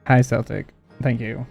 Hi, Celtic. Thank you.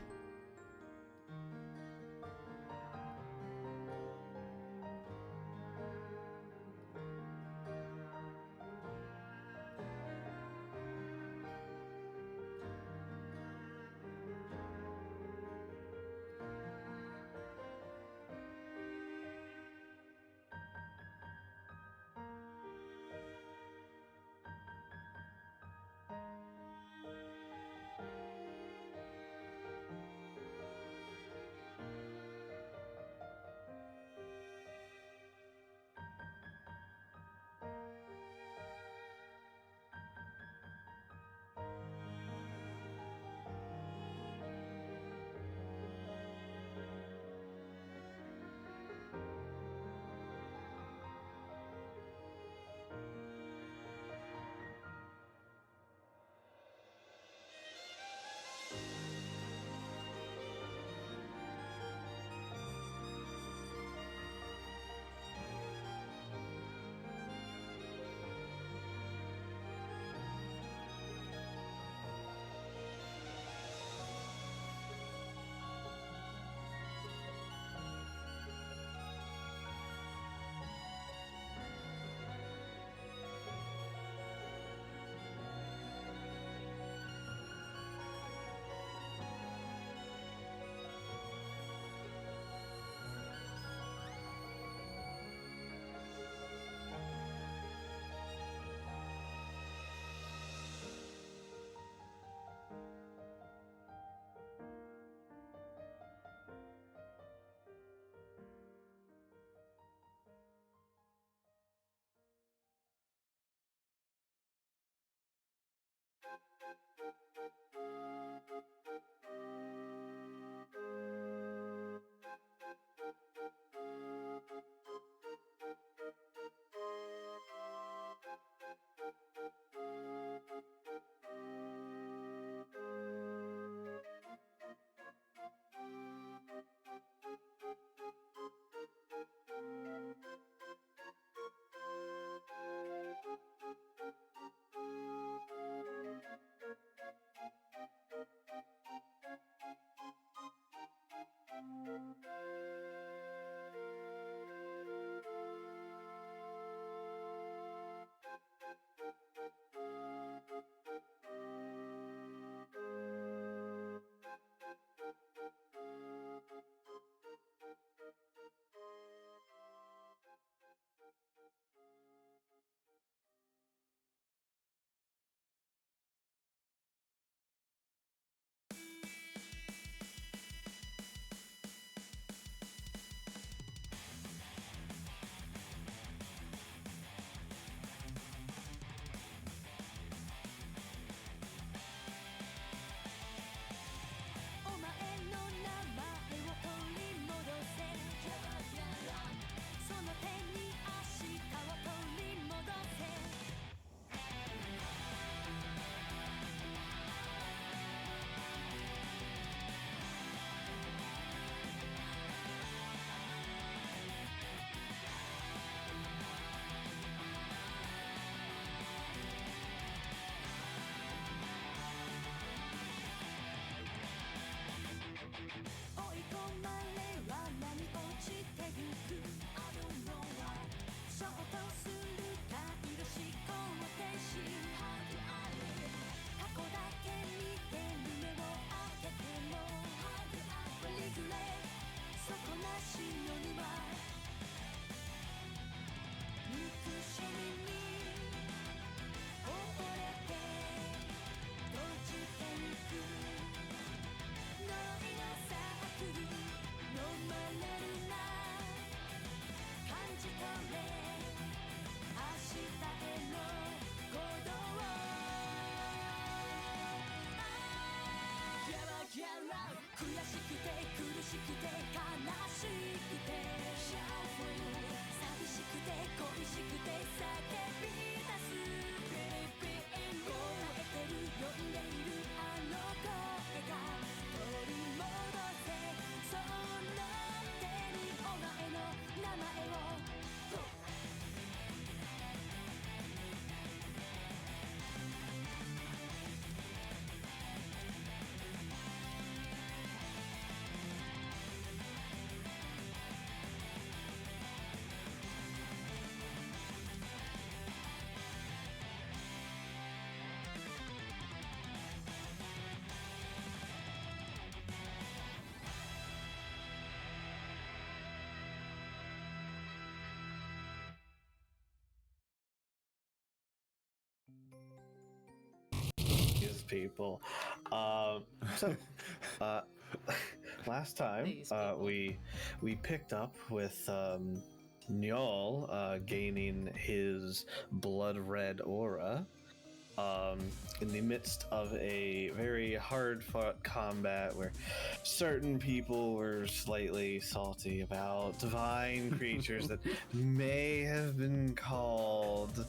people. Last time we picked up with Njol gaining his blood red aura in the midst of a very hard-fought combat where certain people were slightly salty about divine creatures that may have been called.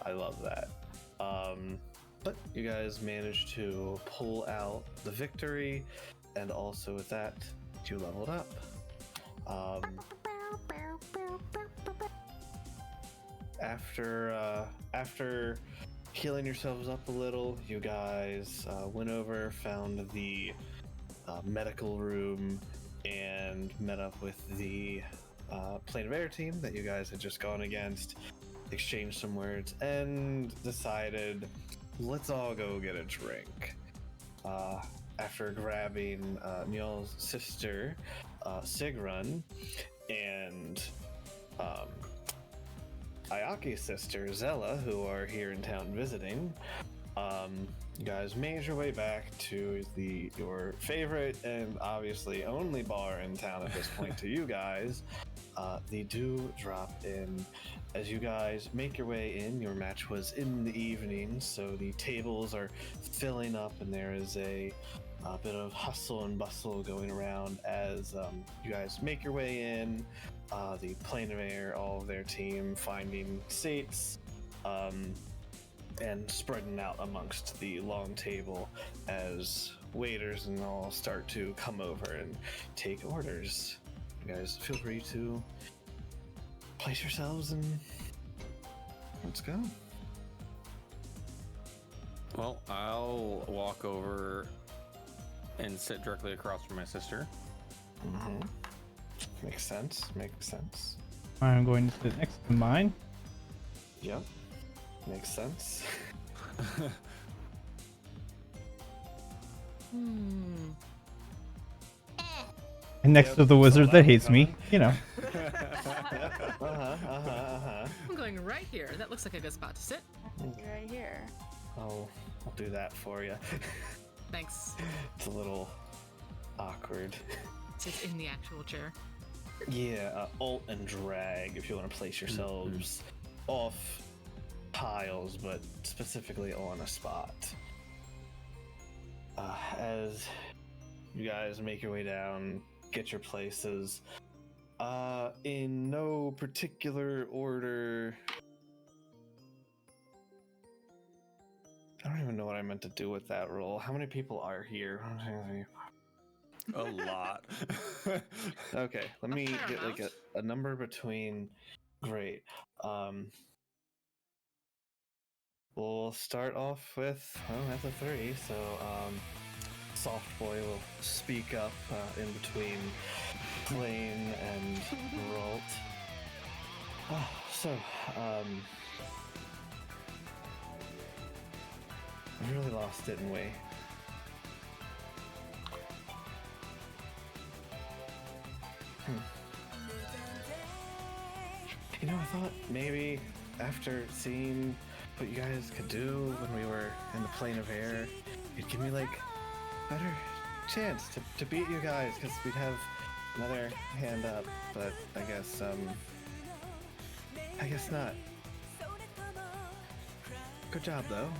I love that. But you guys managed to pull out the victory, and also with that, you leveled up. After healing yourselves up a little, you guys went over, found the medical room, and met up with the Plane of Air team that you guys had just gone against, exchanged some words, and decided, let's all go get a drink. After grabbing Njol's sister, Sigrun, and Ayaki's sister, Zella, who are here in town visiting, you guys made your way back to your favorite and obviously only bar in town at this point to you guys, the Dew Drop Inn. As you guys make your way in, your match was in the evening, so the tables are filling up and there is a bit of hustle and bustle going around as you guys make your way in. The Plane of Air, all of their team finding seats and spreading out amongst the long table as waiters and all start to come over and take orders. You guys feel free to place yourselves and let's go. Well, I'll walk over and sit directly across from my sister. Mm-hmm. Makes sense. I'm going to sit next to mine. Yep. Makes sense. And next to the wizard that hates me, you know. I'm going right here. That looks like a good spot to sit. Right here. I'll do that for you. Thanks. It's a little awkward. Sit in the actual chair. Yeah, alt and drag if you want to place yourselves off piles, but specifically on a spot. As you guys make your way down, get your places, in no particular order. I don't even know what I meant to do with that roll. How many people are here? A lot. Okay, let me fair get like amount. a number between. Great. We'll start off with, that's a 3. So Soft Boy will speak up in between Klain and Ralt. We really lost, didn't we? You know, I thought maybe after seeing what you guys could do when we were in the Plane of Air, it'd give me like a better chance to beat you guys, because we'd have another hand up. But I guess not. Good job though.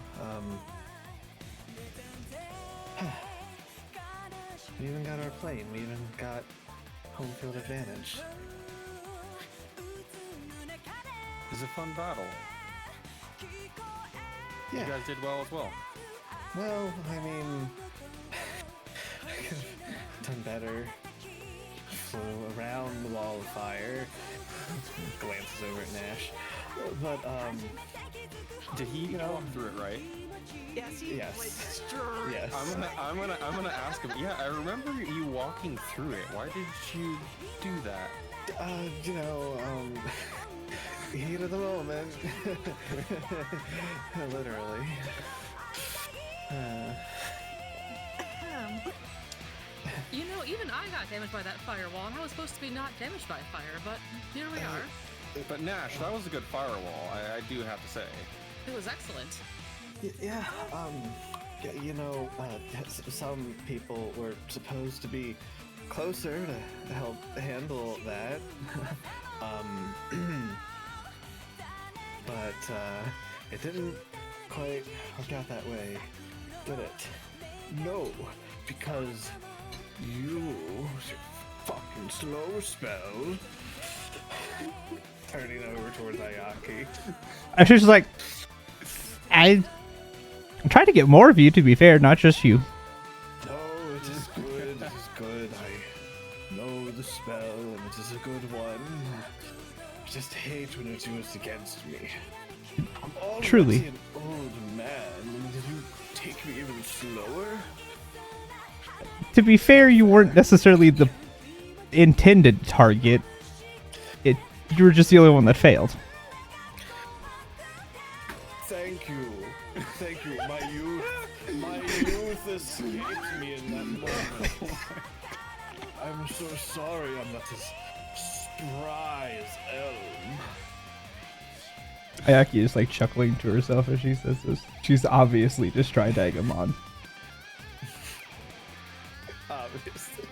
We even got our plane. We even got home field advantage. It was a fun battle. Yeah. You guys did well as well. Well, I mean, I could have done better. Flew around the wall of fire. Glances over at Nash. But, Did he walk through it, right? Yes. yes. Yes. I'm gonna ask him. Yeah, I remember you walking through it. Why did you do that? Heat of the moment. Literally. You know, even I got damaged by that firewall, and I was supposed to be not damaged by fire, but here we are. But Nash, that was a good firewall. I do have to say. It was excellent. Yeah, some people were supposed to be closer to help handle that. But it didn't quite work out that way, did it? No, because you fucking slow spell. Turning over towards Ayaki. I was just like, I'm trying to get more of you, to be fair, not just you. No, it is good, it is good. I know the spell, and it is a good one. I just hate when it's used against me. I'm already Truly. an old man, and did you take me even slower? To be fair, you weren't necessarily the intended target. You were just the only one that failed. Thank you. Thank you. My youth escaped me in that moment. I'm so sorry I'm not as spry as Elm. Ayaki is like chuckling to herself as she says this. She's obviously just trying to egg him on. Obviously.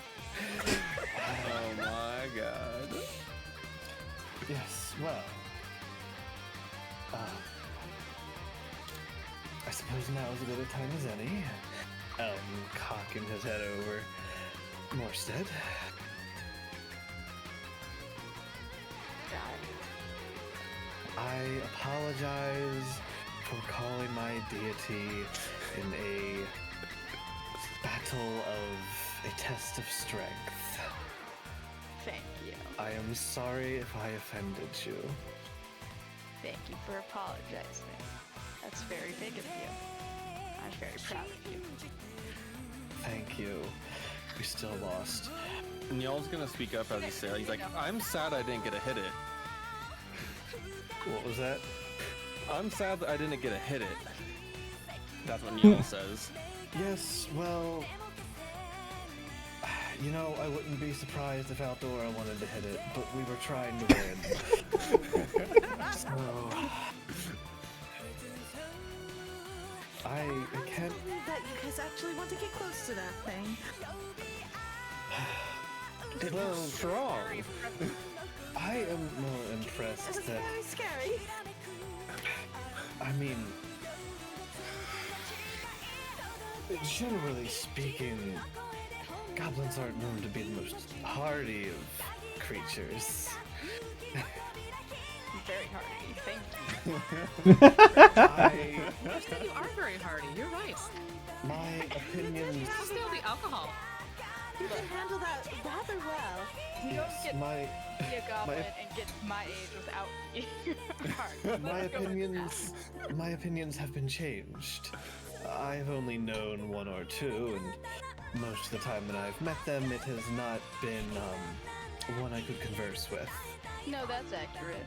Oh my god. Yes, well. I suppose now is as good a time as any. Elm cocking his head over Morstead. I apologize for calling my deity in a battle of a test of strength. Thank you. I am sorry if I offended you. Thank you for apologizing. That's very big of you. I'm very proud of you. Thank you. We still lost. Niel's gonna speak up as he says. He's like, I'm sad I didn't get a hit it. What was that? I'm sad that I didn't get a hit it. That's what Niel says. Yes, well, I wouldn't be surprised if Outdoor wanted to hit it, but we were trying to win. So, I can't. That you guys actually want to get close to that thing. It Well, was strong. I am more impressed It was that. very scary. I mean, generally speaking, goblins aren't known to be the most hardy of creatures. Very hardy. Thank you. You are very hardy. You're right. My opinions. Still the alcohol. You can handle that rather well. You don't Yes, get my to be a goblin and get to my age without being hard. my opinions have been changed. I've only known one or two, and most of the time when I've met them, it has not been one I could converse with. No, that's accurate.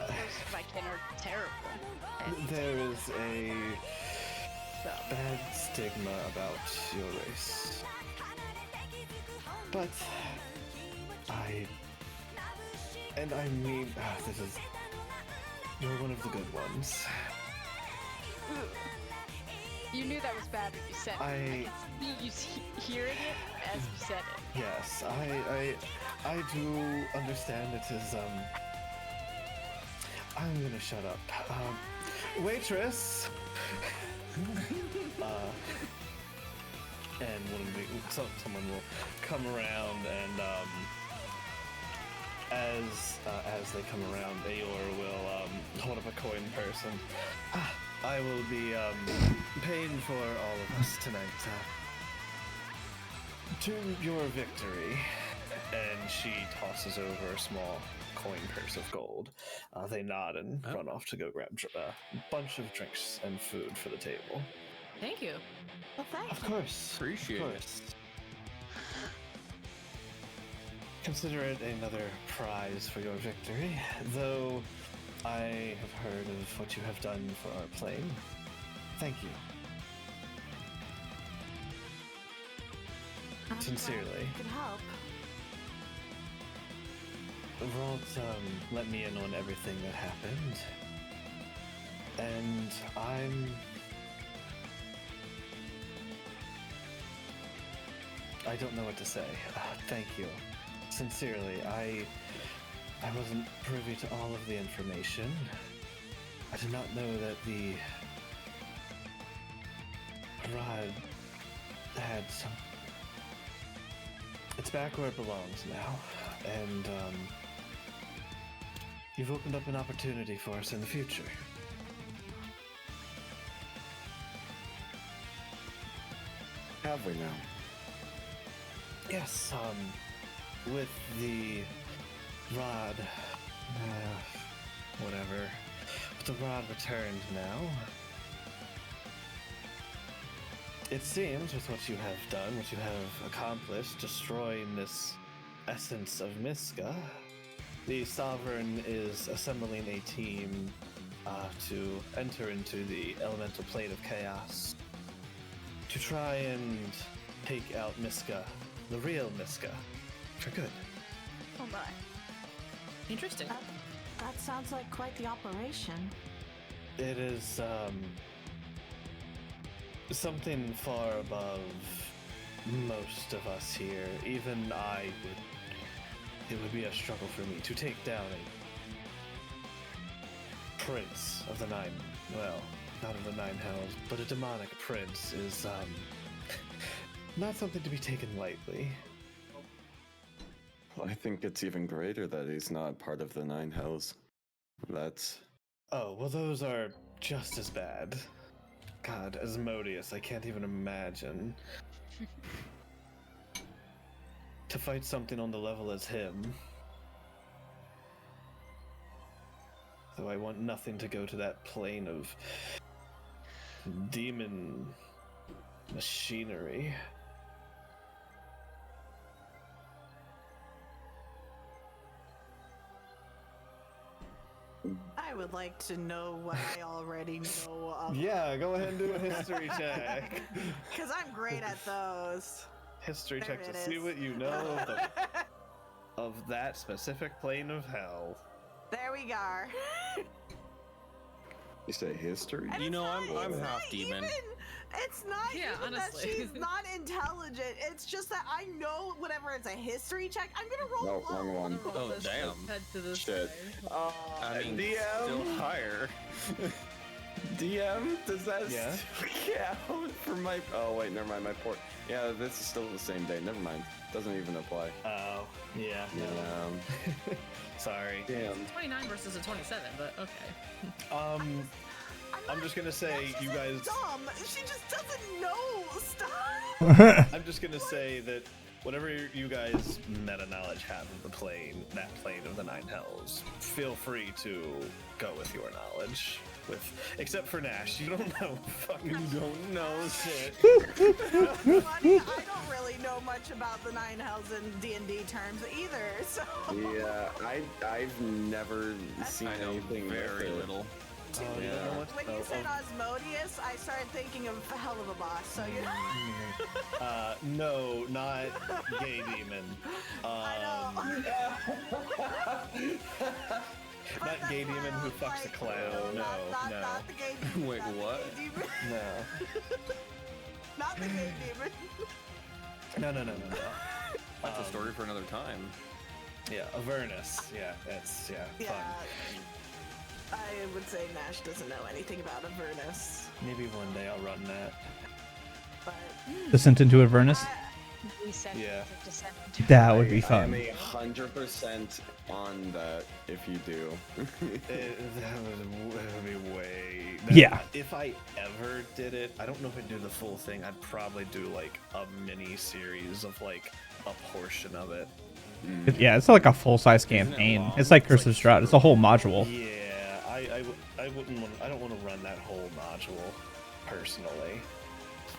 Most of my kin are terrible. And There is a so, bad stigma about your race. But I mean, you're one of the good ones. you knew that was bad when you said it. I- could see you hearing it as you said it. Yes, I do understand it is, I'm gonna shut up. Waitress! And someone will come around, and, as they come around, Aor will, hold up a coin purse, and, I will be, paying for all of us tonight, to your victory. And she tosses over a small coin purse of gold. They nod and run off to go grab a bunch of drinks and food for the table. Thank you. Well, thanks. Of course. Appreciate of it. course. Consider it another prize for your victory, though I have heard of what you have done for our plane. Thank you. Sincerely. Can help. Vault, let me in on everything that happened. And I don't know what to say. Thank you. Sincerely, I wasn't privy to all of the information. I did not know that the rod had some... It's back where it belongs now, and you've opened up an opportunity for us in the future. Have we now? Yes, with the rod, whatever, with the rod returned now, it seems with what you have done, what you have accomplished, destroying this essence of Miska, the Sovereign is assembling a team to enter into the elemental plane of chaos to try and take out Miska, the real Miska, for good. Oh my. Interesting. That sounds like quite the operation. It is something far above most of us here. Even it would be a struggle for me to take down a prince of the nine, well, not of the nine hells, but a demonic prince is not something to be taken lightly. I think it's even greater that he's not part of the Nine Hells. That's... Oh, well, those are just as bad. God, Asmodeus, I can't even imagine. To fight something on the level as him. Though I want nothing to go to that plane of demon machinery. I would like to know what I already know of. Yeah, go ahead and do a history check. Because I'm great at those. History There check to it see is. what you know of that specific plane of hell. There we go. You say history? And You it's know, not- I'm it's half not demon. It's not Yeah, even honestly. that she's not intelligent. It's just that I know whenever it's a history check, I'm gonna roll No, low. wrong one. Oh, damn. Head to this Shit. way. I mean, DM? still higher. DM? Does that Yeah. still count for my... Oh, wait, never mind, my port. Yeah, this is still the same day. Never mind. Doesn't even apply. Oh, yeah. Yeah. Sorry. Damn. 29 versus a 27, but okay. I'm just gonna say, She's you guys. dumb. She just doesn't know stuff. I'm just gonna say that whatever you guys meta knowledge have of the plane, that plane of the nine hells, feel free to go with your knowledge. Except for Nash, you don't know. Fucking don't know shit. Funny, I don't really know much about the nine hells in D&D terms either. So Yeah, I've never seen I know anything very with it. little. Oh, you don't know what? when you said Osmodeus, I started thinking of a hell of a boss. So you know. No, not gay demon. Not gay demon who fucks a clown. No, no, Not the gay demon. Wait, not the what? gay demon. no, Not the gay demon. no. That's a story for another time. Yeah, Avernus. Yeah, it's fun. Yeah. I would say Nash doesn't know anything about Avernus, Maybe one day I'll run that. but Descent into Avernus. Yeah. That would be I am fun. 100% on that if you do. That would be way. Yeah. If I ever did it, I don't know if I'd do the full thing. I'd probably do like a mini series of like a portion of it. Yeah, it's not like a full-size campaign. long? It's like Curse of Strahd. It's a whole module. Yeah, I wouldn't want. I don't want to run that whole module personally.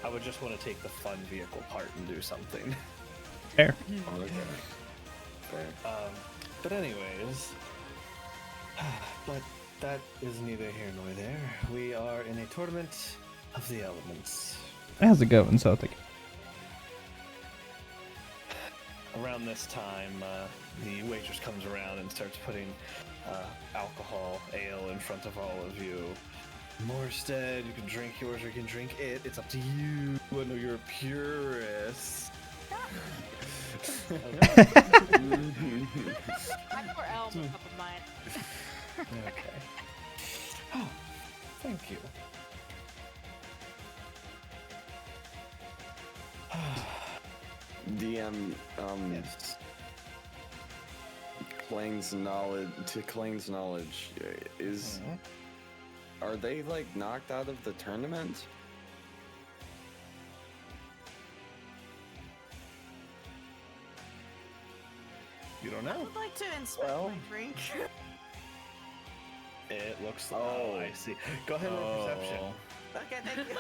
I would just want to take the fun vehicle part and do something. Fair. Okay. Fair. But anyways, but that is neither here nor there. We are in a tournament of the elements. How's it going, Celtic? Around this time, the waitress comes around and starts putting alcohol, ale in front of all of you. Morstead, you can drink yours or you can drink it. It's up to you. I know you're a purist. I'm for Elm, a cup of mine. Okay. Oh, thank you. DM, Yes. Klains knowledge, is are they like knocked out of the tournament? You don't I know. would like to inspect Well. my drink. It looks. Oh, I see. Go ahead and roll perception. Okay, thank you.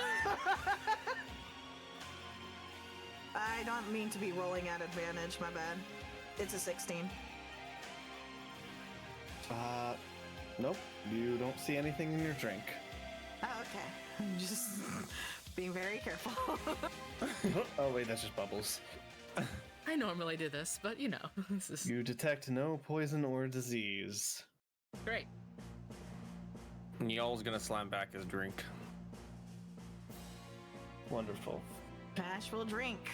I don't mean to be rolling at advantage, my bad. It's a 16. Nope. You don't see anything in your drink. Oh, okay. I'm just being very careful. Oh wait, that's just bubbles. I normally do this, but you know, this is You detect no poison or disease. great. Y'all's gonna slam back his drink. Wonderful. Bashful drink.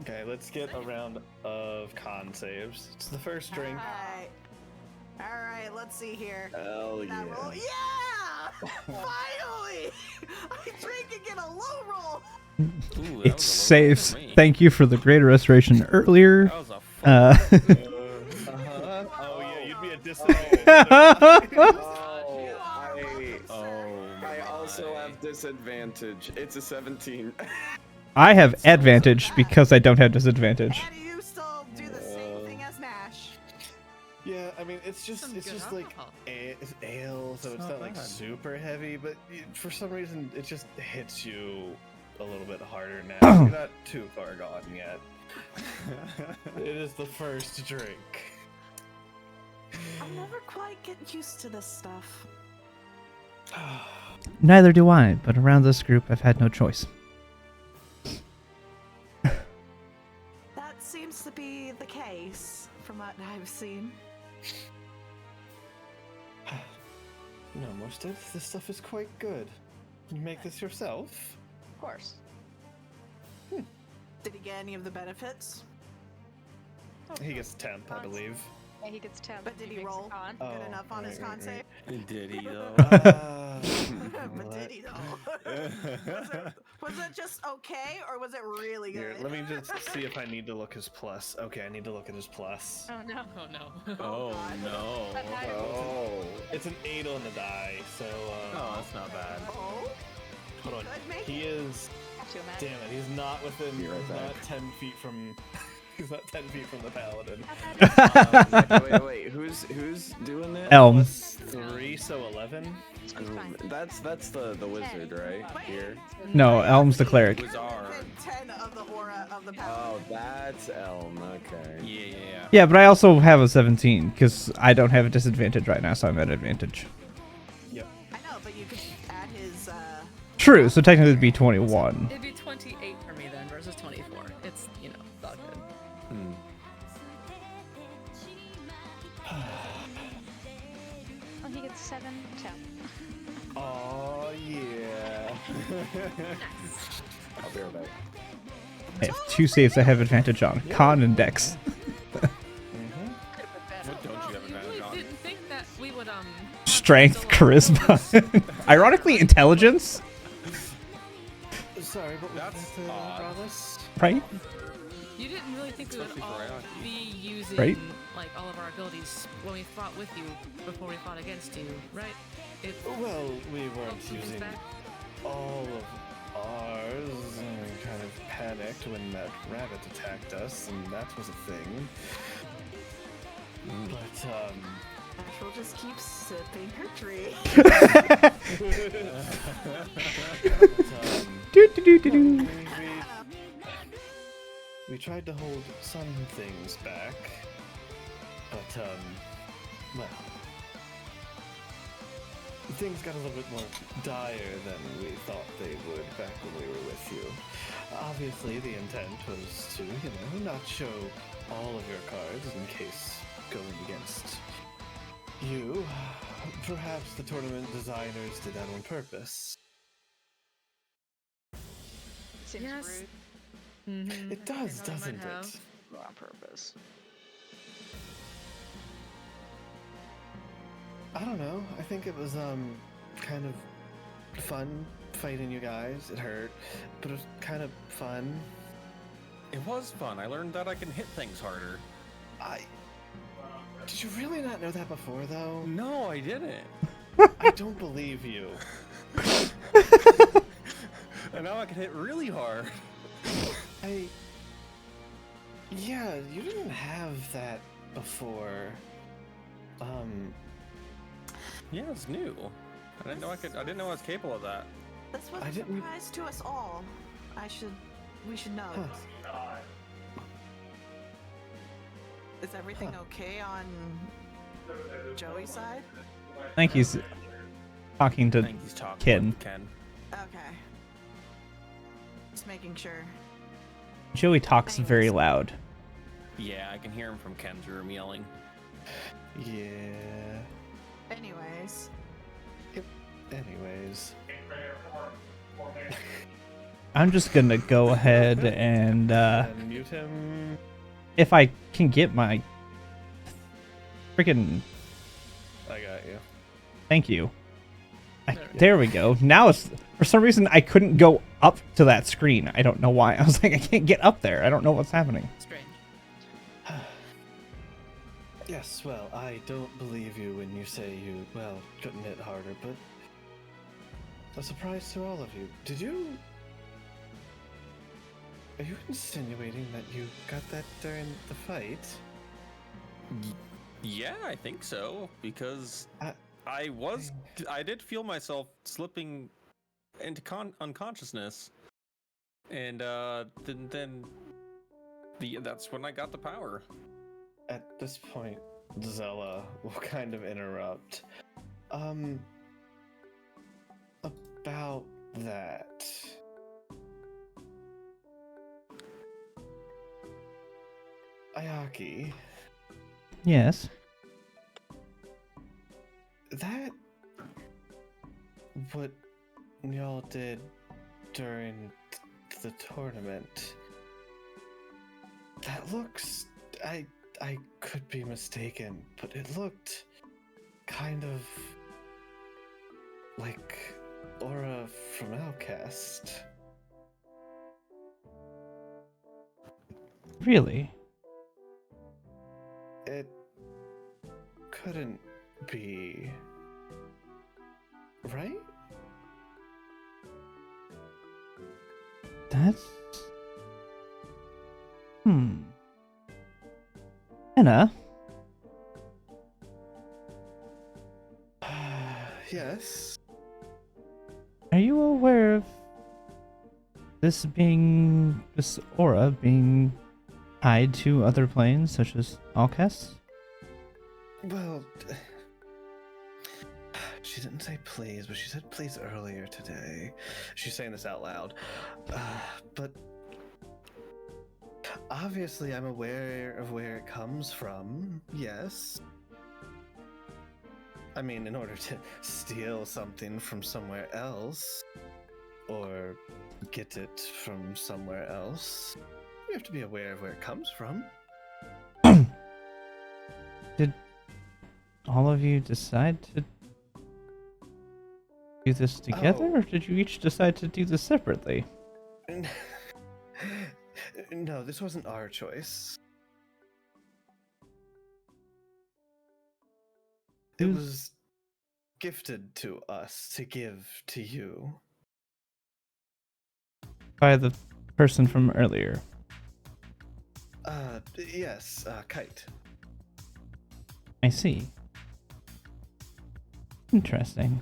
Okay, let's get a round of con saves. It's the first drink. Alright, let's see here. Hell That roll. yeah. Yeah! Finally! I drink and get a low roll! Ooh, that It's was a low roll saves. for me. Thank you for the greater restoration earlier. That was a fucking Oh yeah, you'd be a disadvantage. I also have disadvantage. It's a 17. I have advantage because I don't have disadvantage. And you still do the same thing as Nash. Yeah, I mean it's just Some it's good just like alcohol. it's ale, so it's not not like bad. super heavy, but for some reason it just hits you a little bit harder now. You're not too far gone yet. It is the first drink. I'll never quite get used to this stuff. Neither do I, but around this group I've had no choice. That seems to be the case, from what I've seen. No, most of this stuff is quite good. You make this yourself? Of course. Did he get any of the benefits? He gets temp, I believe. Yeah, he gets 10. But did he makes a roll con. Oh, good enough on his right, con save? Did he though? But did he though? Was it just okay, or was it really Here, good? let me just see if I need to look his plus. Okay, I need to look at his plus. Oh no. Oh no. Oh God. no. Oh. It's an 8 on the die, so Oh, that's not bad. Oh, hold on. could make He is Have to imagine. damn it, he's not within Be right he's not back. 10 feet from he's not 10 feet from the paladin. Wait, who's doing that? Elm. Plus 3, so 11. It's fine. That's the wizard, right? Here. No, Elm's the cleric. Wizard. within 10 of the aura of the paladin. Oh, that's Elm. Okay. Yeah. Yeah, but I also have a 17 because I don't have a disadvantage right now, so I'm at advantage. Yep. I know, but you could add his. True, so technically it'd be 21. It'd be 28 for me then versus 24. It's, you know, not good. Hmm. Oh, he gets 7 temp. Oh yeah. I'll be right back. I have 2 saves I have advantage on, Con and Dex. What don't you have You advantage really on? didn't think that we would, Strength, charisma. Ironically, intelligence, Sorry, but That's odd. Brothers? right? You didn't really think we would Especially for all Ion. be using Right? like all of our abilities when we fought with you before we fought against you, right? It Well, we weren't helps move us using back. all of ours, and we kind of panicked when that rabbit attacked us, and that was a thing. But, Asheville just keeps sipping her drink. Do, do, do, do, do. we tried to hold some things back, but, well, things got a little bit more dire than we thought they would back when we were with you. Obviously, the intent was to, you know, not show all of your cards in case going against you, perhaps the tournament designers did that on purpose. Seems Yes. rude. Mm-hmm. It does, They might doesn't have. it? On purpose. I don't know. I think it was kind of fun fighting you guys. It hurt, but it was kind of fun. It was fun. I learned that I can hit things harder. Did you really not know that before, though? No, I didn't. I don't believe you. And now I can hit really hard. Yeah, you didn't have that before. Yeah, it's new. I didn't know I didn't know I was capable of that. This was I a didn't- surprise to us all. We should know. Huh. Is everything okay on Joey's side? I think he's talking I to think he's talking Ken. with Ken. Okay. Just making sure. Joey talks very loud. Yeah, I can hear him from Ken's room yelling. Yeah. Anyways. Anyways. I'm just gonna go ahead and And mute him. if I can get my freaking I got you. thank you. There we go. Now it's for some reason I couldn't go up to that screen. I don't know why. I was like, I can't get up there. I don't know what's happening. Strange. Yes, well, I don't believe you when you say you, well, couldn't hit harder, but a surprise to all of you. Are you insinuating that you got that during the fight? Yeah, I think so, because I- I did feel myself slipping into unconsciousness, and that's when I got the power. At this point, Zella will kind of interrupt. About that. Ayaki, Yes. that what y'all did during the tournament, that looks, I could be mistaken, but it looked kind of like Aura from Outcast. Really? It couldn't be, right? That's Anna, Yes. are you aware of this aura being tied to other planes such as Alcest? Well, she didn't say please, but she said please earlier today. She's saying this out loud. But obviously I'm aware of where it comes from, yes. I mean, in order to steal something from somewhere else, or get it from somewhere else, you have to be aware of where it comes from. Did all of you decide to do this together, or did you each decide to do this separately? No, this wasn't our choice. It Who's- was gifted to us to give to you. By the person from earlier. Yes, Kite. I see. Interesting.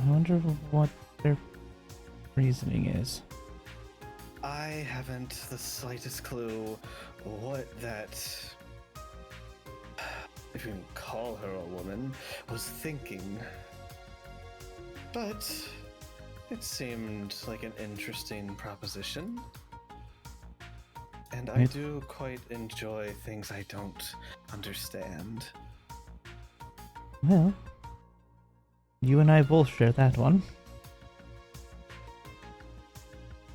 I wonder what their reasoning is. I haven't the slightest clue what that, if you can call her a woman, was thinking. But it seemed like an interesting proposition. And I do quite enjoy things I don't understand. Well, you and I both share that one.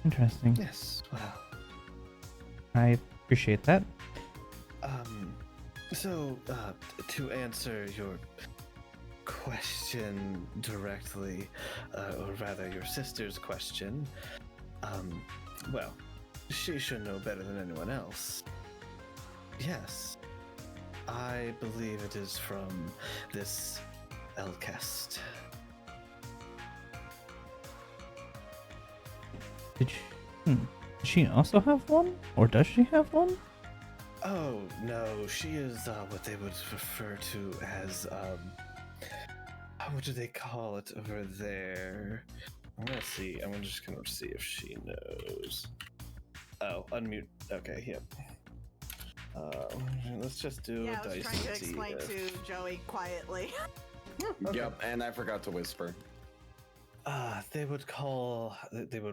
Interesting. Yes, well. I appreciate that. So, to answer your question directly, or rather your sister's question, well, she should know better than anyone else. Yes, I believe it is from this Elkest. Did she also have one? Or does she have one? Oh, no, she is what they would refer to as, what do they call it over there? I'm gonna see, I'm just gonna see if she knows. Oh, unmute, okay, yep. Let's just do Yeah, a I was dice trying to and see explain if... to Joey quietly. Okay. Yep, and I forgot to whisper. They would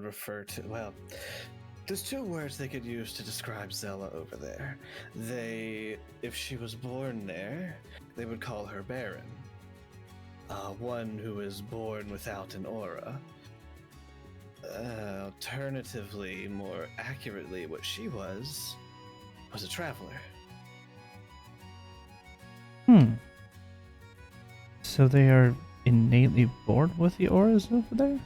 refer to, well, there's two words they could use to describe Zella over there. If she was born there, they would call her Baron. One who is born without an aura. Alternatively, more accurately, what she was a traveler. So they are innately born with the auras over there?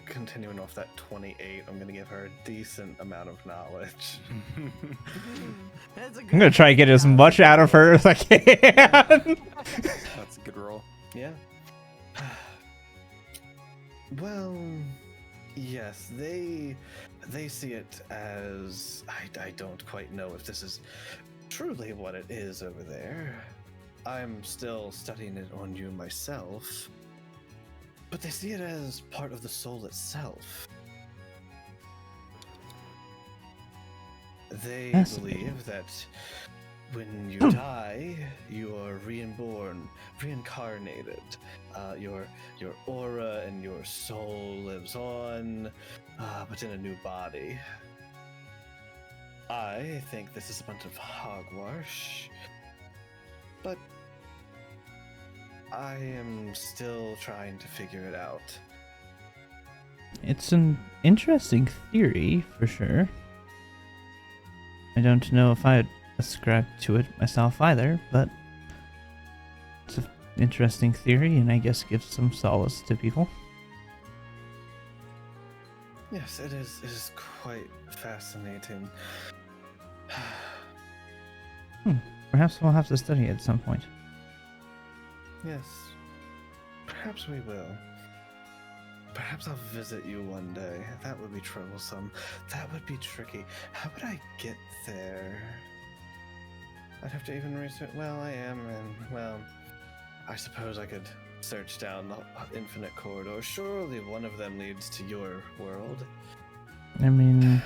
Continuing off that 28, I'm gonna give her a decent amount of knowledge. That's a I'm gonna try to get as much out of her as I can. That's a good roll. Yeah. Well, yes, they see it as I don't quite know if this is truly what it is over there. I'm still studying it on you myself. But they see it as part of the soul itself. They believe that when you die, you are reborn, reincarnated. Your aura and your soul lives on, but in a new body. I think this is a bunch of hogwash, but I am still trying to figure it out. It's an interesting theory, for sure. I don't know if I'd ascribe to it myself either, but it's an interesting theory, and I guess gives some solace to people. Yes, it is quite fascinating. Perhaps we'll have to study it at some point. Yes, perhaps we will. Perhaps I'll visit you one day. That would be troublesome. That would be tricky. How would I get there? I'd have to even research. Well, I am, and well, I suppose I could search down the infinite corridor. Surely one of them leads to your world. I mean,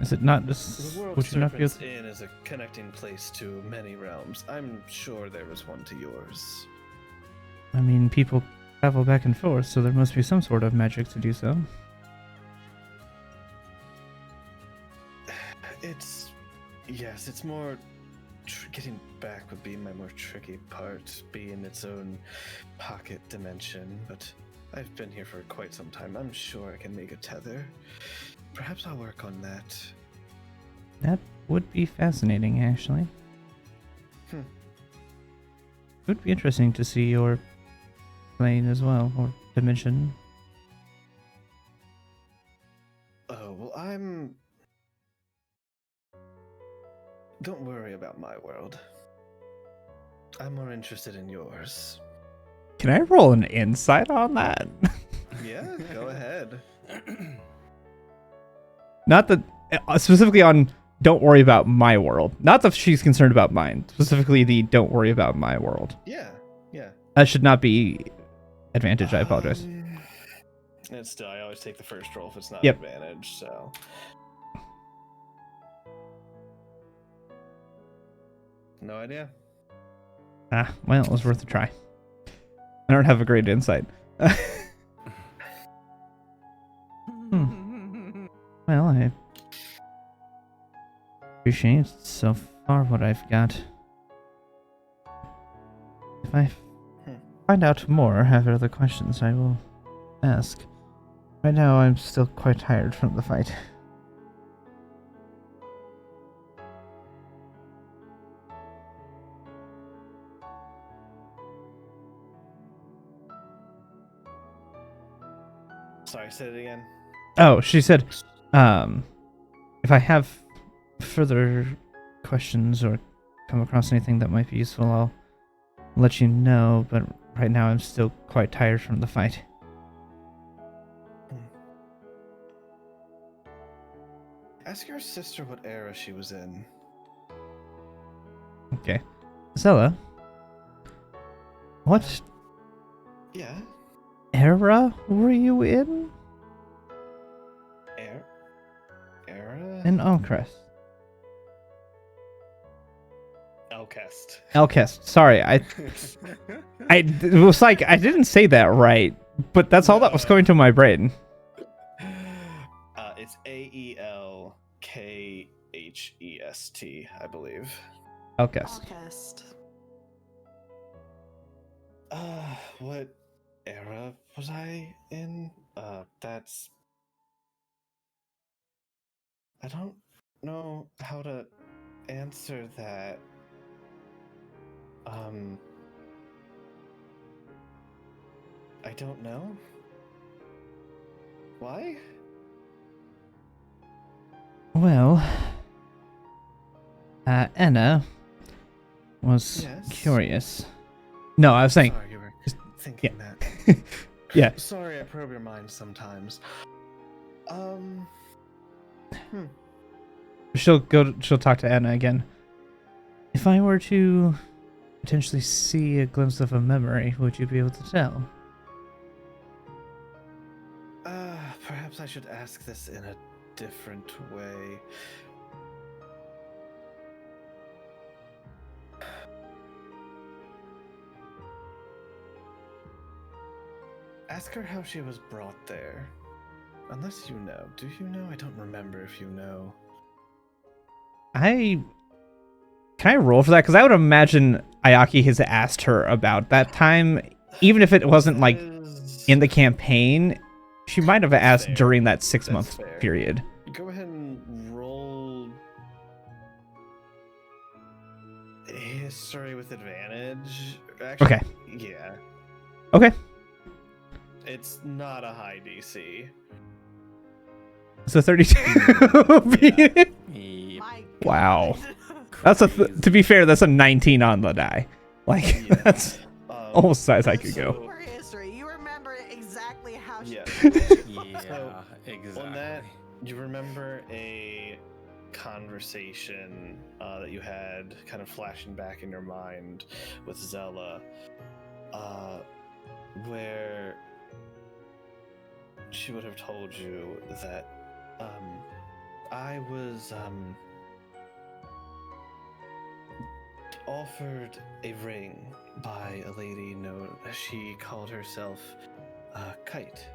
is it not just? The world Would you not be? Serpent's Inn is a connecting place to many realms. I'm sure there is one to yours. I mean, people travel back and forth, so there must be some sort of magic to do so. Yes, it's more. Getting back would be my more tricky part, be in its own pocket dimension, but I've been here for quite some time. I'm sure I can make a tether. Perhaps I'll work on that. That would be fascinating, actually. It would be interesting to see your plane as well, or dimension. Oh, well, Don't worry about my world. I'm more interested in yours. Can I roll an insight on that? Yeah, go ahead. Not that specifically on don't worry about my world. Not that she's concerned about mine. Specifically the don't worry about my world. Yeah. That should not be advantage. I apologize. And still, I always take the first roll if it's not Yep. advantage, so. No idea. Well, it was worth a try. I don't have a great insight. appreciate so far what I've got. If I find out more or have other questions, I will ask. Right now, I'm still quite tired from the fight. Sorry, say it again. Oh, she said, if I have further questions or come across anything that might be useful, I'll let you know, but right now I'm still quite tired from the fight. Ask your sister what era she was in. Okay. Zella, what Yeah. era were you in? Era? In Alcrest. Elkest. Elkest. Sorry, it was like I didn't say that right, but that's all that was going to my brain. It's Aelkhest, I believe. Elkest. August. What era was I in? That's... I don't know how to answer that. I don't know. Why? Well, Anna was Yes? curious. No, I was saying, Sorry, you were thinking that. yeah. Sorry, I probe your mind sometimes. She'll talk to Anna again. If I were to potentially see a glimpse of a memory, would you be able to tell? Perhaps I should ask this in a different way. Ask her how she was brought there. Unless you know. Do you know? I don't remember if you know. Can I roll for that? Because I would imagine Ayaki has asked her about that time, even if it wasn't like in the campaign. She might have asked fair. during that That's 6-month fair. period. Go ahead and roll history with advantage. Actually, Okay. Yeah. Okay. It's not a high DC. So 32. Yep. My Wow. God. That's to be fair, that's a 19 on the die. Like Yeah. that's almost as high as I could so- go. For history, you remember exactly how she. Yeah. Yeah, exactly. On that, you remember a conversation that you had kind of flashing back in your mind with Zella, where she would have told you that I was offered a ring by a lady known, she called herself Kite.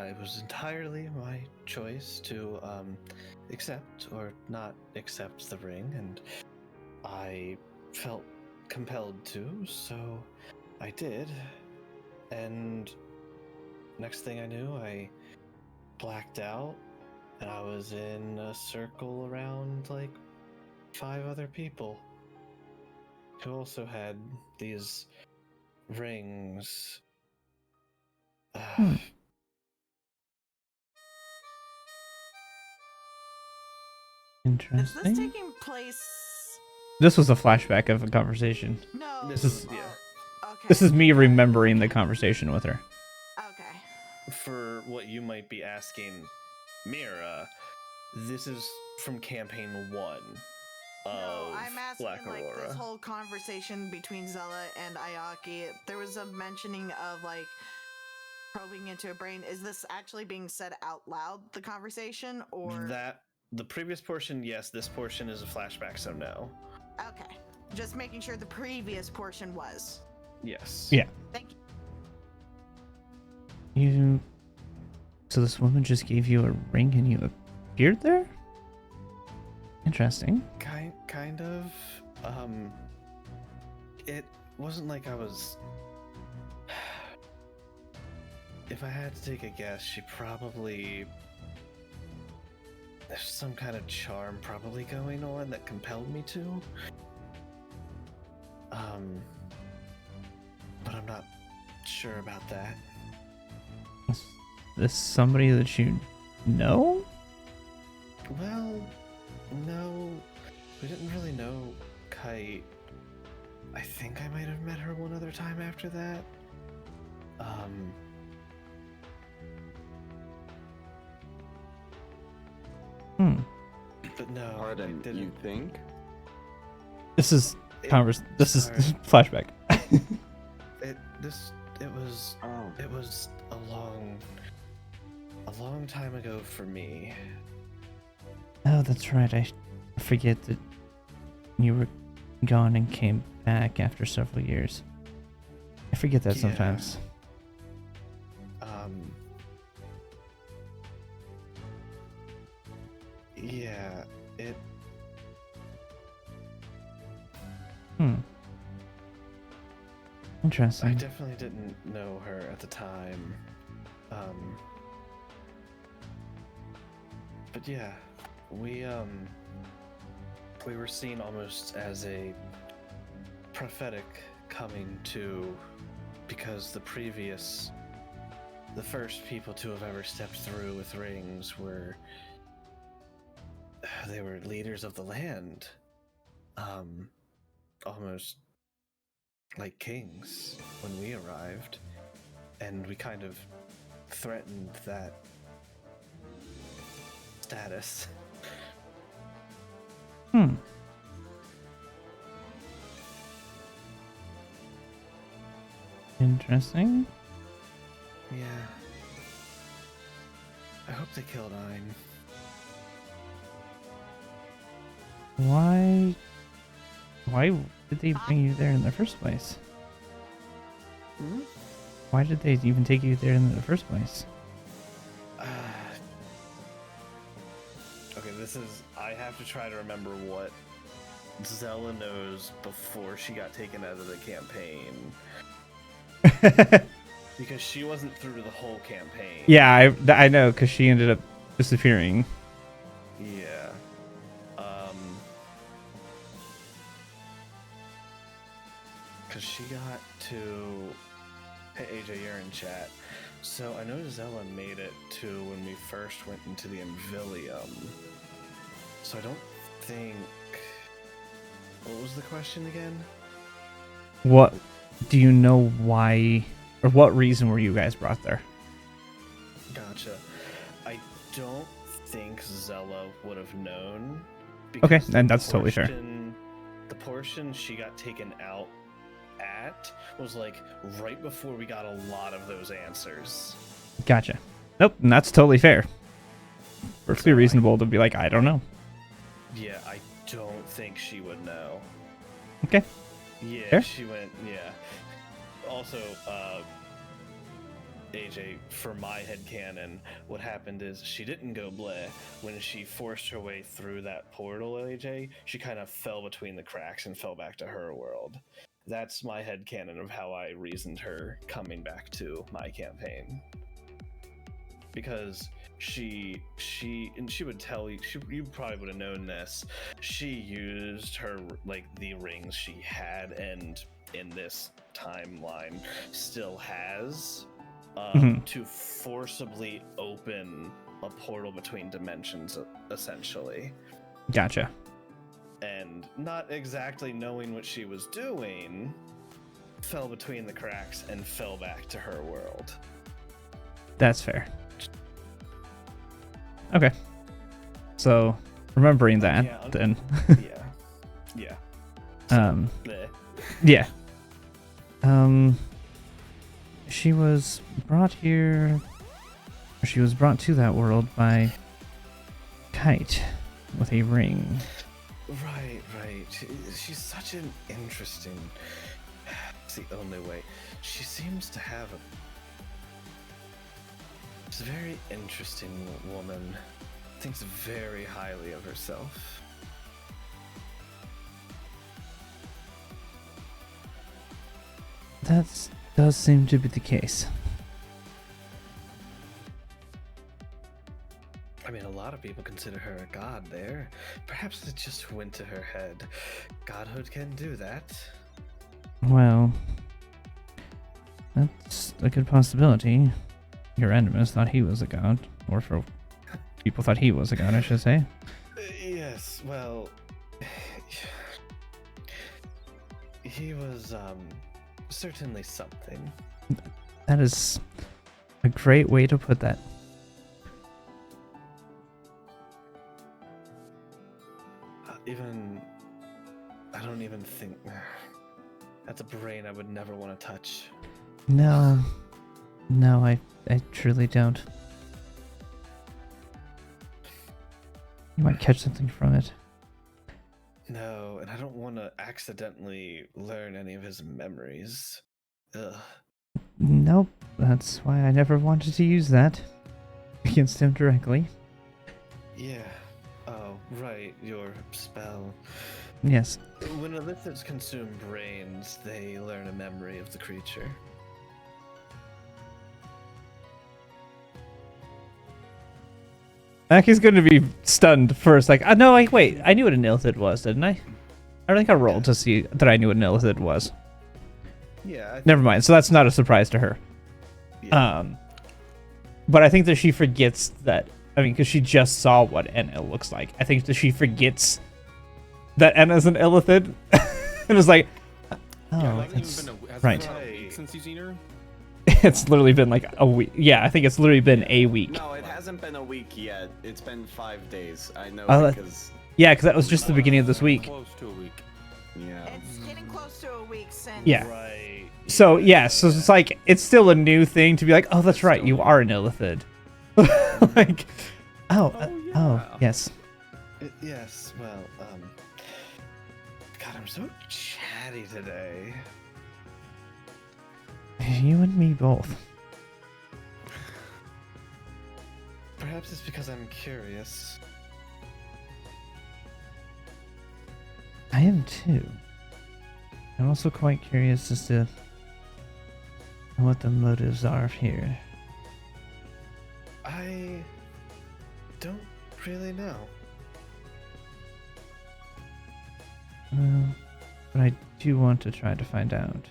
It was entirely my choice to accept or not accept the ring, and I felt compelled to, so I did. And next thing I knew, I blacked out, and I was in a circle around like 5 other people who also had these rings. Is Interesting. this taking place? This was a flashback of a conversation. No. This is- is, yeah. Okay. This is me remembering the conversation with her. Okay. For what you might be asking, Mira, this is from campaign 1 of No, I'm asking Black like Aurora. this whole conversation between Zella and Ayaki. There was a mentioning of like probing into a brain. Is this actually being said out loud, the conversation, or That the previous portion, yes. This portion is a flashback, so no. okay? Just making sure the previous portion was. Yes. Yeah. Thank you. So this woman just gave you a ring and you appeared there? Interesting. Kind of. It wasn't like I was. If I had to take a guess, she probably. There's some kind of charm probably going on that compelled me to. But I'm not sure about that. Is this somebody that you know? Well, no. We didn't really know Kite. I think I might have met her one other time after that. But no. Pardon, I didn't. you think? This is This is sorry. flashback. It was Oh. it was a long time ago for me. Oh, that's right. I forget that you were gone and came back after several years. I forget that Yeah. sometimes. Yeah, it Interesting. I definitely didn't know her at the time. But yeah, we were seen almost as a prophetic coming to, because the first people to have ever stepped through with rings were they were leaders of the land, almost like kings when we arrived, and we kind of threatened that status. Interesting. Yeah. I hope they killed Ein. Why did they bring you there in the first place? Why did they even take you there in the first place? Okay, I have to try to remember what Zella knows before she got taken out of the campaign. Because she wasn't through the whole campaign. Yeah, I know, because she ended up disappearing. Yeah. Because she got to... Hey, AJ, you're in chat. So I know Zella made it to when we first went into the Envilium. So I don't think... What was the question again? What do you know why, or what reason were you guys brought there? Gotcha. I don't think Zella would have known. Okay, because and that's totally fair. The portion she got taken out at was like right before we got a lot of those answers. Gotcha. Nope, and that's totally fair. Perfectly reasonable to be like, I don't know. Yeah, I don't think she would know. Okay. Yeah, Fair. she went, yeah. Also, AJ, for my headcanon, what happened is she didn't go bleh. When she forced her way through that portal, AJ, she kind of fell between the cracks and fell back to her world. That's my headcanon of how I reasoned her coming back to my campaign. Because she would tell you, you probably would have known this, she used her, like, the rings she had and in this timeline still has, to forcibly open a portal between dimensions, essentially. Gotcha. And not exactly knowing what she was doing, fell between the cracks and fell back to her world. That's fair. Okay. So, remembering that, Yeah, then. Yeah. Bleh. Yeah. She was brought here, or she was brought to that world by Kite with a ring. Right. She's such an interesting... It's the only way. She seems to have She's a very interesting woman. Thinks very highly of herself. That does seem to be the case. I mean, a lot of people consider her a god there. Perhaps it just went to her head. Godhood can do that. Well, that's a good possibility. Euronymous thought he was a god, or for people thought he was a god, I should say. Yes, well, he was certainly something. That is a great way to put that. I don't even think that's a brain I would never want to touch. No, I truly don't. You might catch something from it. No, and I don't want to accidentally learn any of his memories. Ugh. Nope, that's why I never wanted to use that against him directly. Yeah. Oh, right, your spell. Yes. When illithids consume brains, they learn a memory of the creature. Aki's going to be stunned first, like, no, wait, I knew what an illithid was, didn't I? I think I rolled to see that I knew what an illithid was. Yeah. Never mind, so that's not a surprise to her. Yeah. But I think that she forgets that, because she just saw what Enna looks like. I think that she forgets that Enna's an illithid. And is like, oh, Yeah, that's right. right. Been a week since you've seen her? It's literally been like a week. Yeah, I think it's literally been a week. No, it hasn't been a week yet. It's been 5 days. I know because... Yeah, because that was just the beginning of this week. Close to a week. Yeah. It's getting close to a week since. Yeah. Right. So, yeah, so it's like, it's still a new thing to be like, oh, that's right, you are an illithid. Like, yes. Yes, well, God, I'm so chatty today. You and me both. Perhaps it's because I'm curious. I am too. I'm also quite curious as to what the motives are here. I don't really know. But I do want to try to find out.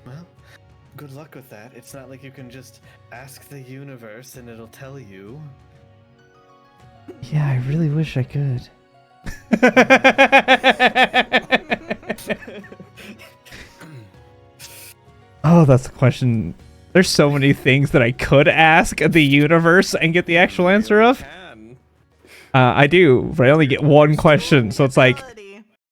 Well, good luck with that. It's not like you can just ask the universe and it'll tell you. Yeah, I really wish I could. Oh, that's the question. There's so many things that I could ask the universe and get the actual answer of. I do, but I only get one question, so it's like,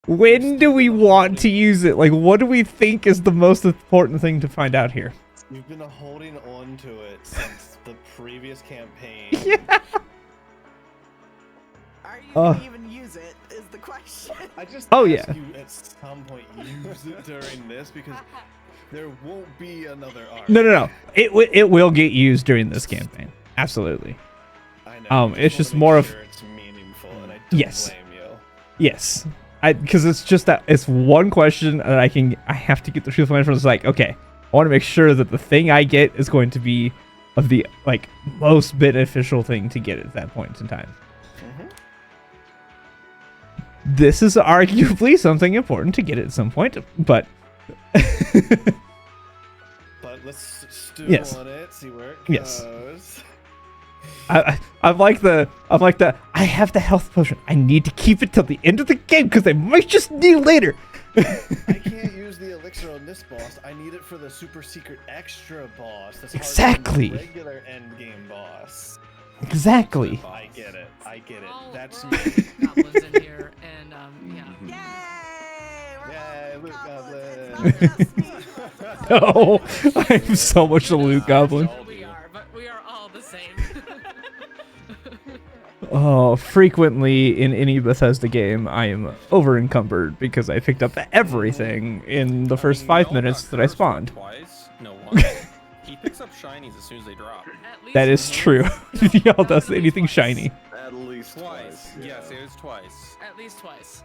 when do we want to use it? Like, what do we think is the most important thing to find out here? You've been holding on to it since the previous campaign. Yeah. Are you gonna even use it? Is the question. I just Oh, ask yeah. you at some point use it during this because there won't be another arc. No. It will get used during this campaign. Absolutely. I know. It's just wanna more make of sure it's meaningful, and I don't Yes. blame you. yes. Because it's just that it's one question that I have to get the truthful answer. It's like, okay, I want to make sure that the thing I get is going to be of the like most beneficial thing to get at that point in time. This is arguably something important to get at some point, but But let's stew Yes. on it, see where it Yes. goes. I'm like the I have the health potion. I need to keep it till the end of the game because I might just need it later. I can't use the elixir on this boss. I need it for the super secret extra boss. That's Exactly. harder than the regular end game boss. Exactly. I get it. All- That's we're me. all goblins in here, and yeah. Yay! We're Yay, all Loot goblins. Goblin. It's not just me. No, I'm so much a loot goblin. We are, but we are all the same. Oh, frequently in any Bethesda game, I am over encumbered because I picked up everything in the first 5 minutes that I spawned. Twice? No, once. He picks up shinies as soon as they drop. At least That is once. true. If y'all does anything shiny. At least Twice. yeah. Yes, it was twice. At least twice.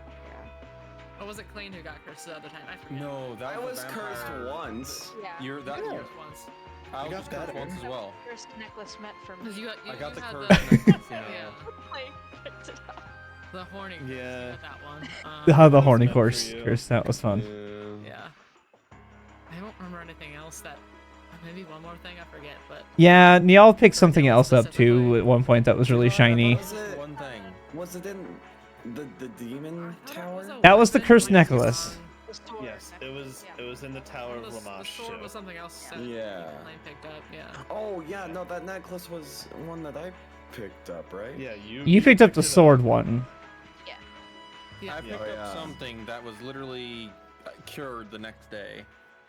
Or was it Klain who got cursed the other time? I forget. No, that I was, was the cursed vampire. once. Yeah. You're that. You Yeah. cursed once. I got was cursed better. once as well. First necklace meant for me. 'Cause you I got you the had curse the, necklace, you know. yeah, Like, picked it up. the horny curse, Yeah. you got that one. How the was horny meant for horse you. curse, that was fun. Yeah. I don't remember anything else that. Maybe one more thing, I forget, but. Yeah, Niall picked something Terendell else up too specifically. at one point that was really shiny. Was it- One thing. Was it in the demon I thought it was tower? a That was the weapon, cursed like, necklace. The sword Yes, it necklace, was. yeah. It was in the Tower of The Lamash sword too. was something else. that Yeah. Klain picked up, yeah. Oh yeah, no, that necklace was one that I picked up, right? Yeah, You picked up the it sword one. Yeah. I picked Oh, up yeah. something that was literally cured the next day.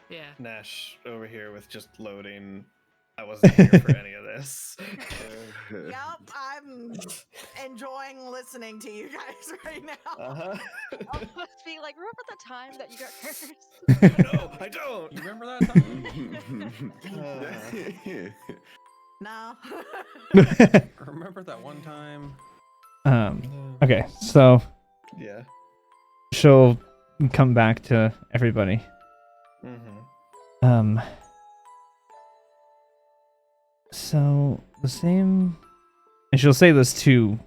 Yeah. Nash over here with just loading. I wasn't here for any of this. Yep, I'm enjoying listening to you guys right now. Uh-huh. I was being like, remember the time that you got cursed? No, I don't. You remember that time? No. Remember that one time? Okay, so Yeah. she'll come back to everybody. Mm-hmm. So the same, and she'll say this to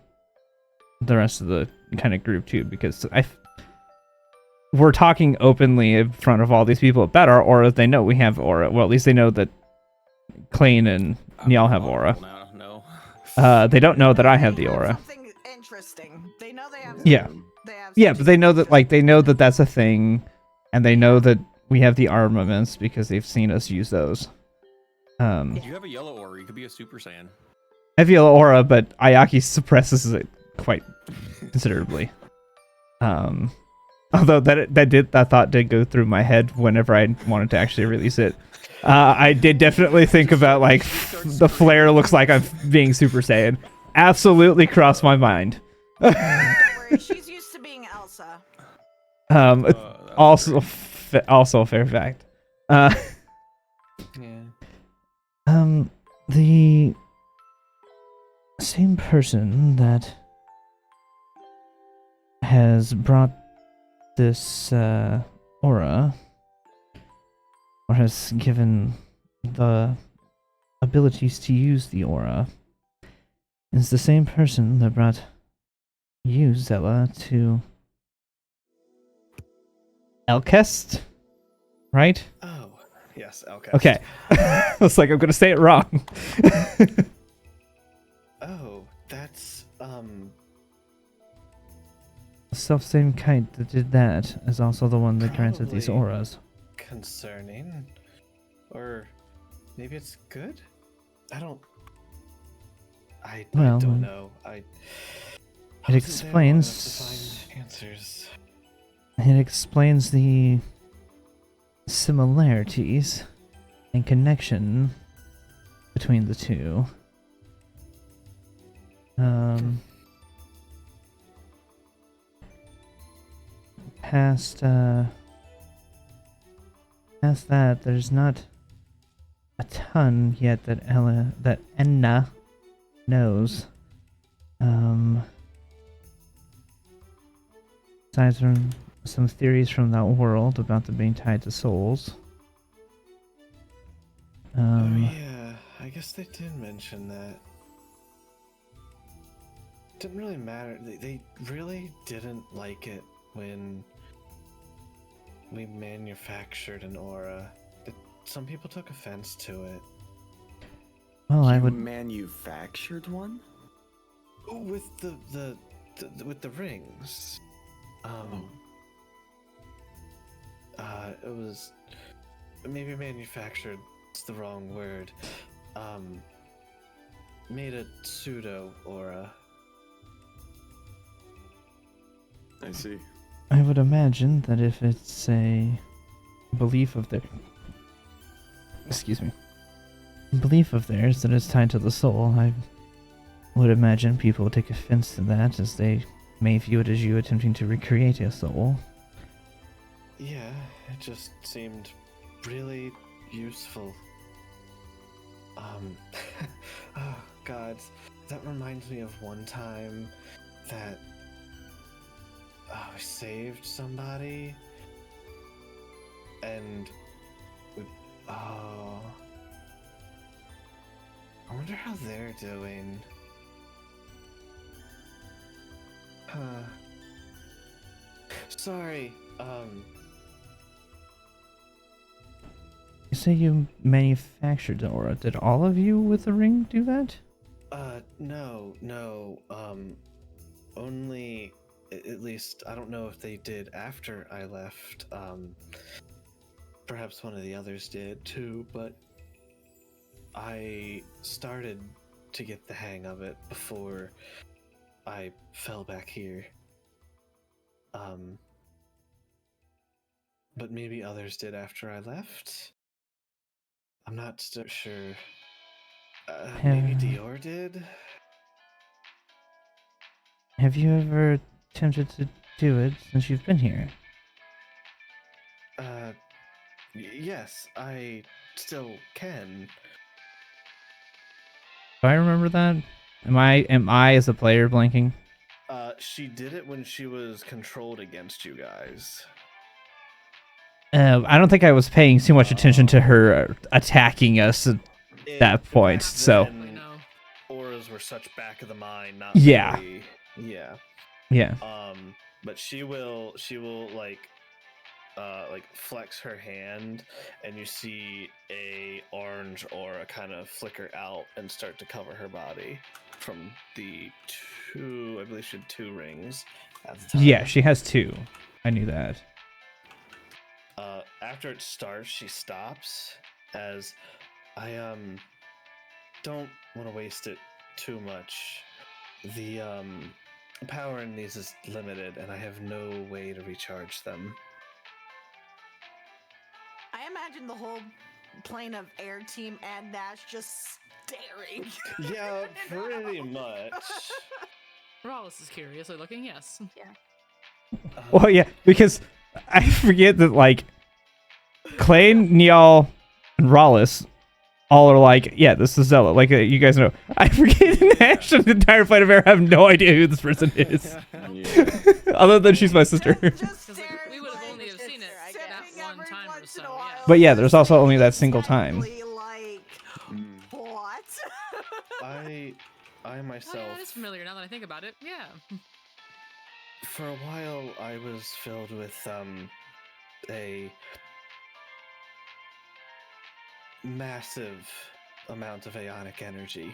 the rest of the kind of group too, because we're talking openly in front of all these people about our aura. They know we have aura. Well, at least they know that Klain and Niall have aura. No. They don't know that I have They the aura. Something interesting. They know they have. Yeah. They have. Yeah, something but they know that, like, they know interesting. that that's a thing, and they know that we have the armaments because they've seen us use those. You have a yellow aura. You could be a Super Saiyan. I have yellow aura, but Ayaki suppresses it quite considerably. Although that thought did go through my head whenever I wanted to actually release it. I did definitely think about, like, the flare looks like I'm being Super Saiyan. Absolutely crossed my mind. Don't worry, she's used to being Elsa. Also a fair fact. Yeah. The same person that has brought this aura, or has given the abilities to use the aura, is the same person that brought you, Zella, to Elkest, right? Oh, yes, Elcast. Okay. I was like, I'm gonna say it wrong. Oh, that's The self-same kite that did that is also the one that granted these Probably. auras. concerning, or maybe it's good. I don't Well, know. I it wasn't there long explains- enough to find answers. It explains the similarities and connection between the two. Past that, there's not a ton yet that Enna knows. Aside from some theories from that world about them being tied to souls. Oh yeah, I guess they did mention that. Didn't really matter. They really didn't like it when we manufactured an aura. Some people took offense to it. Well, I You would. manufactured one? With the with the rings. It was maybe manufactured. It's the wrong word. Made a pseudo aura. I see. I would imagine that if it's a belief of their. Excuse me. Belief of theirs that it's tied to the soul, I would imagine people would take offense to that, as they may view it as you attempting to recreate a soul. Yeah, it just seemed really useful. Oh god, that reminds me of one time that saved somebody, and oh, I wonder how they're doing. Sorry, You say you manufactured the aura. Did all of you with the ring do that? no, only, at least, I don't know if they did after I left, perhaps one of the others did too, but I started to get the hang of it before I fell back here. But maybe others did after I left? I'm not sure. Maybe Dior did? Have you ever attempted to do it since you've been here? Yes, I still can. Do I remember that? Am I as a player blanking? She did it when she was controlled against you guys. I don't think I was paying too much attention to her attacking us at that point. So Then, No. auras were such back of the mind, not Yeah. really, yeah. yeah, But she will like flex her hand, and you see a orange aura kind of flicker out and start to cover her body from the two, I believe she had 2 rings at the time. yeah, she has 2. I knew that. After it starts, she stops, as I don't want to waste it too much. The power in these is limited, and I have no way to recharge them. I imagine the whole plane of air team and Nash just staring. Yeah, pretty much. Rawless is curiously looking, yes. Well, yeah, because I forget that like Klain, Niall, and Rawless all are like, yeah, this is Zella. Like you guys know. I forget Nash and the entire flight of air have no idea who this person is, other than she's my sister. Just Because like, staring we would have like only have seen it this, that sipping one every time or once in so, a while, yeah. But yeah, there's also just only that single time. intently Like, what? I myself, Oh, yeah, it is familiar now that I think about it. Yeah. for a while, I was filled with a massive amount of ionic energy.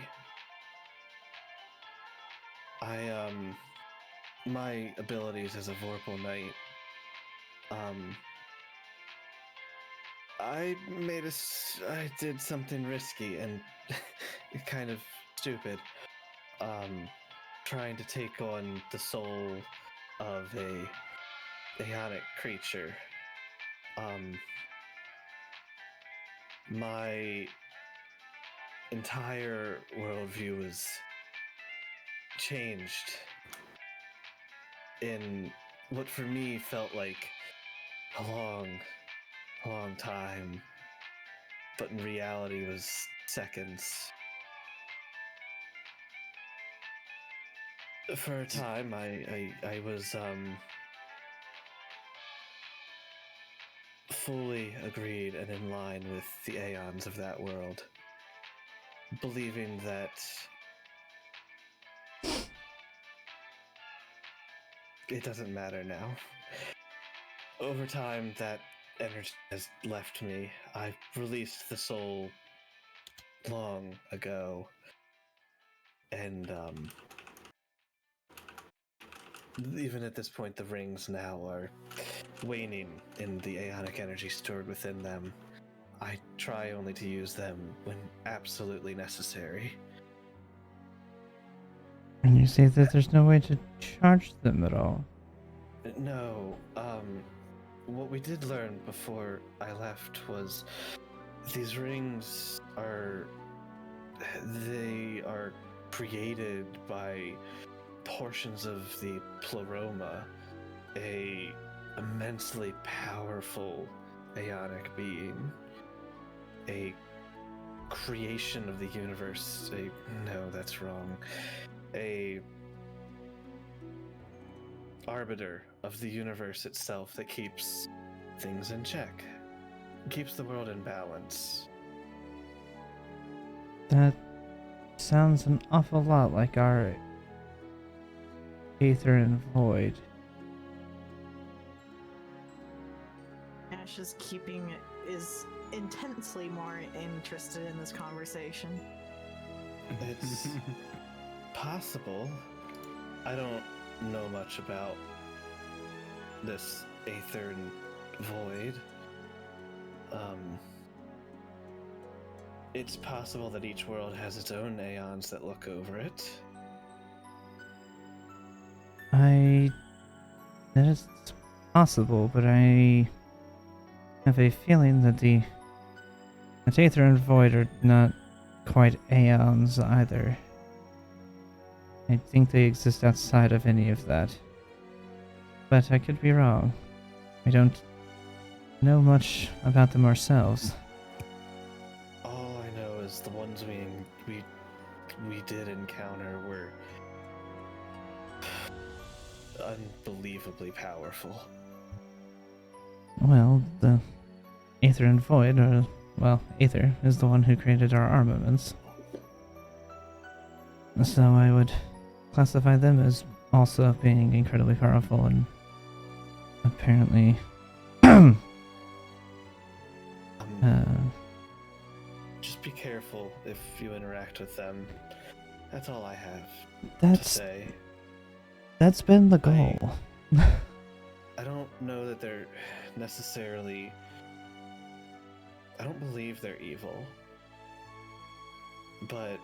My abilities as a Vorpal Knight, I did something risky and kind of stupid, trying to take on the soul of a ionic creature. My entire worldview was changed in what for me felt like a long time, but in reality was seconds. For a time, I was fully agreed and in line with the Aeons of that world, believing that it doesn't matter now. Over time, that energy has left me. I released the soul long ago, and even at this point, the rings now are waning in the aeonic energy stored within them. I try only to use them when absolutely necessary. And you say that there's no way to charge them at all. No, what we did learn before I left was these rings they are created by portions of the pleroma, a immensely powerful aeonic being, a creation of the universe. No, that's wrong. A arbiter of the universe itself that keeps things in check, keeps the world in balance. That sounds an awful lot like our Aether and Void. Ash is intensely more interested in this conversation. It's possible. I don't know much about this Aether and Void. It's possible that each world has its own aeons that look over it. That is possible, but I have a feeling that the Aether and Void are not quite aeons either. I think they exist outside of any of that. But I could be wrong. We don't know much about them ourselves. All I know is the ones we did encounter were unbelievably powerful. Well, the Aether and Void are... Well, Aether is the one who created our armaments. So I would classify them as also being incredibly powerful and apparently... Just be careful if you interact with them. That's all I have to say. That's been the goal. I don't know that they're necessarily... I don't believe they're evil. But...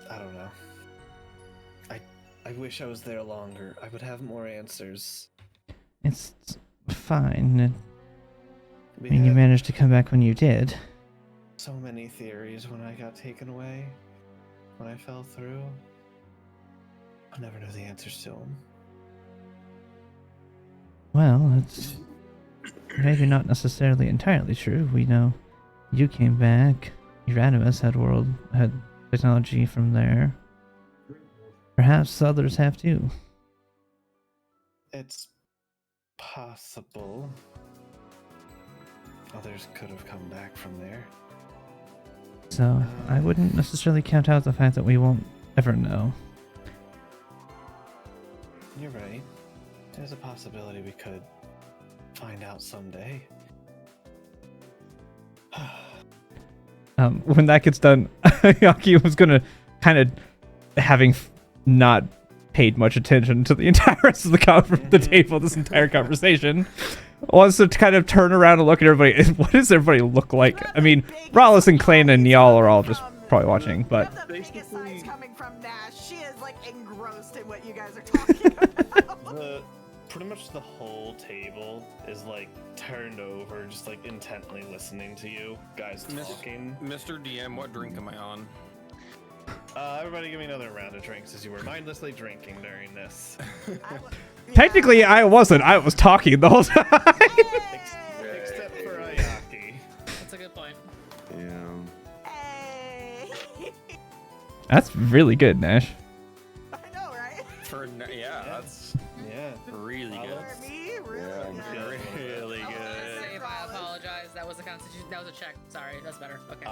I don't know. I wish I was there longer. I would have more answers. It's fine. We I mean, you had managed to come back when you did. so many theories when I got taken away. When I fell through. I'll never know the answers to them. Well, it's maybe not necessarily entirely true. We know you came back. Erasmus had technology from there. Perhaps others have too. It's possible. Others could have come back from there. So I wouldn't necessarily count out the fact that we won't ever know. You're right. There's a possibility we could find out someday. When that gets done, Yaki was gonna kind of, having not paid much attention to the entire rest of the table, this entire conversation, wants to kind of turn around and look at everybody. What does everybody look like? I mean, Rollis and Klain and y'all are all just probably watching, but The biggest signs coming from Nash. She is like engrossed in what you guys are talking about. Pretty much the whole table is like turned over, just like intently listening to you guys talking. Mr. DM, what drink am I on? Everybody give me another round of drinks as you were mindlessly drinking during this. technically I wasn't. I was talking the whole time. Except for Ayaki. That's a good point. Yeah. Hey. That's really good, Nash. I know, right? That's Yeah. really good. For me, really Yeah, nice. Really I good. save, I apologize. That was a constitution. That was a check. Sorry, that's better. Okay.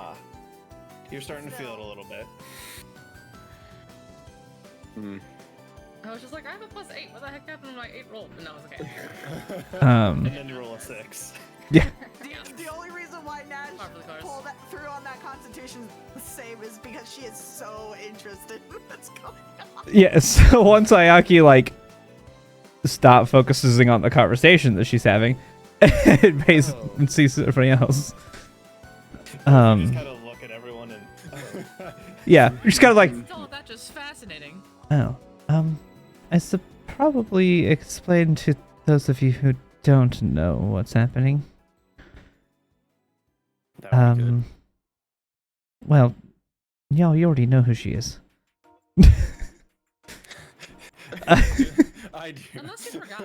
You're starting to feel it a little bit. I was just like, I have a +8. What the heck happened when my 8 rolled? And that was okay. And then you roll a 6. Yeah. The only reason why Nash Par for the course. pulled through on that Constitution save is because she is so interested in what's going on. Yeah, so once Ayaki, like, stop focusing on the conversation that she's having, it pays and sees everybody else. You just kind of look at everyone and... Yeah, you're just kind of like, It's all that just fascinating. oh, I should probably explain to those of you who don't know what's happening. That would be good. Well, y'all, you already know who she is. I do. Unless you forgot.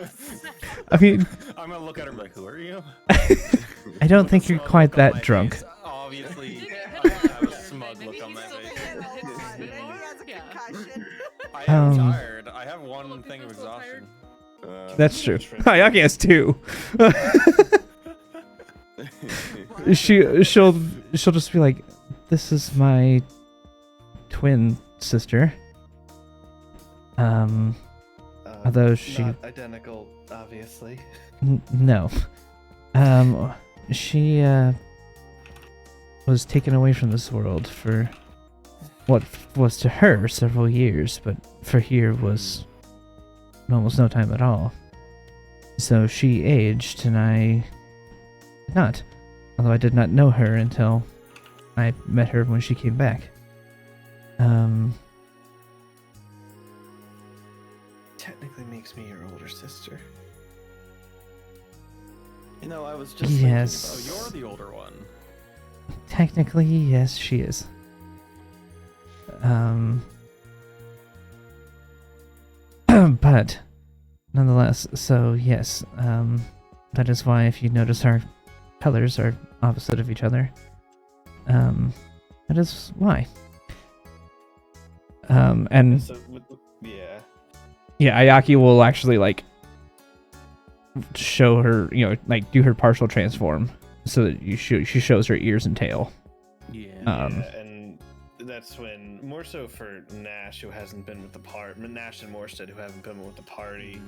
I mean, I'm gonna look at her and be like, who are you? I don't think you're Smug quite look on my that drunk. face. Obviously, I have a smug look on my face. Yeah. concussion. I am Um, tired. I have one Look, thing of people are tired. exhaustion. That's true. True. Hayaki has 2. she'll just be like, "This is my twin sister." Although she Not identical, obviously. no, she was taken away from this world for what was to her several years, but for here was almost no time at all. So she aged, and I did not. Although I did not know her until I met her when she came back. Technically makes me your older sister. You know, I was just Yes. Oh, thinking about you're the older one. Technically, yes, she is. But nonetheless, so yes, that is why if you notice our colors are opposite of each other. That is why. And So, yeah. yeah, Ayaki will actually like show her, like do her partial transform so that she shows her ears and tail. Yeah. Yeah, and that's when, more so for Nash, who hasn't been with the party, Nash and Morstead, who haven't been with the party,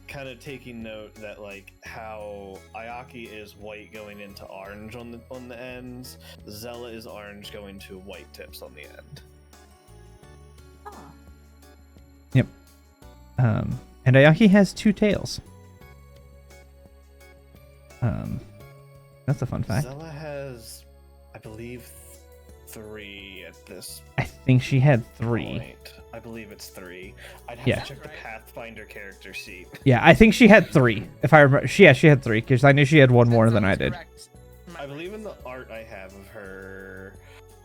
kind of taking note that like how Ayaki is white going into orange on the ends, Zella is orange going to white tips on the end. Oh. And Ayaki has 2 tails. That's a fun fact. Zella has, I believe, 3 at this I think she had 3. point. I believe it's 3. I'd have Yeah. to check the Pathfinder character sheet. Yeah, I think she had 3. If I remember, she had 3 because I knew she had one more That than I sounds did. correct. I believe in the art I have of her,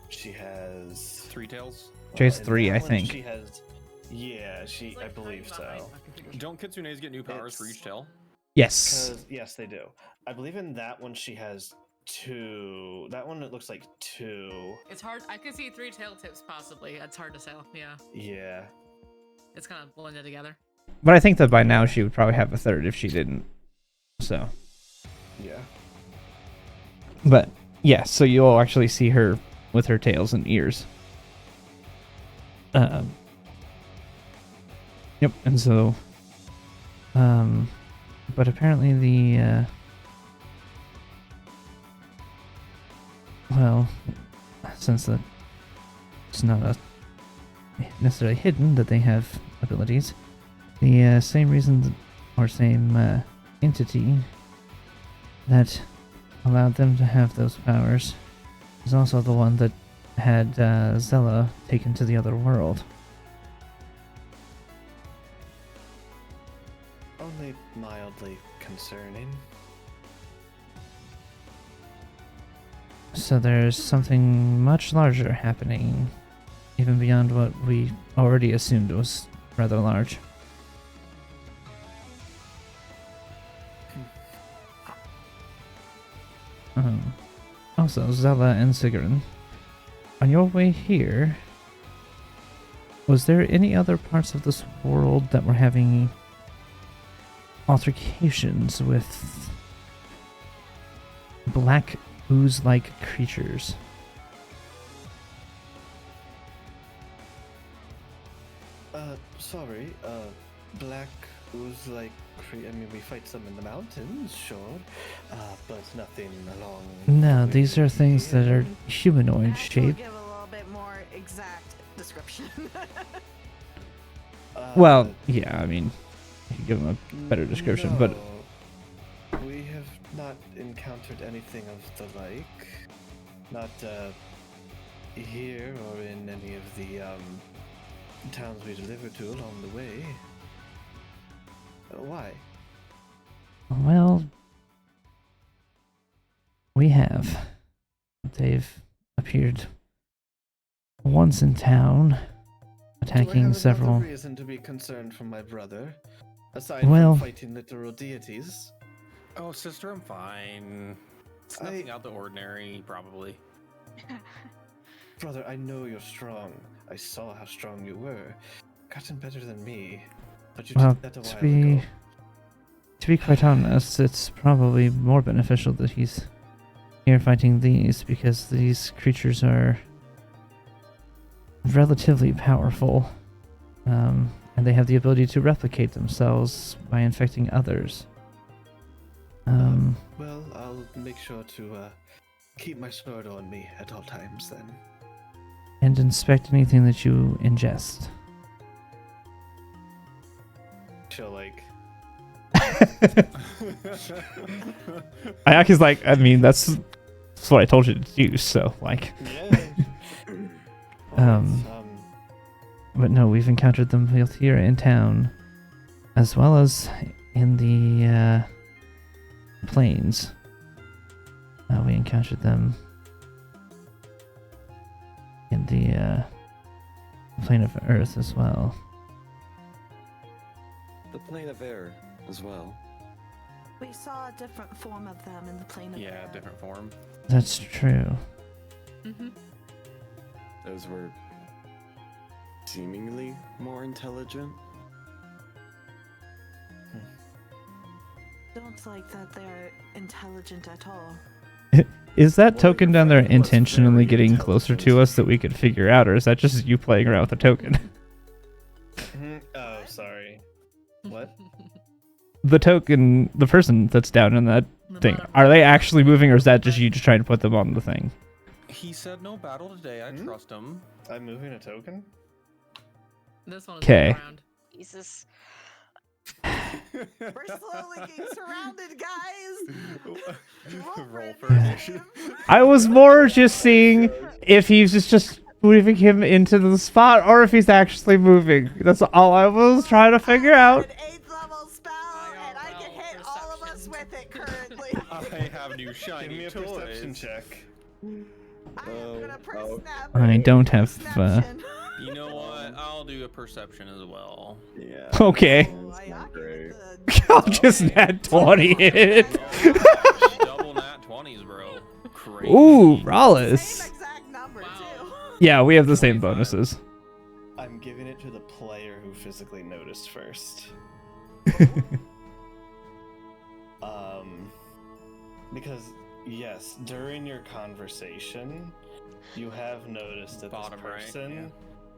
she has 3 tails. She has in 3, that I one, think. She has, yeah, she, I believe so. Don't kitsunes get new powers for each tail? Yes. Because yes, they do. I believe in that one she has 2. That one it looks like 2. It's hard. I could see 3 tail tips possibly. It's hard to tell. Yeah, Yeah. it's kind of blended together. But I think that by now she would probably have a 3rd if she didn't. So, Yeah. but yeah, so you'll actually see her with her tails and ears. Yep, and so, but apparently the, well, since it's not necessarily hidden that they have abilities, the same reason or same entity that allowed them to have those powers is also the one that had Zella taken to the other world. Only mildly concerning. So there's something much larger happening, even beyond what we already assumed was rather large. Also, Zella and Sigrun, on your way here, was there any other parts of this world that were having altercations with black ooze-like creatures? Sorry, black ooze like I mean, we fight some in the mountains, sure, but nothing along. No, the these way are things that are here. humanoid Ash will shaped. give a little bit more exact description. Well, yeah, I mean, you could give them a better description, but no, we have not encountered anything of the like. Not here or in any of the towns we deliver to along the way. Why? well, we have. They've appeared once in town, Do I attacking have several. another reason to be concerned for my brother, aside Well- from fighting literal deities? Oh, sister, I'm fine. It's nothing out the ordinary, probably. Brother, I know you're strong. I saw how strong you were. Gotten better than me. But you Well, did that a to while be ago. to be quite honest, it's probably more beneficial that he's here fighting these, because these creatures are relatively powerful, and they have the ability to replicate themselves by infecting others. Well, I'll make sure to keep my sword on me at all times then. And inspect anything that you ingest. She'll like Ayaki's like, I mean, that's what I told you to do, so, like... Yeah. But no, we've encountered them both here in town, as well as in the plains. We encountered them in the plane of Earth as well. The plane of air as well. We saw a different form of them in the plane of Yeah, air. different form. That's true. Those were seemingly more intelligent. Don't like that they're intelligent at all. Is that Well, token your down there friend was intentionally very getting closer to intelligent. us that we could figure out, or is that just you playing around with the token? Oh, sorry. What? The token, the person that's down in that The thing, bottom are they right. actually moving, or is that just you just trying to put them on the thing? He said no battle today. I trust him. I'm moving a token? This one is 'Kay. around. Jesus. We're slowly getting surrounded, guys. Roll for random initiative. names. I was more just seeing if he's just moving him into the spot, or if he's actually moving. That's all I was trying to figure out. An 8th level spell, and I can IRL hit all of us perception. with it currently. I have new Give shiny me a perception toys. check. I am gonna snap. I don't have, Perception. You know what? I'll do a perception as well. Yeah. Okay. Oh, That's I not got great. I'll just nat 20 it. Oh, double nat 20s, bro. Crazy. Ooh, Same Rallis. exact number, Wow. too. Yeah, we have the same 25. bonuses. I'm giving it to the player who physically noticed first. Because yes, during your conversation, you have noticed that Bottom this right, person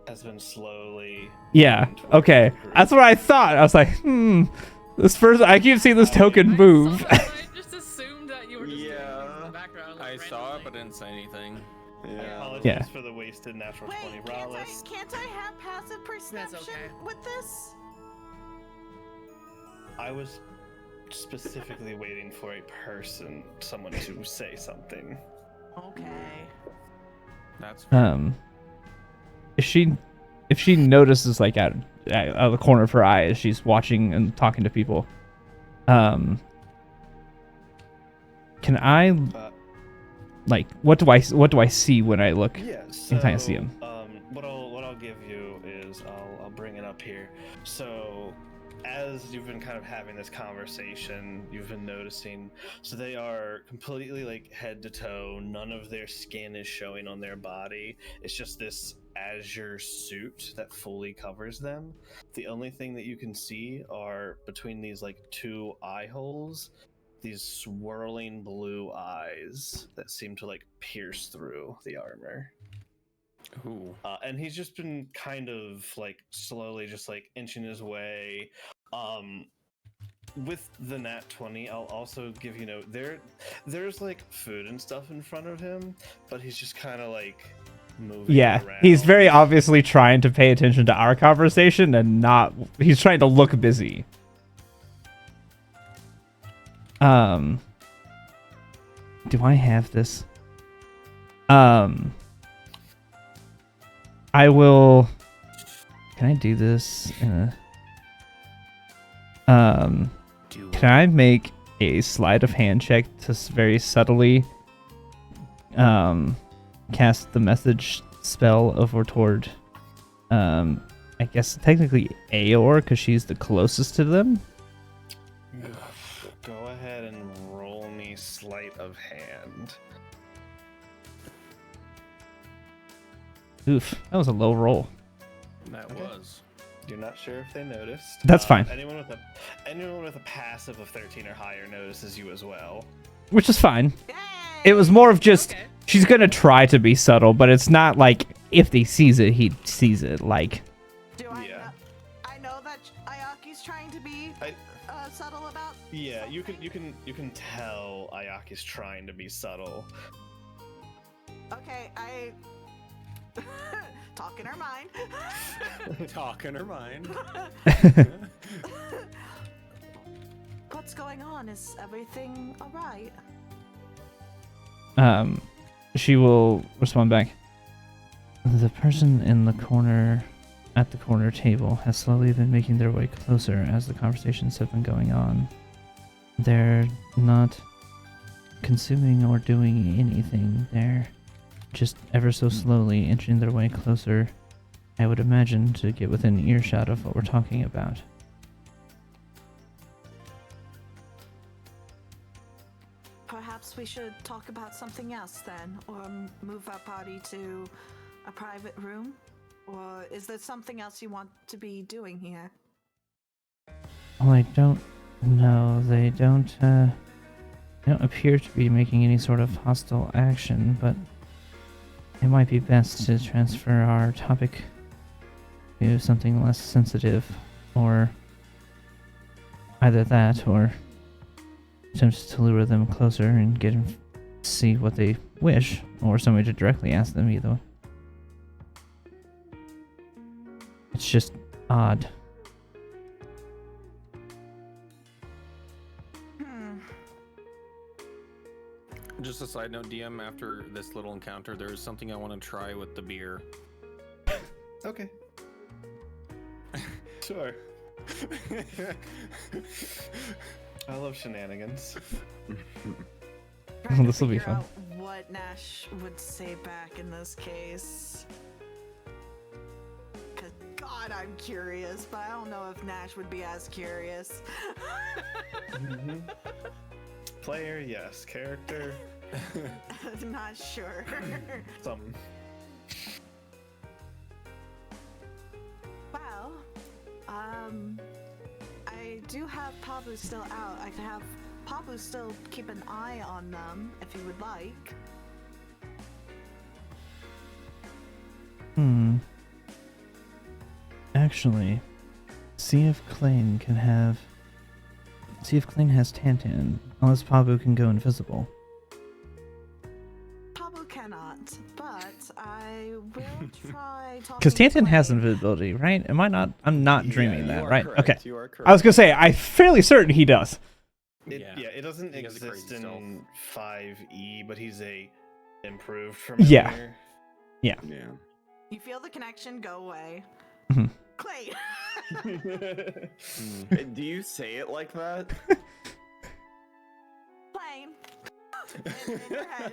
has been slowly. Yeah, moving towards okay. the group. That's what I thought. I was like, this person, I keep seeing this token move. I just assumed that you were just doing things in Yeah. the background. I like, saw it, randomly. but didn't say anything. I Yeah. apologize Yeah. for the wasted natural Wait, 20 Rallis. can't I have passive perception okay. with this? I was specifically waiting for a person, someone to say something. Okay. That's fair. If she notices, like, out of the corner of her eye as she's watching and talking to people, can I, like, what do I see when I look? Yeah, Anytime I see him. What I'll give you is I'll bring it up here. So as you've been kind of having this conversation, you've been noticing, so they are completely like head to toe, none of their skin is showing on their body. It's just this azure suit that fully covers them. The only thing that you can see are between these like two eye holes, these swirling blue eyes that seem to like pierce through the armor. Ooh. And he's just been kind of like slowly just like inching his way. With the nat 20, I'll also give you note there's like food and stuff in front of him, but he's just kind of like moving Yeah, around. he's very obviously trying to pay attention to our conversation and not. He's trying to look busy. Do I have this? I will. Can I do this? Can I make a sleight of hand check to very subtly cast the message spell over toward I guess technically Aor, because she's the closest to them? Go ahead and roll me sleight of hand. Oof, that was a low roll. That Okay. was. You're not sure if they noticed. That's fine. Anyone with a passive of 13 or higher notices you as well. Which is fine. Yay! It was more of just, Okay. she's gonna try to be subtle, but it's not like if he sees it, he sees it. Like, Do I Yeah. know? I know that Ayaki's trying to be subtle about. Yeah, you something. can tell Ayaki's trying to be subtle. Okay, I talk in her mind. Talk in her mind. What's going on? Is everything alright? she will respond back. The person in the corner, at the corner table, has slowly been making their way closer as the conversations have been going on. They're not consuming or doing anything. They're just ever so slowly inching their way closer, I would imagine, to get within earshot of what we're talking about. Perhaps we should talk about something else then, or move our party to a private room? Or is there something else you want to be doing here? Well, I don't know. They don't appear to be making any sort of hostile action, but it might be best to transfer our topic to something less sensitive, or either that, or attempt to lure them closer and get them see what they wish, or somebody to directly ask them either. It's just odd. Just a side note, DM, after this little encounter, there's something I want to try with the beer. Okay. Sure. I love shenanigans. Trying to This will be figure fun. out what Nash would say back in this case. Cause God, I'm curious, but I don't know if Nash would be as curious. Player, yes. Character, I'm not sure. some. Well, I do have Pablo still out. I can have Pablo still keep an eye on them if you would like. Actually, see if Klain has Tantan, unless Pabu can go invisible. Pablo cannot, but I will try talking. Because to Tantan has Klain. invisibility, right? Am I not? I'm not dreaming Yeah, that, you are right? correct, Okay. You are correct. I was gonna say, I'm fairly certain he does. It doesn't He has a crazy exist stealth. in 5e, but he's a improved Yeah. familiar. Yeah. You feel the connection go away. Mhm. Clay. Do you say it like that? Plain. in your head.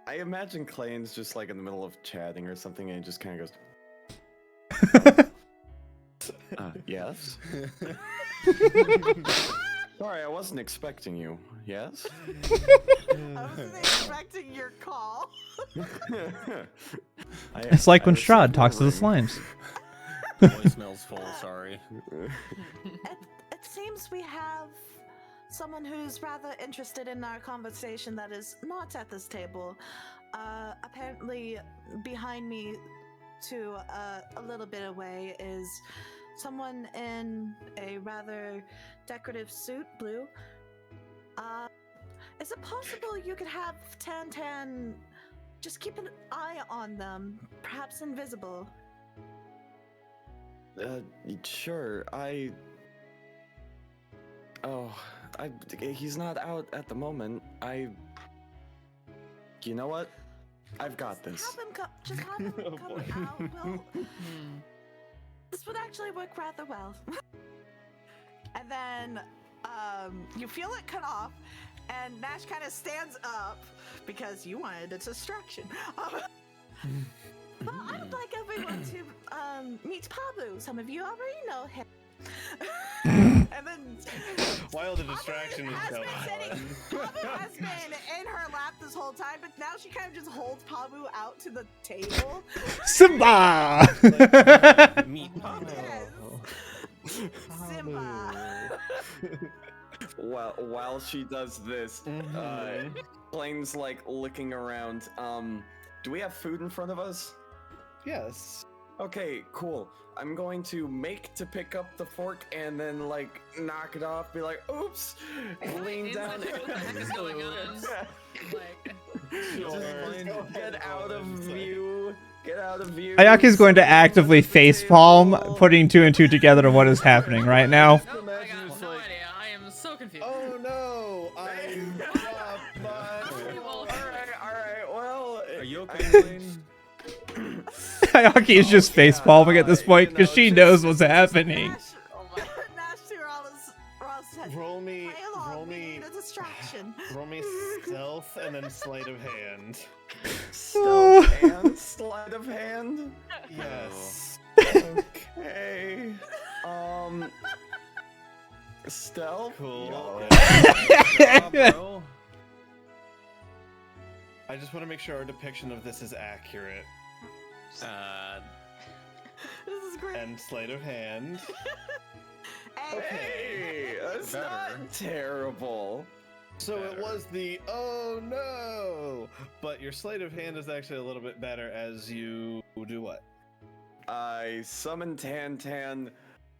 I imagine Klain's just like in the middle of chatting or something, and he just kind of goes, yes? Sorry, I wasn't expecting you. Yes? I wasn't expecting your call. It's like when I Strahd received talks to your the ring. slimes. Voicemail's full, sorry. It seems we have someone who's rather interested in our conversation that is not at this table. Apparently, behind me, to a little bit away, is someone in a rather decorative suit, blue. Is it possible you could have Tantan just keep an eye on them, perhaps invisible? Sure, he's not out at the moment. You know what? I've got this. Have him just have him Oh, come boy. out. Well, this would actually work rather well. And then you feel it cut off, and Nash kind of stands up because you wanted a distraction. Well, I would like everyone to meet Pablo. Some of you already know him. And then While the distraction is has going been on. Pabu has been in her lap this whole time, but now she kind of just holds Pabu out to the table. Simba! Meet Pabu. Yes. Simba. While she does this, Klains like looking around. Do we have food in front of us? Yes. Okay, cool. I'm going to make to pick up the fork and then like knock it off. Be like, oops. Lean down. What the heck is going on? Like, Just get out of view. Get out of view. Ayaki's going to actively facepalm, putting two and two together to what is happening right now. oh, I got no idea. I am so confused. Oh no! I dropped my. Well, Alright, well. Are you okay, Klain? Ayaki is just facepalming at this point because she knows what's happening. Nash to Ra's Roll me, roll me a distraction. roll me stealth and then sleight of hand. Stealth and sleight of hand. Yes. Okay. Stealth. Cool. Job, bro. I just want to make sure our depiction of this is accurate. This is great. And sleight of hand. Hey, that's Better. not terrible. So it Better. was the oh no, but your sleight of hand is actually a little bit better as you do what? I summon Tan.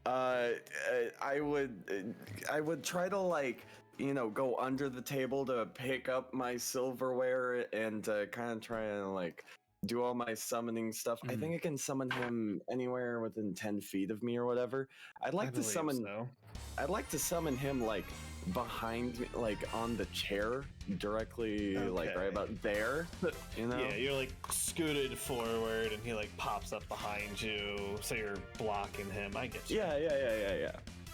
I would try to like go under the table to pick up my silverware and kind of try and like do all my summoning stuff. I think I can summon him anywhere within 10 feet of me or whatever. I'd like to summon. So. I'd like to summon him like behind me, like on the chair, directly, like right Okay. about there. Yeah, you're like scooted forward, and he like pops up behind you, so you're blocking him. I get you. Yeah.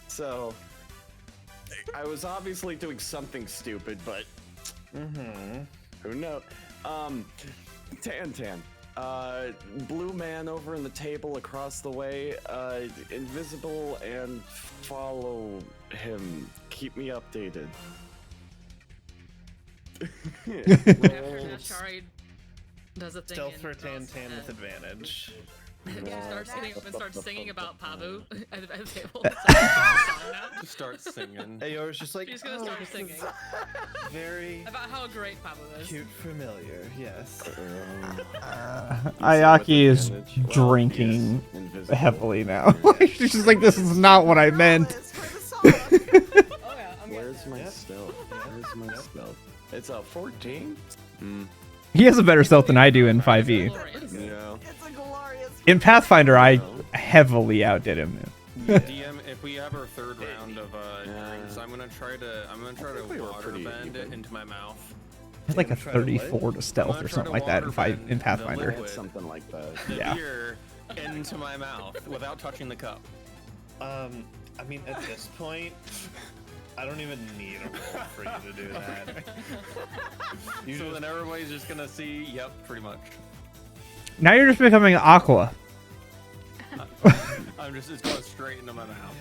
So I was obviously doing something stupid, but who knows? Tan. Blue man over in the table across the way, invisible, and follow him. Keep me updated. after Nashari does a thing. Stealth in for Ross' Tan head, with advantage. She starts getting up and starts singing about Pabu at the table. Just start singing. Ayor's just like, She's gonna start singing very about how great Pabu is. cute, familiar. Yes. Ayaki is Advantage. Well, drinking he is invisible. heavily now. She's just like, this is not what I meant. Oh yeah, I'm Where's my stealth? Where's my stealth? It's a 14. He has a better stealth than I do in 5e. glorious. Yeah. It's a glorious. In Pathfinder, I heavily outdid him. DM, if we have our third round of drinks, I'm gonna try to think we were water pretty bend it even. into my mouth. I had like a Try to what? 34 to stealth or something like that in Pathfinder. It's something like that. The Yeah. beer into my mouth without touching the cup. I mean, at this point, I don't even need a roll for you to do that. You So just then everybody's just gonna see, yep, pretty much. Now you're just becoming Aqua. It's going straight into my mouth.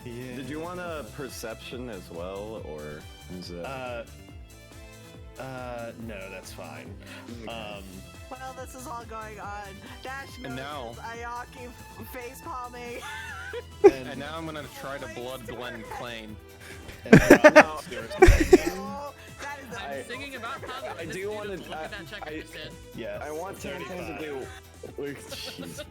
yeah. Did you want a perception as well, or is it? No, that's fine. While this is all going on, Dash And notices now- Ayaki face palming. And now I'm gonna try to blood blend Klain. Oh, that is I- I'm singing about Pabu. I This do dude, wanna- Look at that check I just did. Yes. I want Tan to 35. do. Jeez.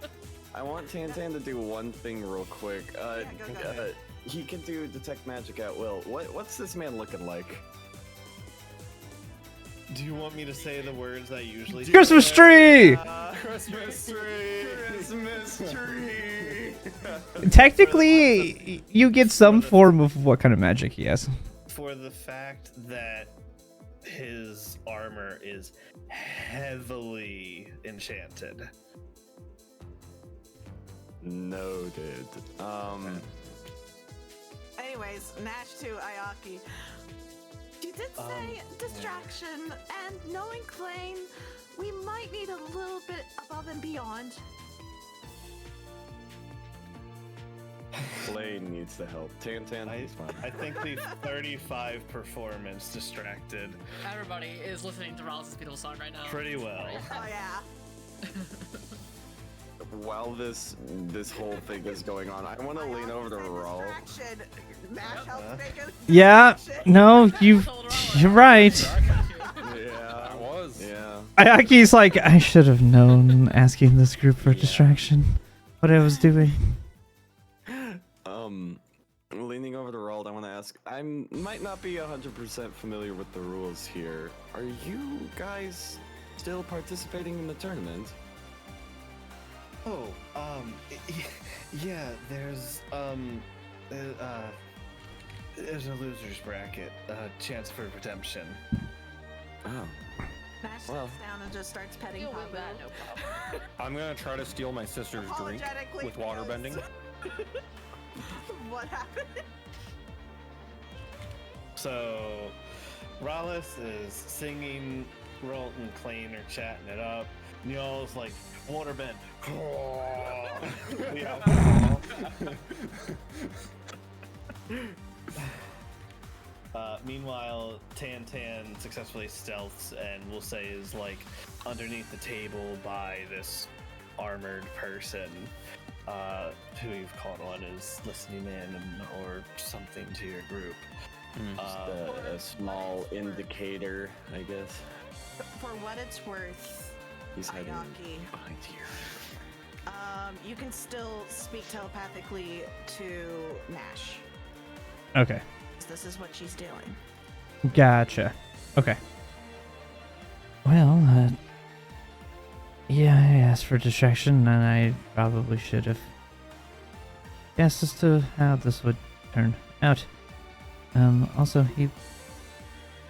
I want Tan to do one thing real quick. go ahead. He can do detect magic at will. What's this man looking like? Do you want me to say the words I usually say? Christmas tree! Christmas tree. Christmas tree. Technically, you get some form of what kind of magic he has. For the fact that his armor is heavily enchanted. Noted. Anyways, Nash to Ayaki. You did say distraction, and knowing Klain, we might need a little bit above and beyond. Klain needs the help. Tan, he's fine. I think the 35 performance distracted Everybody is listening to Rollins' beautiful song right now. pretty well. Oh yeah. While this whole thing is going on, I want to lean over to Raul. Mash helps make a Yeah. distraction. No, you're right. Yeah, That was. yeah. Ayaki's like, I should have known asking this group for distraction. What I was doing. Leaning over to Raul, I want to ask. I might not be 100% familiar with the rules here. Are you guys still participating in the tournament? Oh, yeah, there's a loser's bracket, chance for redemption. Oh. Mash Well. sits down and just starts petting Deal with Pabu. that, no problem. I'm gonna try to steal my sister's drink Apologetically, with water because- bending. What happened? So, Rallis is singing, Rolt and Klain are chatting it up. And y'all's like, waterbend. The alcohol. Meanwhile, Tan successfully stealths and we'll say is like underneath the table by this armored person who you've called on is listening in or something to your group. A small indicator, I guess. For what it's worth, He's hiding Ayaki, behind here. you can still speak telepathically to Nash. Okay. This is what she's doing. Gotcha. Okay. Well, yeah, I asked for distraction, and I probably should have guessed as to how this would turn out. Also, he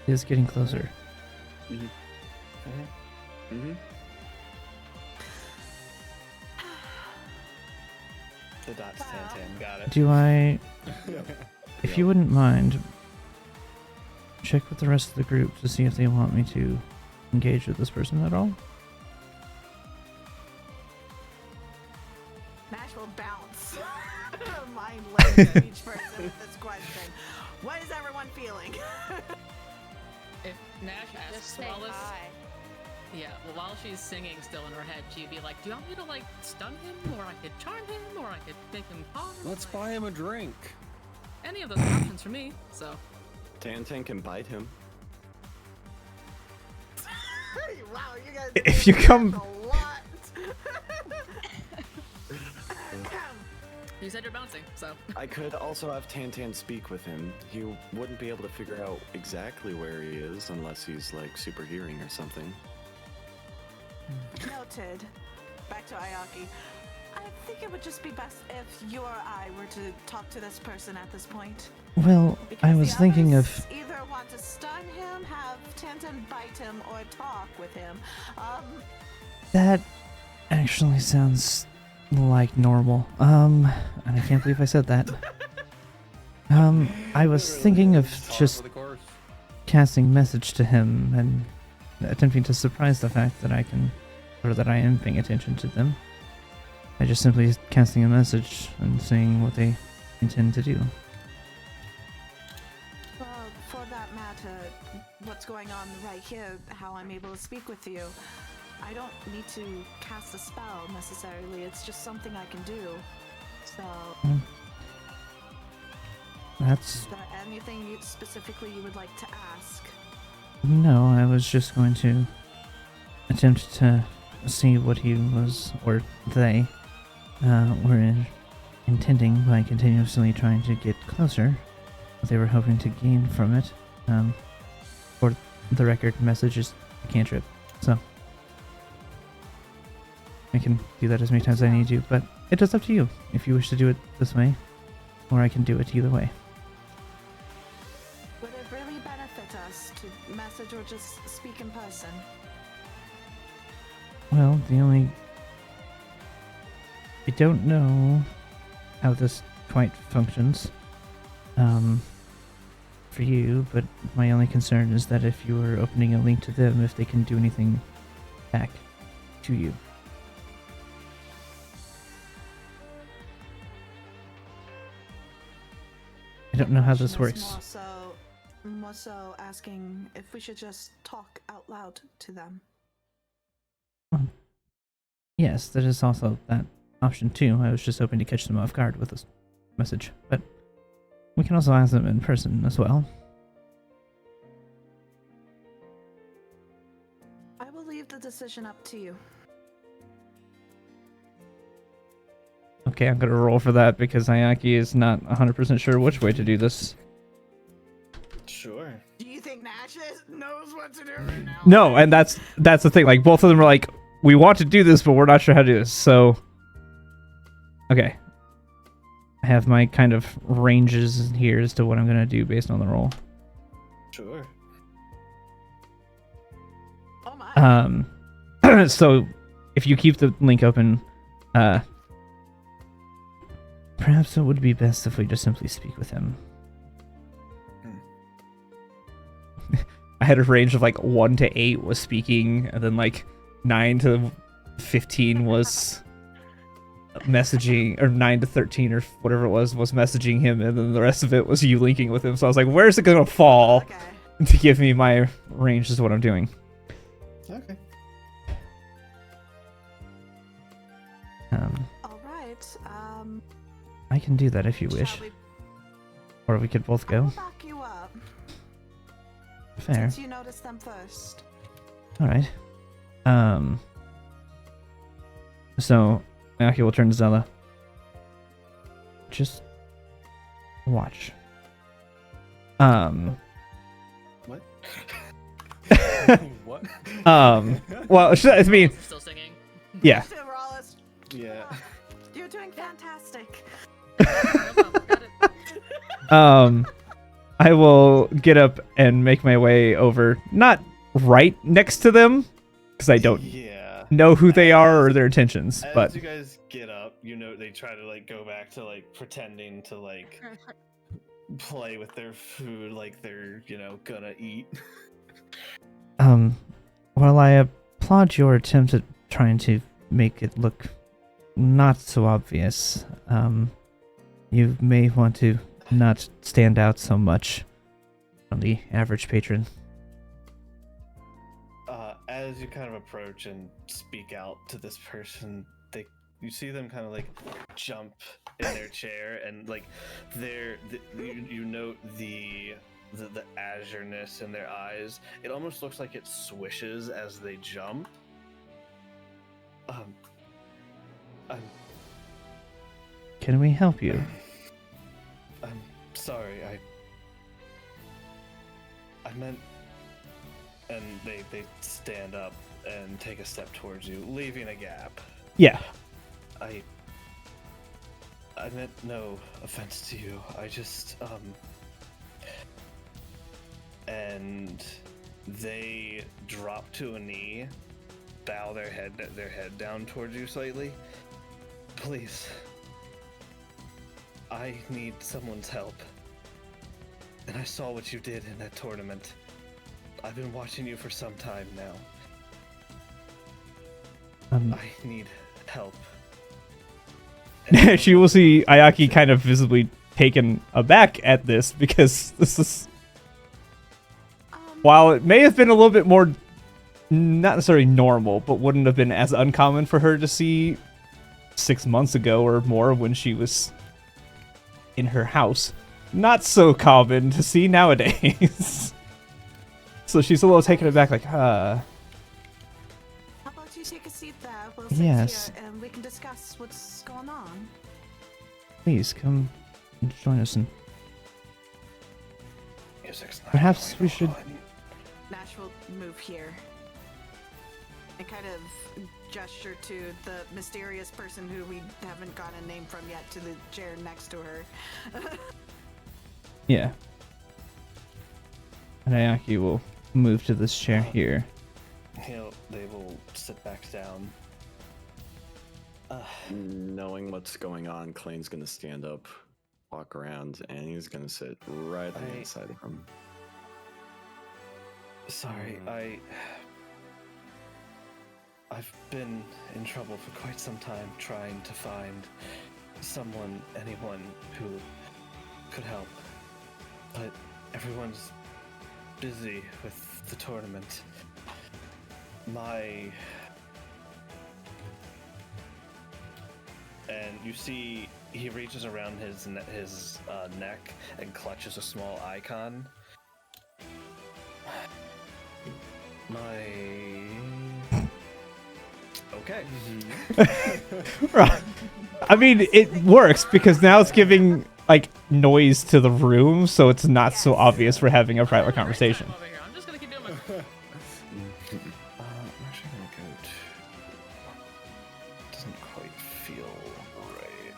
is getting closer. Mm-hmm. The dot's Tan, got it. Do I, if you wouldn't mind, check with the rest of the group to see if they want me to engage with this person at all? Nash will bounce mindless at each person with this question. What is everyone feeling? If Nash asks Just say Wallace, hi. yeah, well, while she's singing still in her head, she'd be like, do you want me to, like, stun him? Or I could charm him? Or I could make him pause? Let's Like, buy him a drink. any of those are options for me, so. Tan can bite him. Wow, you guys. If you come- A lot. You said you're bouncing, so. I could also have Tan speak with him. He wouldn't be able to figure out exactly where he is unless he's like super hearing or something. Noted. Back to Ayaki. I think it would just be best if you or I were to talk to this person at this point. Well, I Because was the thinking others of... either want to stun him, have Tantan bite him, or talk with him. That actually sounds like normal. And I can't believe I said that. I was thinking of Par just for the course. casting message to him and attempting to surprise the fact that I can, or that I am paying attention to them. By just simply casting a message and seeing what they intend to do. Well, for that matter, what's going on right here, how I'm able to speak with you, I don't need to cast a spell necessarily. It's just something I can do. So, That's... is there anything specifically you would like to ask? No, I was just going to attempt to see what he was, or they, were intending by continuously trying to get closer, what they were hoping to gain from it. For the record, message is a cantrip, so I can do that as many times as I need to, but it is up to you if you wish to do it this way, or I can do it either way. Would it really benefit us to message or just speak in person? Well, I don't know how this quite functions, for you, but my only concern is that if you are opening a link to them, if they can do anything back to you. I don't know how this question is works. More so asking if we should just talk out loud to them. Yes, there is also that option too. I was just hoping to catch them off guard with this message, but we can also ask them in person as well. I will leave the decision up to you. Okay, I'm gonna roll for that because Ayaki is not 100% sure which way to do this. Sure. Do you think Nash knows what to do right now? No, and that's the thing. Like, both of them are like, we want to do this, but we're not sure how to do this. So, okay, I have my kind of ranges here as to what I'm gonna do based on the roll. Sure. Oh my. So if you keep the link open, perhaps it would be best if we just simply speak with him. I had a range of like 1 to 8 was speaking, and then like 9 to 15 was messaging, or 9 to 13 or whatever it was messaging him, and then the rest of it was you linking with him. So I was like, where's it gonna fall? Okay. To give me my range is what I'm doing. Okay. All right. I can do that if you wish, Shall we? or we could both I will go. back you up. Fair. Since you noticed them first. All right. So Ayaki will turn to Zella. Just watch. What? What? Well, I mean, Still singing. yeah. Mr. Rawlins, Yeah. you're doing fantastic. Got it. I will get up and make my way over, not right next to them, because I don't Yeah. know who they are or their intentions, As but you guys get up, you know they try to like go back to like pretending to like play with their food like they're, you know, gonna eat. while I applaud your attempt at trying to make it look not so obvious, you may want to not stand out so much from the average patron. As you kind of approach and speak out to this person, you see them kind of like jump in their chair, and like you note the azureness in their eyes. It almost looks like it swishes as they jump. Can we help you? I'm sorry. I meant. And they stand up and take a step towards you, leaving a gap. Yeah. I meant no offense to you. I just and they drop to a knee, bow their head down towards you slightly. Please. I need someone's help. And I saw what you did in that tournament. I've been watching you for some time now. I need help. She will see Ayaki kind of visibly taken aback at this, because this is, while it may have been a little bit more, not necessarily normal, but wouldn't have been as uncommon for her to see 6 months ago or more when she was in her house, not so common to see nowadays. So she's a little taken aback, like, How about you take a seat there? We'll sit Yes. here and we can discuss what's going on. please come and join us, and Music's not perhaps going we should. on. Nash will move here and kind of gesture to the mysterious person who we haven't got a name from yet, to the chair next to her. Yeah. And Ayaki will move to this chair here. They will sit back down. Knowing what's going on, Klain's gonna stand up, walk around, and he's gonna sit right on the inside of him. Sorry, I've been in trouble for quite some time trying to find anyone who could help. but everyone's busy with the tournament. And you see he reaches around his neck and clutches a small icon. Okay. Right. I mean, it works because now it's giving like noise to the room, so it's not so obvious for having a private conversation. Over here. I'm just gonna keep doing my. I'm actually gonna go to. Doesn't quite feel right.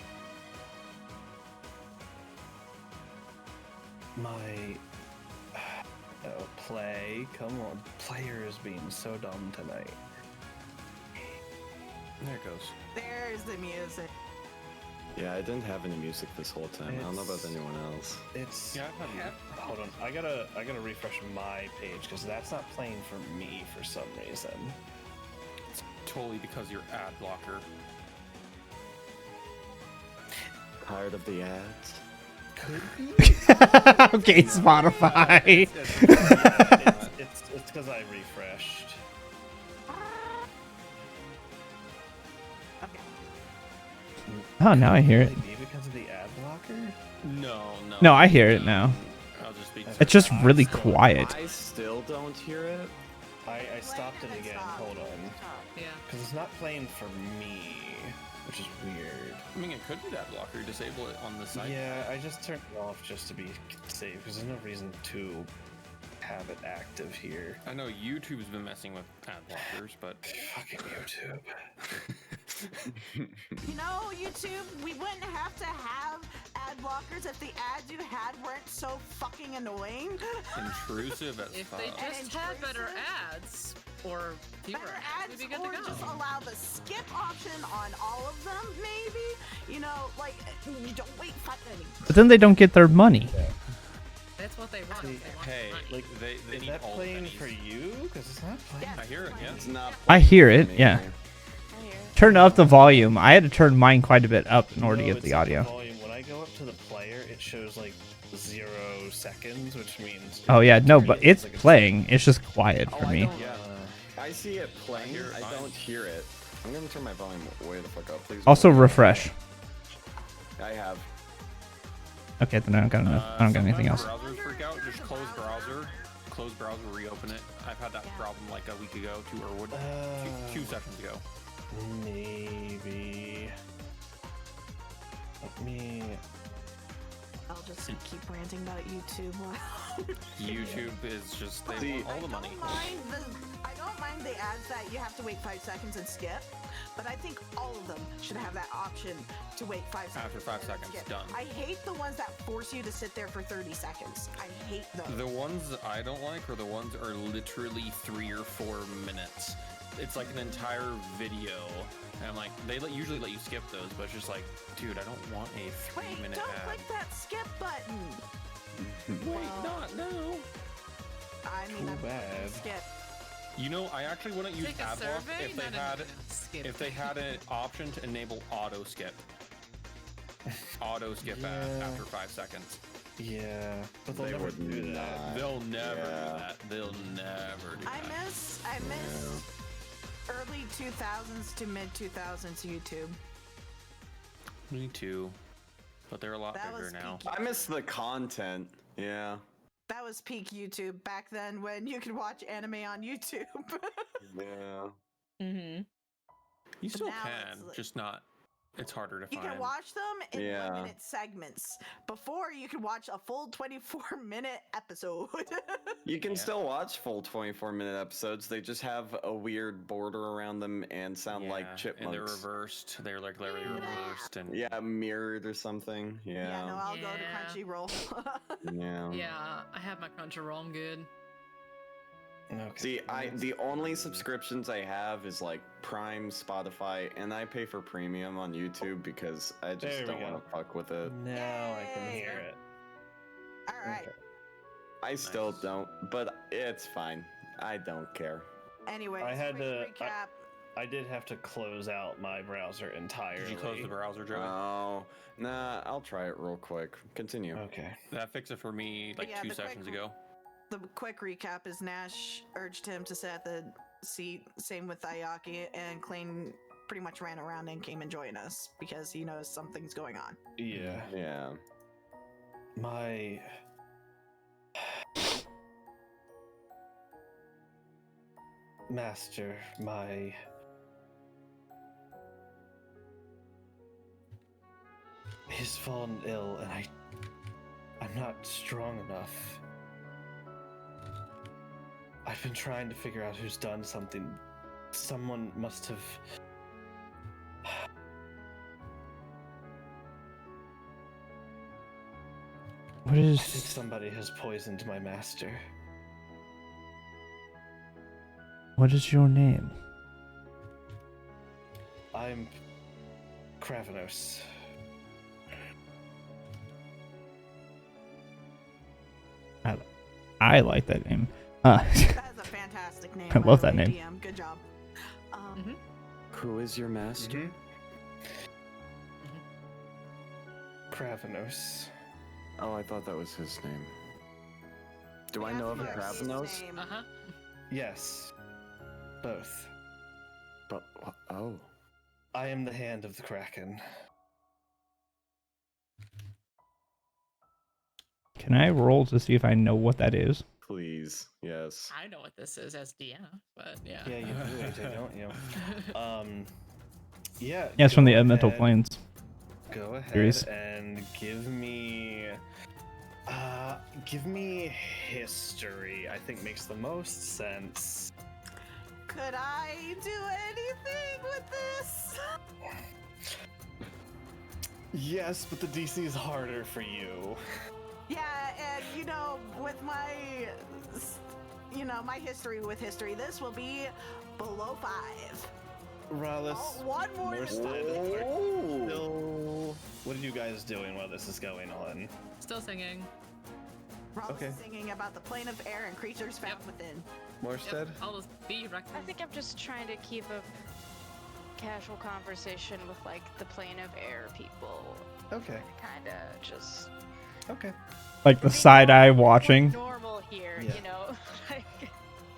Play. Come on, player is being so dumb tonight. There it goes. There's the music. Yeah, I didn't have any music this whole time. I don't know about anyone else. It's Yeah, I've had hold on. I gotta refresh my page because that's not playing for me for some reason. Totally because you're ad blocker. Tired of the ads? Could be. Okay, Spotify. It's because I refreshed. Oh, now I hear it. Maybe because of the ad blocker. No. No, I hear it now. I'll just be. It's just really quiet. I still don't hear it. I stopped it again. Hold on. Yeah. Because it's not playing for me, which is weird. I mean, it could be that blocker. Disable it on the side. Yeah, I just turned it off just to be safe because there's no reason to have it active here. I know YouTube's been messing with ad blockers, but Fucking YouTube. You know, YouTube, we wouldn't have to have ad blockers if the ads you had weren't so fucking annoying. intrusive as If fuck. they just had better ads or fewer Better ads, ads, we'd be good or to go. just allow the skip option on all of them, maybe? You know, like, you don't wait 5 minutes. But then they don't get their money. That's what they want. They want Hey, money. like they Is need that all playing pennies. for you? Because it's not playing. Yes, I hear it, yeah. It's not. I hear playing it, for me. yeah. I hear it. Turn up the volume. I had to turn mine quite a bit up in order to No, get it's the not audio. volume. When I go up to the player, it shows like 0 seconds, which means. Oh yeah, no, but it's like playing. It's just quiet Oh, for I me. don't- I see it playing. hear it I fine. don't hear it. I'm gonna turn my volume way the fuck up, please. Also don't- refresh. I have. Okay, then I don't got enough. I don't got anything else. Browsers freak out. Just close browser, reopen it. I've had that problem like a week ago, two sessions ago. Maybe. Let me. I'll just keep ranting about YouTube while. YouTube is just they See, want all the money. I don't mind the ads that you have to wait 5 seconds and skip, but I think all of them should have that option to wait 5 seconds. After 5 and seconds, skip. done. I hate the ones that force you to sit there for 30 seconds. I hate those. The ones that I don't like are the ones that are literally 3 or 4 minutes. It's like an entire video, and I'm like, usually let you skip those, but it's just like, dude, I don't want a 3-minute don't ad. click that skip button. Wait, not now. I mean, Too I'm bad. skip. You know, I actually wouldn't use Take a ad block survey, if they not had skip. if they had an option to enable auto skip. Auto skip Yeah. after 5 seconds. Yeah, but they'll They never would do that. not. They'll never Yeah. do that. They'll never do I that. miss early 2000s to mid 2000s YouTube. Me too. But they're a lot That bigger was now. peak. I miss the content. Yeah. That was peak YouTube back then when you could watch anime on YouTube. Yeah. Mm-hmm. You still now can, it's like- just not. It's harder to You find. can watch them in Yeah. 1-minute segments. Before, you could watch a full 24-minute episode. You can Yeah. still watch full 24-minute episodes. They just have a weird border around them and sound like And chipmunks. they're reversed. They're like literally reversed and Yeah, mirrored or something. Yeah, no, Yeah. I'll go Yeah. to Crunchyroll. Yeah. Yeah, I have my Crunchyroll. I'm good. Okay. See, the only subscriptions I have is like Prime, Spotify, and I pay for premium on YouTube because I just There we don't go. want to fuck with it. Now I can Yay. hear it. All right. Okay. I still Nice. don't, but it's fine. I don't care. Anyway, I had quick to- recap. I did have to close out my browser entirely. Did you close the browser, Joey? Oh, nah, I'll try it real quick. Continue. Okay. That fixed it for me like Yeah, 2 the quick- sessions ago. The quick recap is Nash urged him to sit at the seat, same with Ayaki, and Klain pretty much ran around and came and joined us because he knows something's going on. Yeah. Yeah. My master, he's fallen ill, and I'm not strong enough. I've been trying to figure out who's done something. Someone must have. What I think is? somebody has poisoned my master. What is your name? I'm Kravanos. I like that name. That is a fantastic name. I by love the that way, name. DM. Good job. Who is your master? Kravanos. Oh, I thought that was his name. Do I know of a Yes. Kravanos? Name. Uh-huh. Yes. Both. But oh, I am the hand of the Kraken. Can I roll to see if I know what that is? please, yes. I know what this is as DM, but yeah. Yeah, you do, AJ, don't you? Yeah. Yeah, it's from go the Elemental ahead- Planes. Go ahead series. and give me history. I think makes the most sense. Could I do anything with this? Yes, but the DC is harder for you. Yeah, and with my, my history with history, this will be below 5. Rallis, Oh, one more Morstead, Oh. still. What are you guys doing while this is going on? Still singing. Rob Okay. is singing about the plane of air and creatures found within. Morstead? Yep, all those be reckoned. I think I'm just trying to keep a casual conversation with like the plane of air people. Okay. Kind of just Okay. Like the side eye watching. normal here, Yeah. like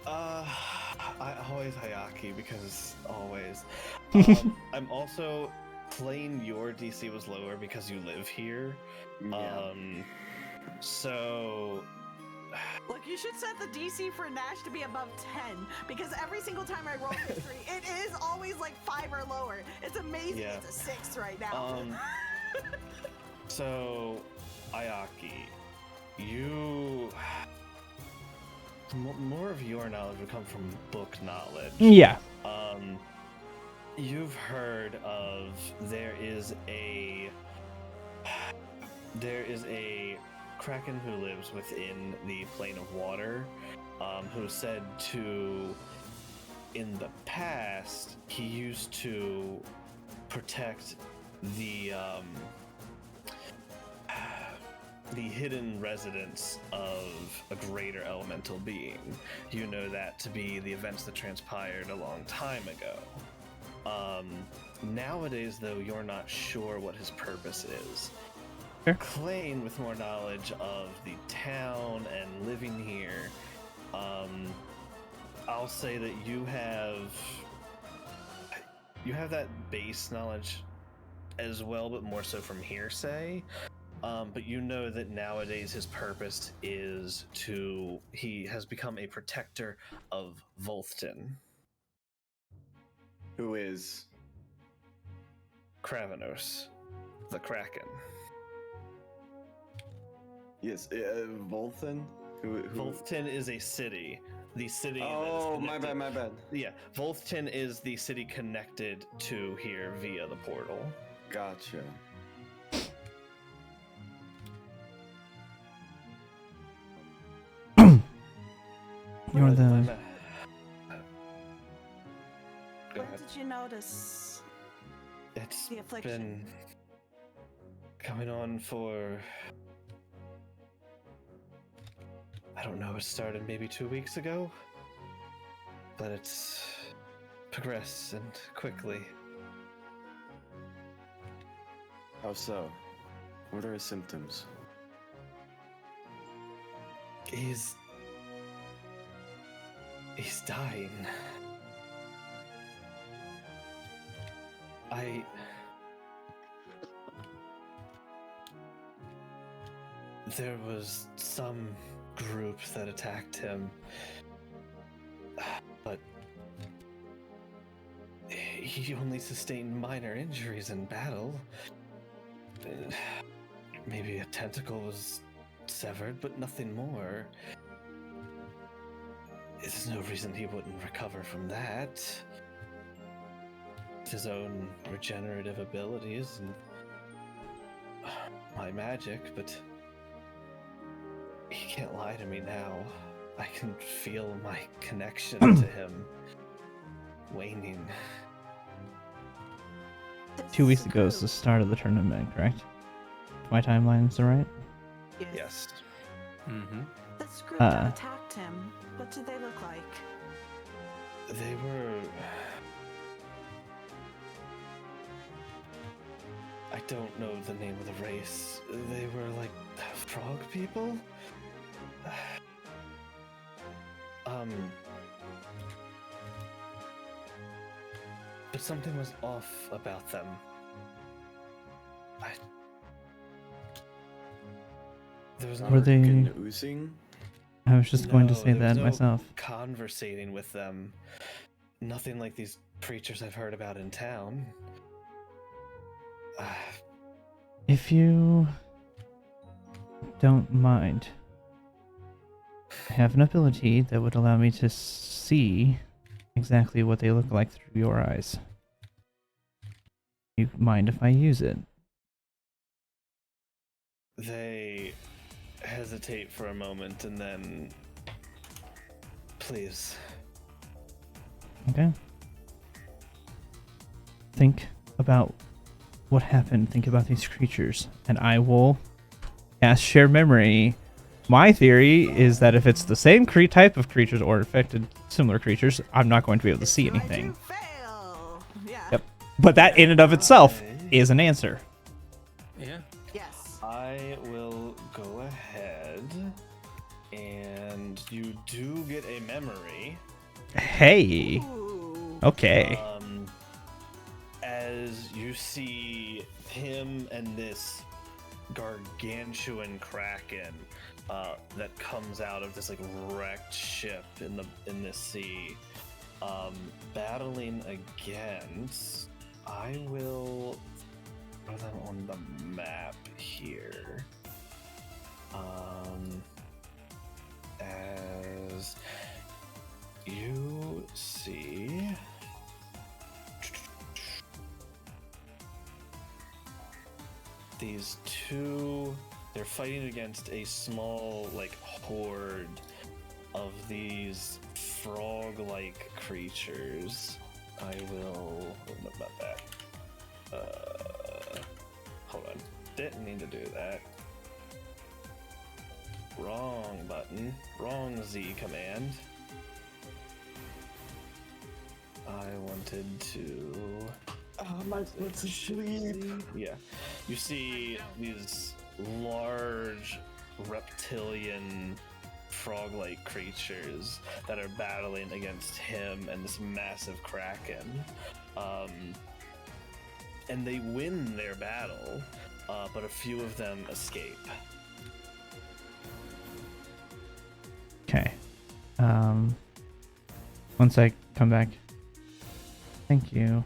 I always Hayaki because always. I'm also playing your DC was lower because you live here. Yeah. So Look, you should set the DC for Nash to be above 10 because every single time I roll history, it is always like 5 or lower. It's amazing. Yeah. It's a 6 right now. So Ayaki, you more of your knowledge would come from book knowledge. Yeah. You've heard of there is a Kraken who lives within the plane of water, who's said to, in the past, he used to protect the hidden residence of a greater elemental being. You know that to be the events that transpired a long time ago. Nowadays, though, you're not sure what his purpose is. Sure. Klain, with more knowledge of the town and living here, I'll say that you have that base knowledge as well, but more so from hearsay. But you know that nowadays his purpose is he has become a protector of Volthton. Who is? Kravanos, the Kraken. Yes, Volthan? Who? Volthton is a city. The city. that is Oh, my connected- bad, my bad. Yeah, Volthton is the city connected to here via the portal. Gotcha. You're the. Go When ahead. did you notice It's the affliction? been coming on for, I don't know, it started maybe 2 weeks ago, but it's progress and quickly. How so? What are his symptoms? He's dying. There was some group that attacked him, but he only sustained minor injuries in battle. Maybe a tentacle was severed, but nothing more. There's no reason he wouldn't recover from that. His own regenerative abilities and my magic, but he can't lie to me now. I can feel my connection to him waning. 2 weeks ago is the start of the tournament, correct? My timeline's right? Yes. Mm-hmm. This group that attacked him, what did they look like? They were... I don't know the name of the race. They were like frog people? But something was off about them. There was Were they... oozing? I was just going to say there was that no myself. Conversating with them. Nothing like these creatures I've heard about in town. If you don't mind, I have an ability that would allow me to see exactly what they look like through your eyes. You mind if I use it? They hesitate for a moment and then... Please. Okay. Think about what happened. Think about these creatures, and I will cast Share Memory. My theory is that if it's the same type of creatures or affected similar creatures, I'm not going to be able to see anything. Fail. Yeah. Yep. But that in and of itself is an answer. Yeah. Yes. I will go ahead and you do get a memory. Hey. Ooh. Okay. As you see him and this gargantuan kraken that comes out of this like wrecked ship in this sea, battling against. I will put them on the map here. As you see. These two, they're fighting against a small, like, horde of these frog-like creatures. I will... Oh, no, not that. Hold on. Didn't mean to do that. Wrong button. Wrong Z command. I wanted to... Oh, my foot's asleep. Yeah. You see these large reptilian frog-like creatures that are battling against him and this massive kraken. And they win their battle, but a few of them escape. Okay. Once I come back. Thank you.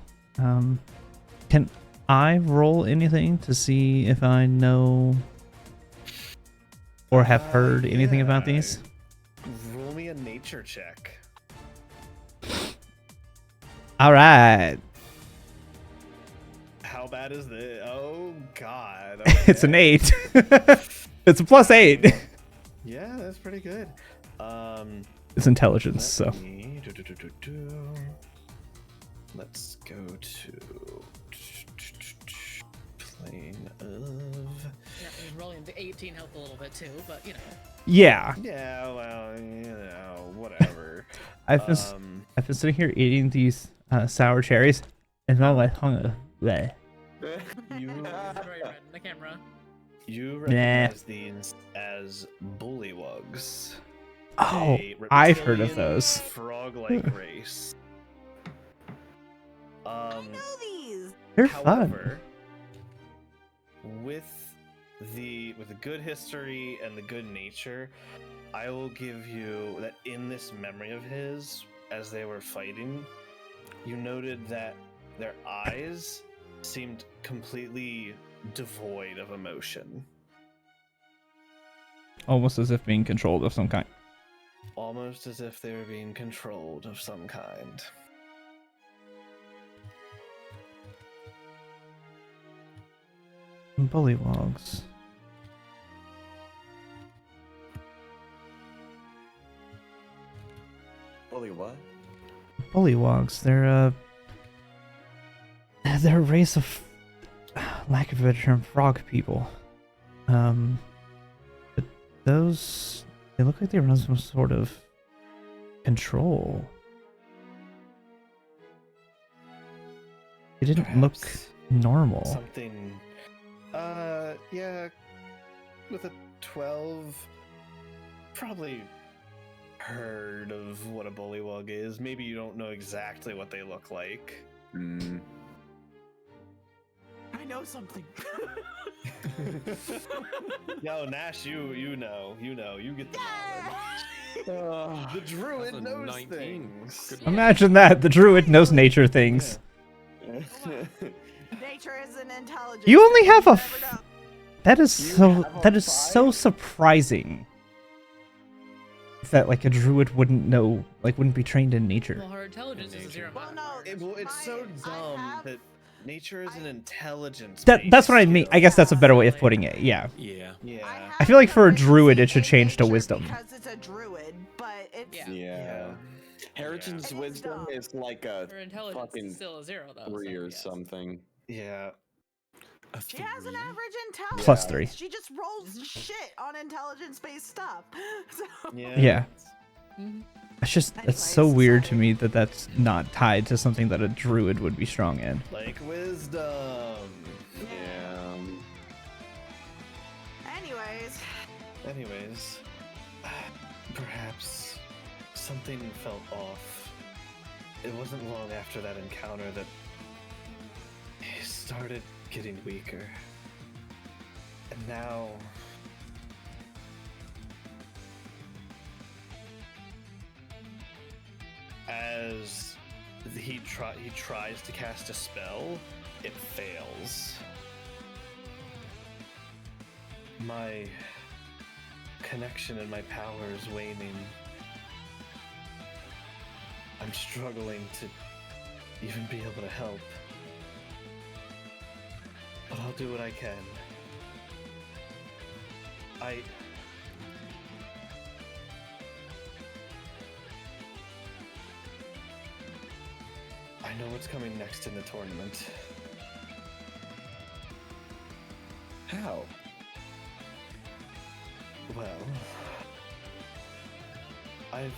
Can I roll anything to see if I know or have heard anything about these? Roll me a nature check. All right. How bad is this? Oh, God. It's an Okay. 8. It's a +8. Yeah, that's pretty good. It's intelligence, so. Let's go to plane of. Yeah, I mean, rolling the 18 helped a little bit too, but you know. Yeah. Yeah, well, whatever. I've been sitting here eating these sour cherries. And now my tongue. Bleh. You, It's very red in the camera. you recognize these as bullywugs. Oh, A I've heard of reptilian those. Frog-like race. I know these. They're fun. However, with the good history and the good nature, I will give you that in this memory of his, as they were fighting, you noted that their eyes seemed completely devoid of emotion. Almost as if being controlled of some kind. Almost as if they were being controlled of some kind. Bullywugs. Holy what? Bullywugs. They're a race of, lack of a better term, frog people. But those, they look like they run some sort of control. They didn't look Perhaps normal. something. Yeah. With a 12, probably heard of what a bullywug is. Maybe you don't know exactly what they look like. Mm. I know something. Yo, Nash, you know, you get the knowledge. The That's druid a knows 19. things. Good Imagine that. The druid knows nature things. Nature is an intelligence. You only have a never f- know. That is You so. have a That is so 5? surprising. That like a druid wouldn't know, like wouldn't be trained in nature. Well, her intelligence is a Nature. zero. Well, no, It's so I dumb have- that nature is an intelligence. That's what I mean. I guess that's a better way of putting it. Yeah. Yeah. Yeah. I feel like for a have druid, it proficiency should in change to nature wisdom. Because it's a druid, but it's Yeah. Yeah. Heritage Yeah. wisdom is like a Her intelligence fucking is still a zero, though. 3 so or yes. something. Yeah. She has an average intelligence. Plus 3. She just rolls shit on intelligence-based stuff. So, Yeah. Mhm. It's just it's so Anyways, weird to sorry. me that that's not tied to something that a druid would be strong in. Like wisdom. Yeah. Anyways, perhaps something felt off. It wasn't long after that encounter that he started getting weaker. And now as he tries to cast a spell, it fails. My connection and my power is waning. I'm struggling to even be able to help. But I'll do what I can. I know what's coming next in the tournament. How? Well, I've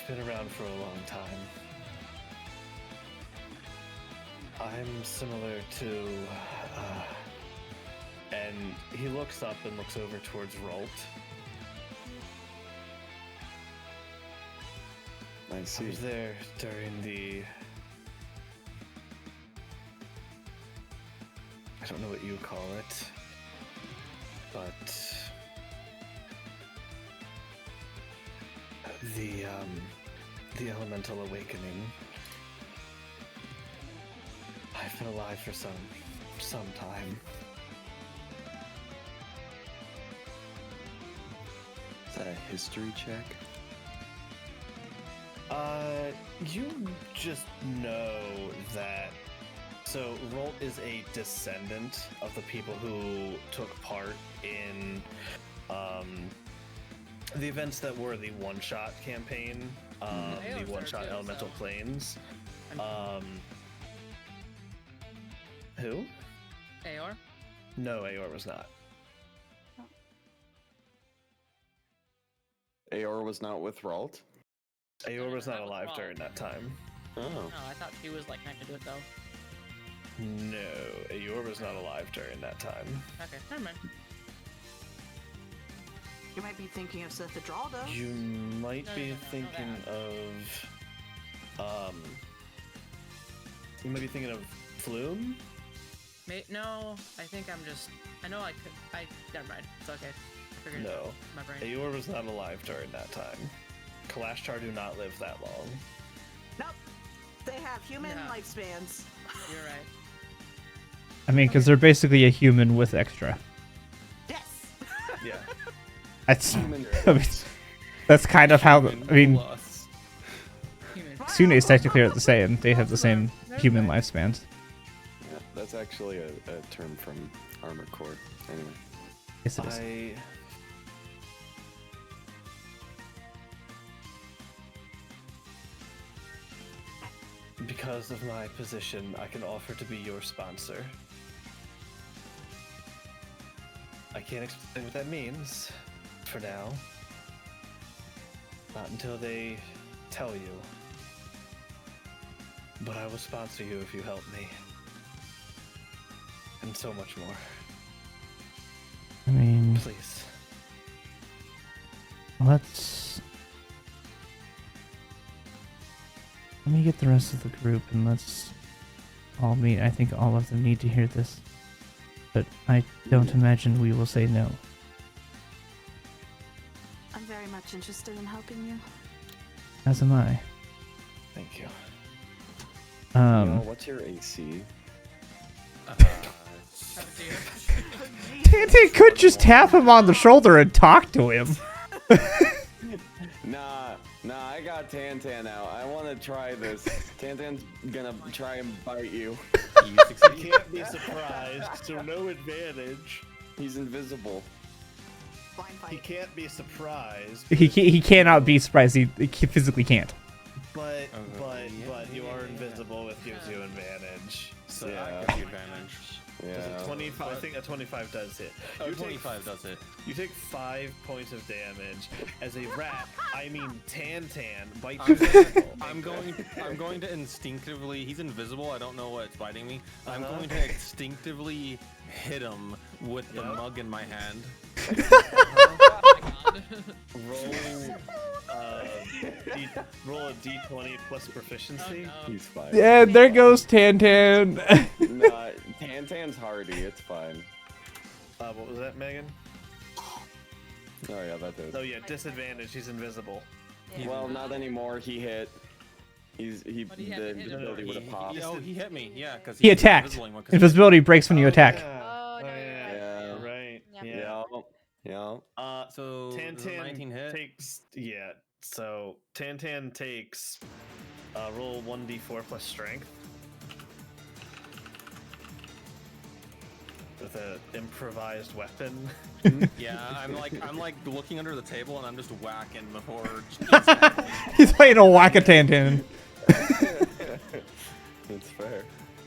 been around for a long time. I'm similar to, and he looks up and looks over towards Rolt. I I see. was there during the, I don't know what you call it, but the elemental awakening. I've been alive for some time. Is that a history check? You just know that. So, Rolt is a descendant of the people who took part in the events that were the one-shot campaign, Aor the one-shot too, elemental so- planes. Who? Aor? No, Aor was not. Aor was not with Ralt? Aorba's not I was alive wrong. during that time. Oh. No, I thought she was like connected to it though. No, Aorba's not alive during that time. Okay, never mind. You might be thinking of Sithadrolda. You might No, be no, no, no, thinking of you might be thinking of Flume. No, I think I'm just. I know I could. Never mind. It's okay. I figured it out. No, My brain. Aorba's not alive during that time. Kalashtar do not live that long. Nope. They have human Yeah. lifespans. You're right. I mean, because they're basically a human with extra. Yes. Yeah. That's, Human. I mean, that's kind of how. I mean, Plus. Human. Sunes technically are the same. They have the same human lifespans. Yeah, that's actually a term from Armored Core. Anyway. Yes, it is. Because of my position, I can offer to be your sponsor. I can't explain what that means for now. Not until they tell you. But I will sponsor you if you help me. And so much more. I mean, Please. let me get the rest of the group and let's all meet. I think all of them need to hear this. But I don't imagine we will say no. I'm very much interested in helping you. As am I. Thank you. What's your AC? Tante could just tap him on the shoulder and talk to him. Nah, I got Tantan out. I want to try this. Tantan's gonna try and bite you. You succeed. can't be surprised, so no advantage. He's invisible. Blind He fight. can't be surprised. He cannot be surprised. He physically can't. But yeah. but you are invisible, which gives you advantage. So Yeah. I give you advantage. Does Yeah. a 25? I think a 25 does hit. Oh, You take 25 does it. You take 5 points of damage. As a rat, I mean Tantan bites I'm your gonna, ankle. I'm going to instinctively. He's invisible. I don't know what's biting me. I'm Uh-huh. going to instinctively hit him with the Yep. mug in my hand. Oh my god. Roll a d20 plus proficiency. Oh, no. He's fine. Yeah, there goes Tantan. Nah, Tantan's hardy. It's fine. What was that, Megan? Oh yeah, that did. Oh yeah, disadvantage. He's invisible. Yeah. Well, not anymore. He hit. The But he had to hit him. ability would have popped. He hit me. Yeah, because He attacked. Invisibility breaks when you attack. Oh, no, you're yeah. Yeah. Right. Yep. Yeah. Yeah. So does a 19 Tantan hit. takes So Tantan takes roll 1d4 plus strength with an improvised weapon. Yeah, I'm like looking under the table and I'm just whacking before. He's playing a whack a Tantan. It's fair.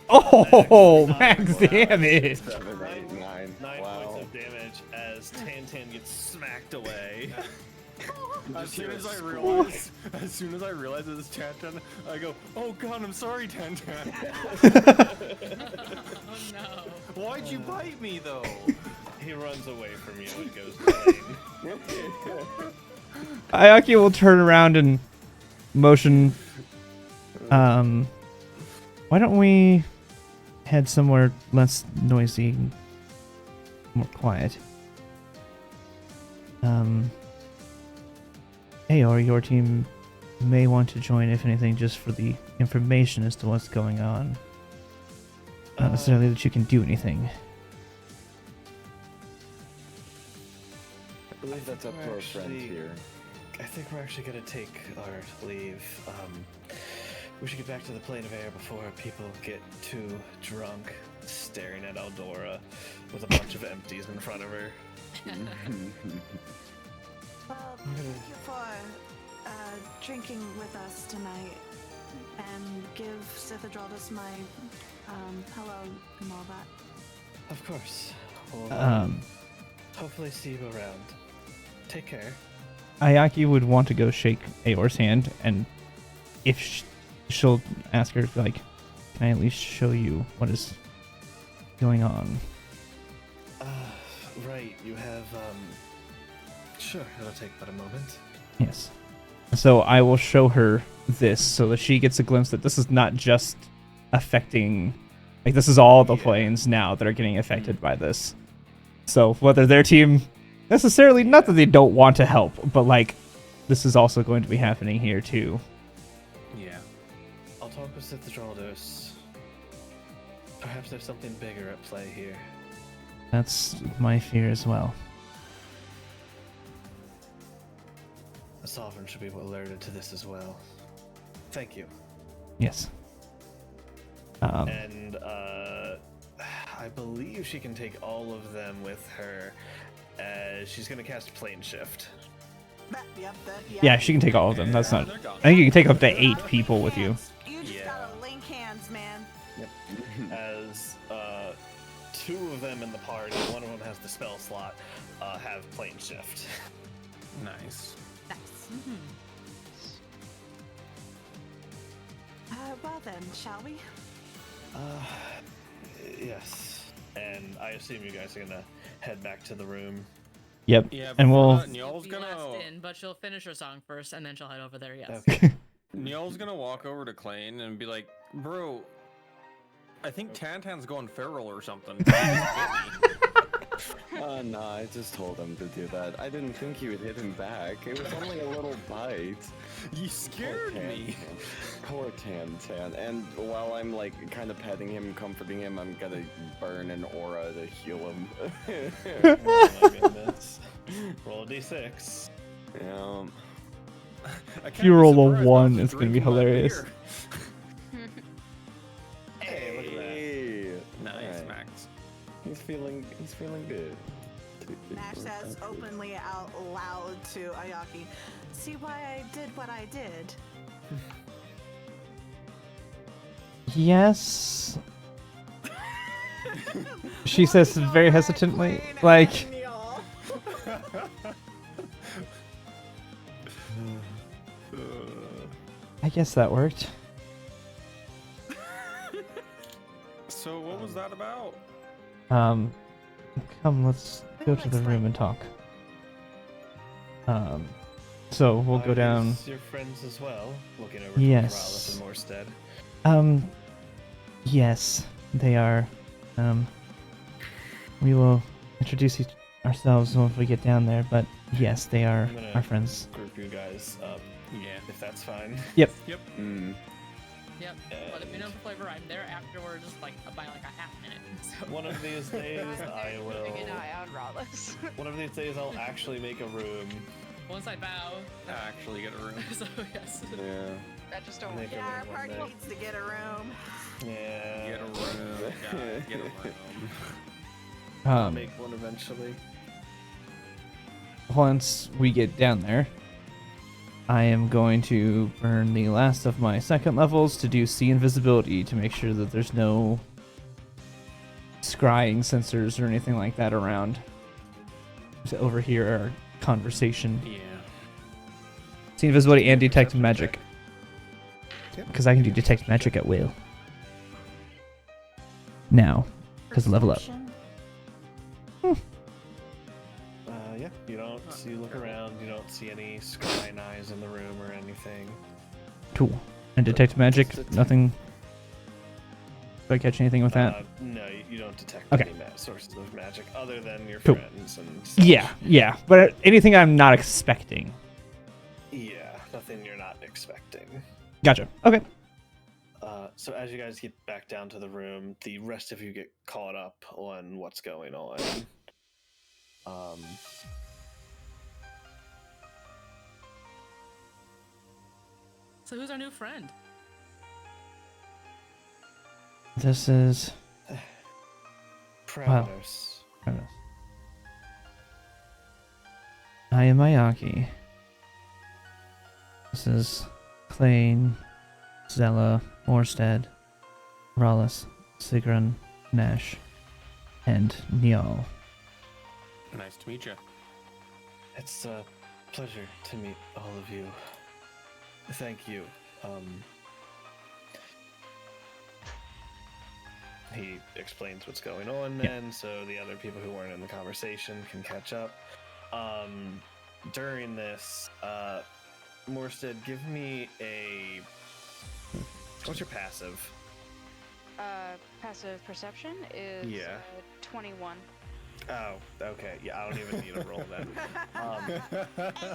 Oh, max damage. 7, 8, 9. 9 Wow. points of damage as Tantan gets smacked away. As soon as I realize it's Tantan, I go, "Oh God, I'm sorry, Tantan. Oh no. Why'd you bite me though?" He runs away from you and goes plain. Ayaki will turn around and motion. Why don't we head somewhere less noisy, more quiet? Or your team may want to join, if anything, just for the information as to what's going on. Not necessarily that you can do anything. I believe that's up to our friends here. I think we're actually gonna take our leave. We should get back to the plane of air before people get too drunk, staring at Eldora with a bunch of empties in front of her. Well, thank you for drinking with us tonight, and give Sithadroldus my hello and all that. Of course. We'll Um, hopefully see you around. Take care. Ayaki would want to go shake Aor's hand, and if she'll ask her, like, can I at least show you what is going on? Right, you have, sure, it'll take but a moment. Yes. So I will show her this so that she gets a glimpse that this is not just affecting, like, this is all the Klains now that are getting affected by this. So whether their team necessarily, not that they don't want to help, but like, this is also going to be happening here too. Yeah. I'll talk with Cithdroldos. Perhaps there's something bigger at play here. That's my fear as well. The Sovereign should be alerted to this as well. Thank you. Yes. And, I believe she can take all of them with her. She's gonna cast Plane Shift. Yeah, she can take all of them. That's not. They're gone. I think you can take up to 8 people with you. You just Yeah. gotta link hands, man. Yep. As 2 of them in the party, one of them has the spell slot, have Plane Shift. Nice. Nice. Well then, shall we? Yes. And I assume you guys are gonna head back to the room. Yep. Yeah, And before we'll. that, Neil's Be gonna last in, but she'll finish her song first, and then she'll head over there. Yes. Okay. Neil's gonna walk over to Klain and be like, "Bro, I think Tantan's going feral or something." No, I just told him to do that. I didn't think he would hit him back. It was only a little bite. You scared me. Poor Tan. And while I'm like kind of petting him, comforting him, I'm gonna burn an aura to heal him. Oh my goodness. Roll a d6. Yeah. If you roll a 1, it's gonna be hilarious. Hey, look at that. Hey. Nice, Alright. Max. He's feeling good. Nash says openly out loud to Ayaki, "See why I did what I did?" Yes. She says very hesitantly, like. I guess that worked. So what was that about? Come, let's go to the room and talk. So we'll go down. Your friends as well, looking over Yes. to Morales and Morstead. Yes, they are. We will introduce ourselves once we get down there, but yes, they are I'm gonna our friends. Group you guys up, Yeah. if that's fine. Yep. Mm. Yep. But if you know the flavor, I'm there afterwards, like by like a half minute. So. One of these days, I will. Keeping an eye on Rollis. One of these days, I'll actually make a room. Once I bow. Actually get a room. So yes. Yeah. That just don't Make work. a Yeah, our room party one day. needs to get a room. Yeah. Get a room. God, get a room. I'll make one eventually. Once we get down there, I am going to burn the last of my 2nd levels to do see invisibility to make sure that there's no scrying sensors or anything like that around to overhear our conversation. Yeah. See invisibility and detect Perception magic. check. Because I can do detect magic at will. Now, because level up. Perception. Yeah, you don't see, look around, you don't see any scrying eyes in the room or anything. Cool. And detect magic, Detect- nothing. Do I catch anything with that? No, you don't detect Okay. any sources of magic other than your Cool. friends and such. Yeah. But anything I'm not expecting. Yeah, nothing you're not expecting. Gotcha. Okay. So as you guys get back down to the room, the rest of you get caught up on what's going on. So who's our new friend? This is. Prados. I am Ayaki. This is Klain, Zella, Morstead, Rollis, Sigrun, Nash, and Niall. Nice to meet you. It's Pleasure to meet all of you. Thank you. He explains what's going on then, so the other people who weren't in the conversation can catch up. During this, Morstead, give me a... What's your passive? Passive perception is 21. Oh, okay. Yeah, I don't even need to roll then.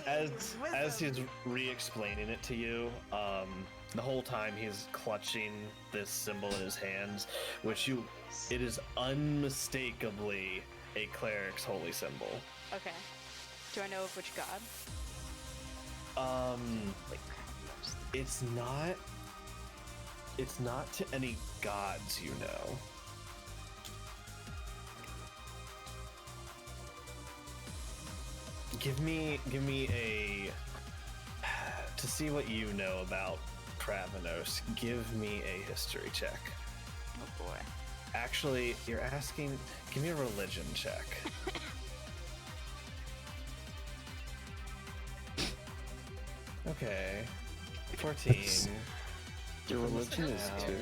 As he's re-explaining it to you, the whole time he's clutching this symbol in his hands, it is unmistakably a cleric's holy symbol. Okay. Do I know of which god? It's not to any gods, you know. Give me a... To see what you know about Kravanos, give me a history check. Oh boy. Actually, you're asking... Give me a religion check. Okay. 14. Your religion is 2.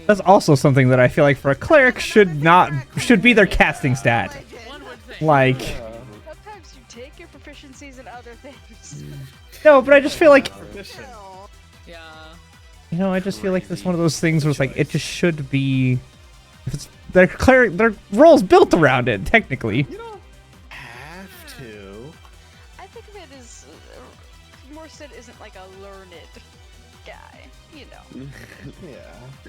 That's also something that I feel like for a cleric should be their casting stat. One would think. Like, Sometimes you take your proficiencies in other things. no, but I just feel like, Proficient. Yeah. you know, I just feel like it's one of those things where it's like, it just should be, if it's their cleric, their role's built around it, technically. You don't have to. I think of it as Morstead isn't like a learned guy, you know. Yeah.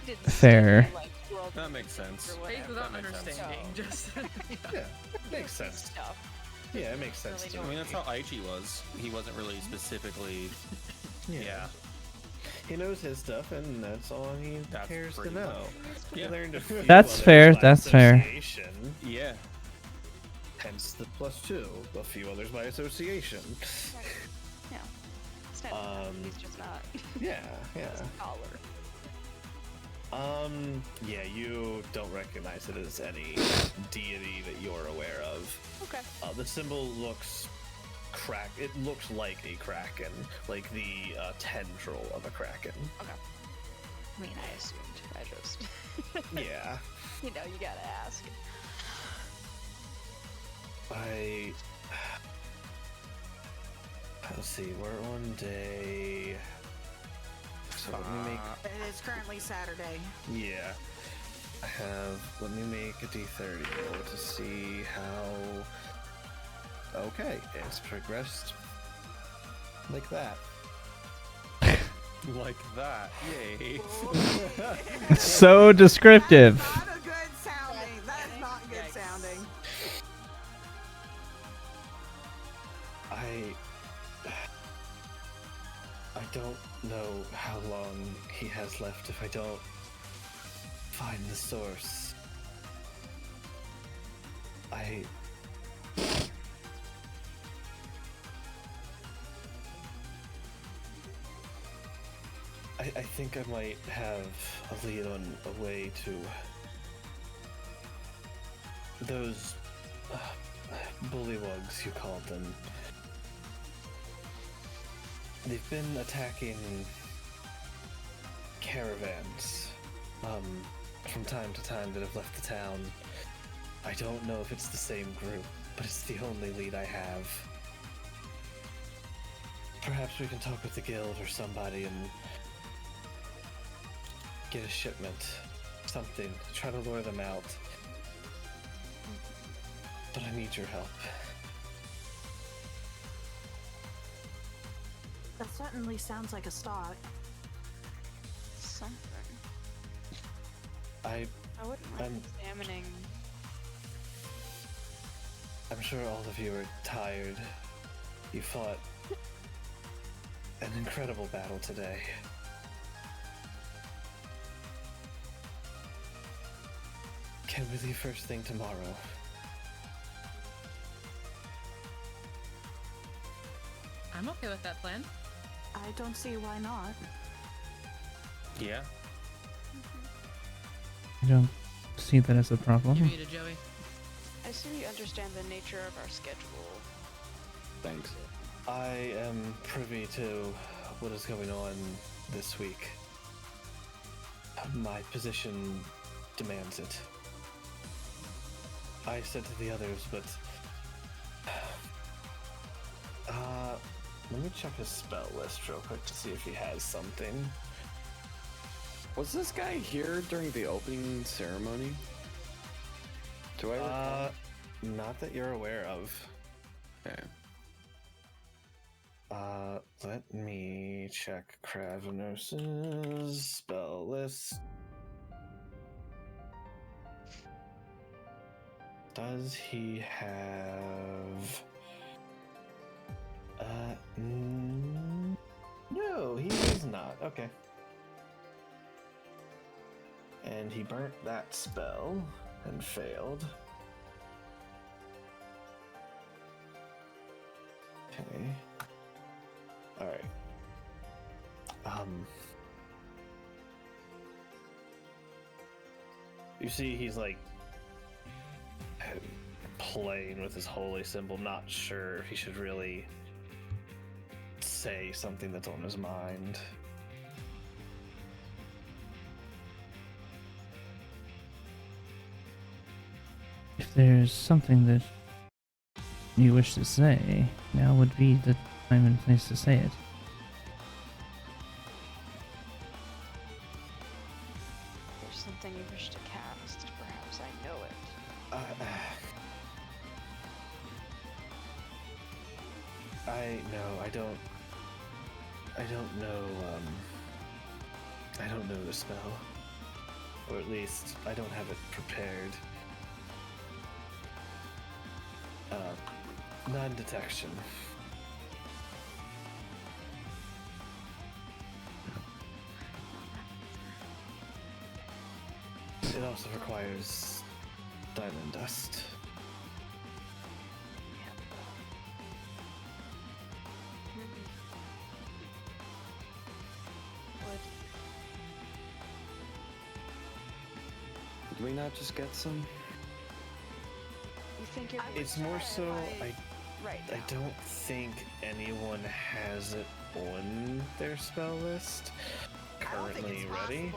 Didn't Fair. study, like, world That makes sense. or Faith whatever. without That makes sense. understanding. Just. Yeah. Makes sense. Stuff. Yeah, it makes sense Really to don't I me. mean, that's how Aichi was. He wasn't really specifically. Yeah. He knows his stuff, and that's all he That's cares to pretty know. much- He Yeah. learned a few That's others fair, by that's fair. association, Yeah. hence the +2. A few others by association. Yeah. It's not, he's just not Yeah, a yeah. scholar. Yeah, you don't recognize it as any deity that you're aware of. Okay. The symbol looks it looks like a kraken, like the tendril of a kraken. Okay. I mean, I assumed. I just, Yeah. you know, you gotta ask. Let's see, we're on day... So let me make... It is currently Saturday. Yeah. Let me make a D30 roll to see how... Okay, it's progressed like that. Like that. Yay. So descriptive. Not a good sounding. That is not good Yikes. sounding. I don't know how long he has left if I don't find the source. I think I might have a lead on a way to those bullywugs, you called them. They've been attacking caravans from time to time that have left the town. I don't know if it's the same group, but it's the only lead I have. Perhaps we can talk with the guild or somebody and get a shipment, something, try to lure them out. But I need your help. That certainly sounds like a start. Something. I I wouldn't mind examining. I'm sure all of you are tired. You fought an incredible battle today. Can we leave first thing tomorrow? I'm okay with that plan. I don't see why not. Yeah. I don't see that as a problem. Give me to Joey. I assume you understand the nature of our schedule. Thanks. I am privy to what is going on this week. My position demands it. I said to the others, but let me check his spell list real quick to see if he has something. Was this guy here during the opening ceremony? Do I recall? Not that you're aware of. Okay. Let me check Kravenos's spell list. Does he have... No, he does not. Okay. And he burnt that spell and failed. Okay. Alright. You see he's like playing with his holy symbol, not sure if he should really say something that's on his mind. If there's something that you wish to say, now would be the time and place to say it. There's something you wish to cast. Perhaps I know it. I don't know the spell. Or at least, I don't have it prepared. Non-detection. It also requires diamond dust. Did we not just get some? You think you're It's more so, right I now. don't think anyone has it on their spell list currently ready.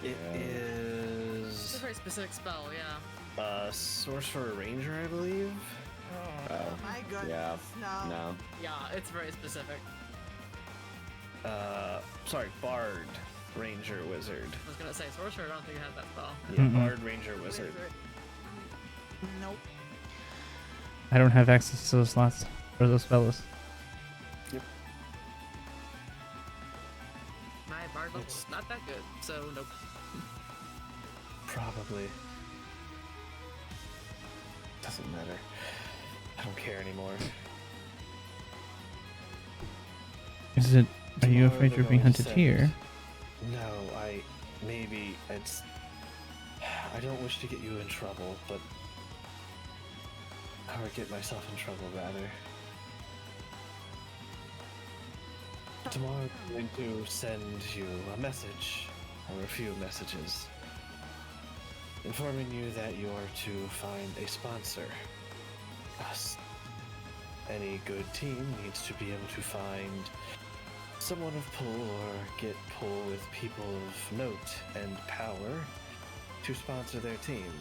It It's is a very specific spell, yeah. Sorcerer Ranger, I believe. Oh, My goodness, yeah. no. No. Yeah, it's very specific. Sorry, Bard Ranger Wizard. I was gonna say, Sorcerer, I don't think it has that spell. Yeah, Mm-mm. Bard Ranger Wizard. Nope. I don't have access to those slots or those spells. My bard level's not that good, so nope. Probably. Doesn't matter. I don't care anymore. Is it? Are you Tomorrow afraid they're you're being going to hunted send- here? No, maybe it's... I don't wish to get you in trouble, but... Or get myself in trouble, rather. Tomorrow I'm going to send you a message, or a few messages, informing you that you are to find a sponsor. Us. Any good team needs to be able to find someone of pull or get pull with people of note and power to sponsor their team.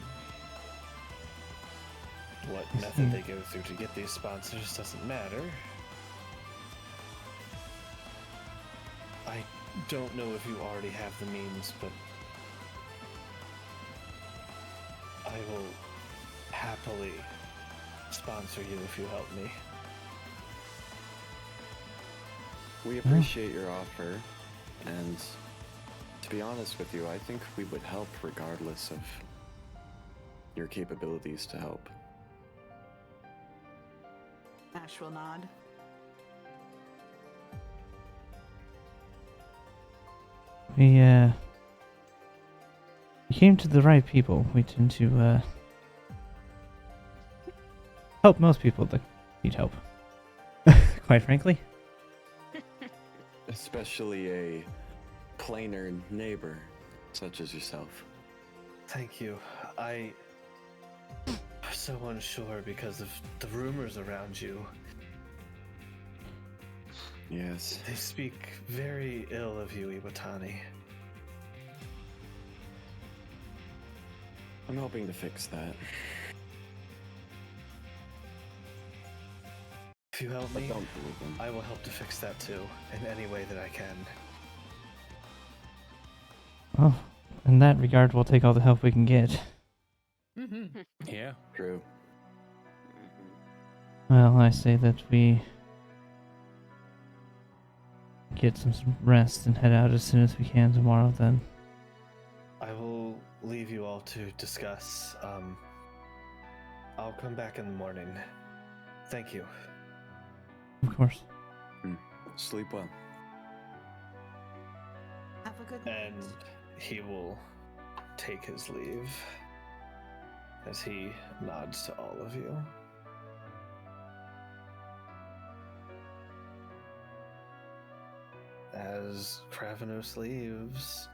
What method they go through to get these sponsors doesn't matter. I don't know if you already have the means, but I will happily sponsor you if you help me. We appreciate your offer, and to be honest with you, I think we would help regardless of your capabilities to help. Ash will nod. We came to the right people. We tend to help most people that need help. Quite frankly. Especially a plainer neighbor such as yourself. Thank you. so unsure because of the rumors around you. Yes. They speak very ill of you, Iwatani. I'm hoping to fix that. If you help But me, don't believe them. I will help to fix that too, in any way that I can. Well, in that regard, we'll take all the help we can get. Mm-hmm. Yeah. True. Well, I say that we get some rest and head out as soon as we can tomorrow, then. I will leave you all to discuss. I'll come back in the morning. Thank you. Of course. Sleep well. Have a good night. And he will take his leave as he nods to all of you. As Kravenos leaves,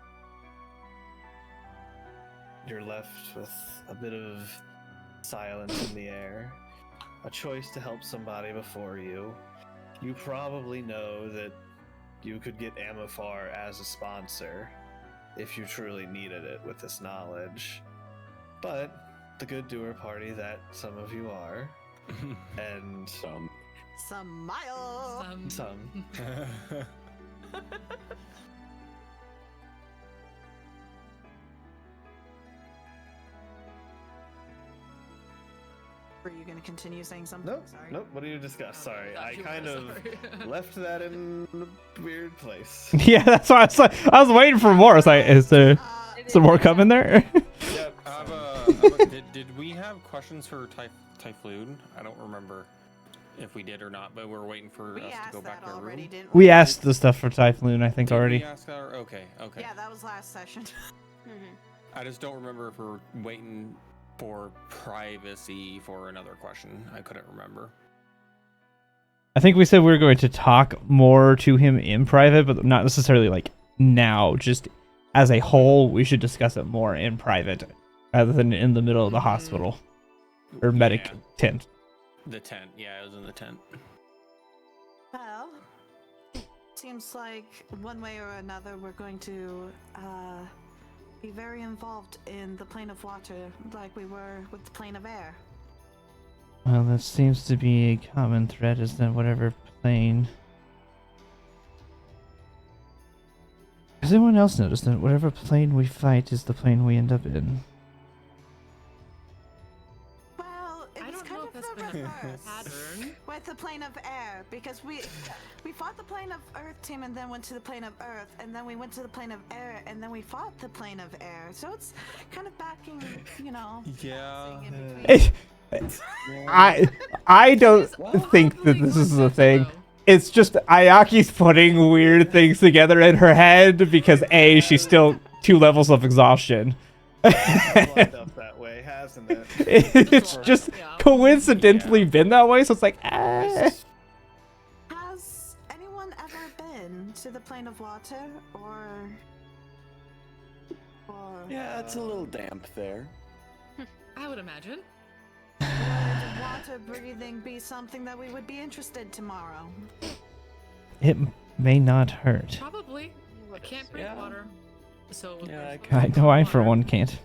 you're left with a bit of silence in the air. A choice to help somebody before you. You probably know that you could get Amifar as a sponsor if you truly needed it with this knowledge. But the good doer party that some of you are, and Smile. some. Were you going to continue saying something? Nope, Sorry. nope. What do you discuss? Sorry, thought I you kind were, of sorry. left that in a weird place. Yeah, that's why I was waiting for more. I was like, is there some more coming there? Yep. Did we have questions for Typhoon? I don't remember if we did or not, but we're waiting for We us to asked go back that to our already, room. didn't we? We asked the stuff for Typhoon, I think, Did already. we ask our, okay. Yeah, that was last session. I just don't remember if we're waiting for privacy for another question. I couldn't remember. I think we said we were going to talk more to him in private, but not necessarily like now. Just as a whole, we should discuss it more in private rather than in the middle of the hospital or medic Yeah. tent. The tent. Yeah, it was in the tent. Well, seems like one way or another we're going to be very involved in the plane of water like we were with the plane of air. Well, that seems to be a common thread, is that whatever plane... Has anyone else noticed that whatever plane we fight is the plane we end up in? Well, it I was don't know kind if of that's the been a reverse pattern. with the plane of air because we fought the plane of Earth team and then went to the plane of Earth and then we went to the plane of air and then we fought the plane of air. So it's kind of backing, you know. Yeah. bouncing in between. I don't think that this is the thing. It's just Ayaki's putting weird things together in her head because A, she's still 2 levels of exhaustion. It's lined up that way, hasn't it? It's just coincidentally been that way, so it's like, Has anyone ever been to the plane of water or Yeah, it's a little damp there. I would imagine. would water breathing be something that we would be interested tomorrow? It may not hurt. Probably. I can't breathe Yeah. water. So Yeah, I know I, for one, can't.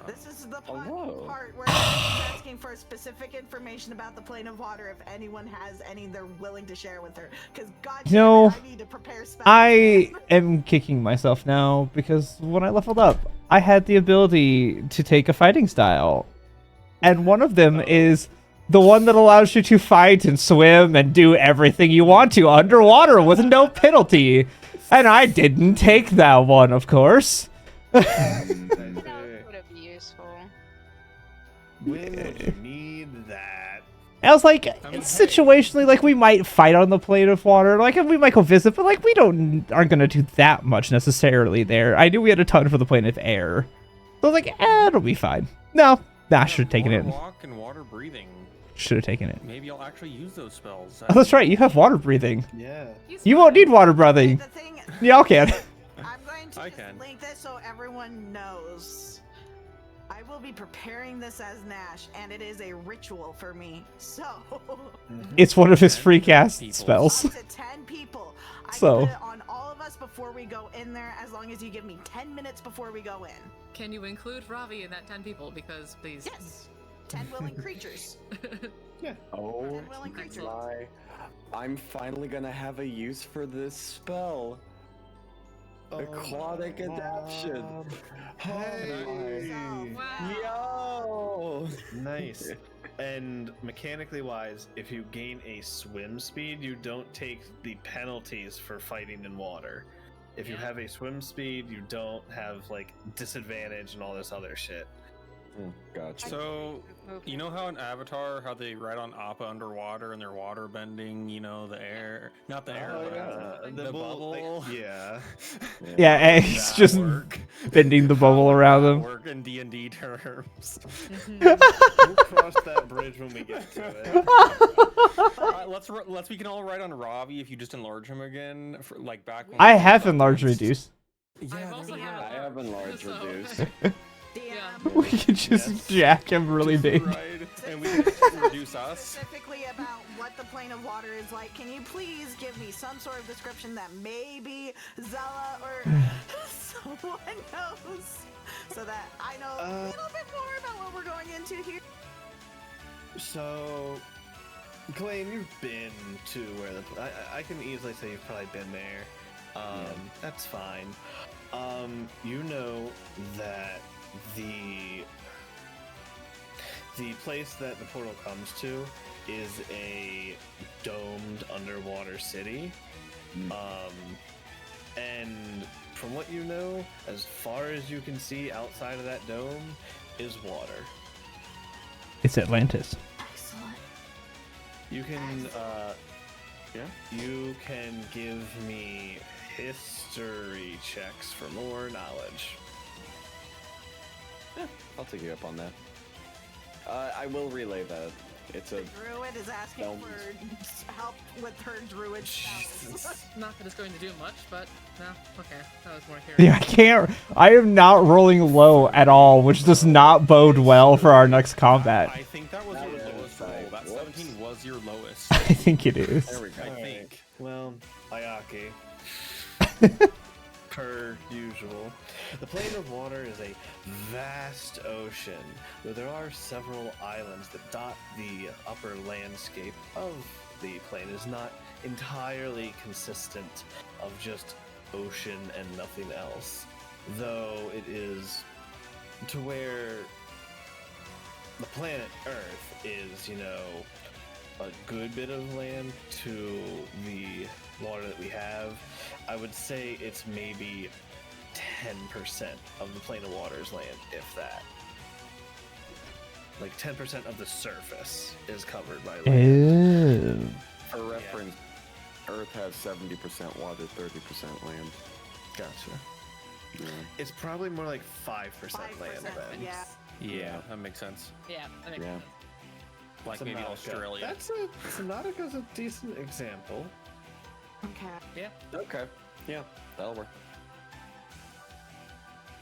This is the Hello. part where I'm asking for specific information about the plane of water if anyone has any they're willing to share with her. Because God You know, I need to prepare spells. I am kicking myself now because when I leveled up, I had the ability to take a fighting style. And one of them is the one that allows you to fight and swim and do everything you want to underwater with no penalty. And I didn't take that one, of course. That would be useful. When would you need that? I was like, I mean, situationally, like, we might fight on the plane of water, like, we might go visit, but, like, we aren't gonna do that much necessarily there. I knew we had a ton for the plane of air. So I was like, it'll be fine. No, I should have taken it. Water walk and water breathing. Should have taken it. Maybe I'll actually use those spells. Oh, that's right, you have water breathing. Yeah. You won't need water breathing. The thing, Y'all can. I'm going to I just can. link this so everyone knows. I will be preparing this as Nash, and it is a ritual for me. So It's one of his free cast People. spells. up to 10 people. I So- can put it on all of us before we go in there, as long as you give me 10 minutes before we go in. Can you include Ravi in that 10 people? Because please. Yes, 10 willing creatures. Oh 10 willing creatures. my! I'm finally gonna have a use for this spell. Aquatic adaption. Hey. Wow. Yo! Nice. And mechanically wise, if you gain a swim speed, you don't take the penalties for fighting in water. If you Yeah. have a swim speed, you don't have like disadvantage and all this other shit. Gotcha. So, you know how in Avatar, how they ride on Appa underwater and they're water bending, you know, the air, not the air, Oh, but yeah. the bubble. Yeah. Yeah, he's That just work. bending the bubble around That him. work in D&D terms. We'll cross that bridge when we get to it. We can all ride on Ravi if you just enlarge him again, for, like back when I we have first enlarged updates. reduce. I've also there you had go. I have enlarged So- reduce. DM, We can just Yes. jack him really Just big. ride, and we can reduce us. specifically about what the plane of water is like, can you please give me some sort of description that maybe Zella or someone knows, so that I know a little bit more about what we're going into here? So, Klain, you've been to where I can easily say you've probably been there. That's fine. You know that the place that the portal comes to is a domed underwater city. And from what you know, as far as you can see outside of that dome is water. It's Atlantis. Excellent. You can you can give me history checks for more knowledge. I'll take you up on that. I will relay that. It's a Druid is asking for help with her druid spells. Not that it's going to do much, but no. Okay, that was more curious. Yeah, I am not rolling low at all, which does not bode well for our next combat. I think that was your lowest roll. That Whoops. 17 was your lowest. I think it is. there we go. I Alright. think. Well, Ayaki. Per usual. The plane of water is a vast ocean, though there are several islands that dot the upper landscape of the plane. Is not entirely consistent of just ocean and nothing else, though it is to where the planet Earth is, you know, a good bit of land to the water that we have. I would say it's maybe 10% of the plane of water's land, if that. Like 10% of the surface is covered by land. Ew. For reference, Earth has 70% water, 30% land. Gotcha. Yeah. It's probably more like 5% land 5%, then. yeah. Yeah, that makes sense. Yeah, that makes Yeah. sense. Like maybe Subnautica. Australia. Subnautica's a decent example. Okay. Okay. Yeah, that'll work.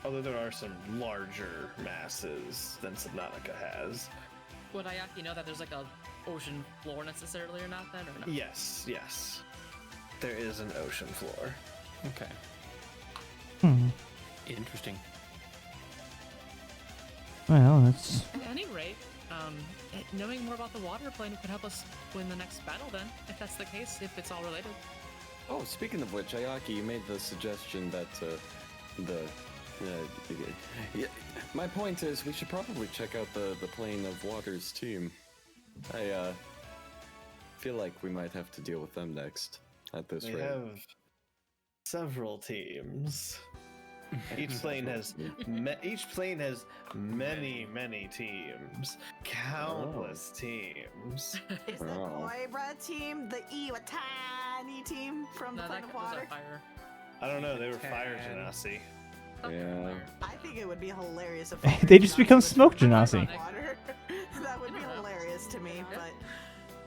Although there are some larger masses than Subnautica has. Would Ayaki know that there's like a ocean floor necessarily or not then, or no? Yes, yes. There is an ocean floor. Okay. Hmm. Interesting. Well, that's At any rate, knowing more about the water plane could help us win the next battle then, if that's the case, if it's all related. Oh, speaking of which, Ayaki, you made the suggestion that yeah, my point is we should probably check out the Plane of Waters team. I feel like we might have to deal with them next at this We rate. have several teams. Each plane has many teams, countless teams. Is the Wow. Oibra team the Iwatani team from No, the that Plane of was Water? a fire. I don't know. They were fire Can- genasi. Yeah. I think it would be hilarious if They just become was smoke from the genasi. Plane of Water. That would be Yeah. hilarious to me, Yeah. but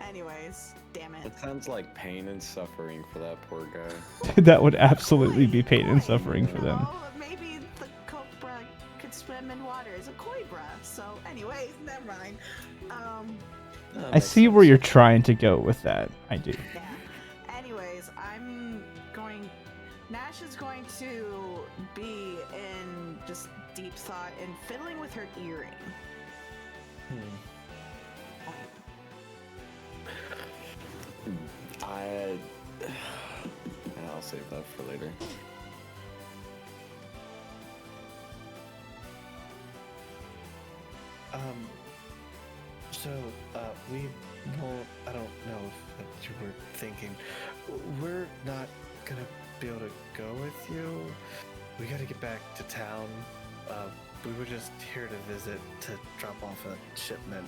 anyways, damn it. It sounds like pain and suffering for that poor guy. that would absolutely be pain and suffering for them. Well, maybe the Cobra could swim swim in water is a Koibra. So, anyways, never mind. I see where you're trying to go with that. I do. Yeah. Anyways, Nash is going to be in just deep thought and fiddling with her earring. I'll save that for later. So, we won't, I don't know if you were thinking, we're not gonna be able to go with you. We gotta get back to town. We were just here to visit, to drop off a shipment.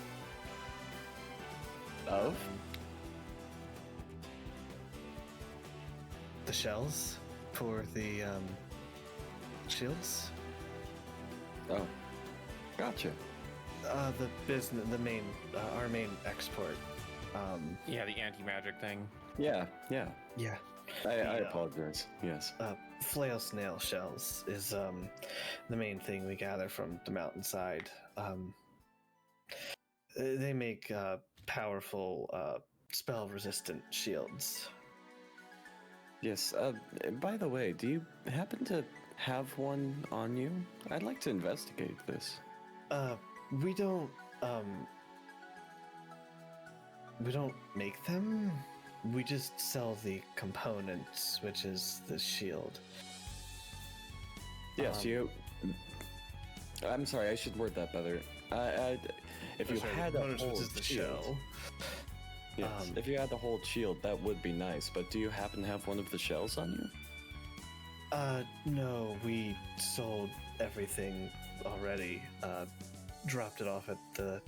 Of? The shells for the, shields? Oh, gotcha. The business, our main export. Yeah, the anti-magic thing. Yeah. Yeah. I The, apologize. Yes. Flail snail shells is the main thing we gather from the mountainside. They make powerful spell-resistant shields. Yes. By the way, do you happen to have one on you? I'd like to investigate this. We don't make them. We just sell the components, which is the shield. Yes, I'm sorry, I should word that better. If you had a components, whole which is the shield, shell. yes, if you had the whole shield, that would be nice. But do you happen to have one of the shells on you? No, we sold everything already. Dropped it off at the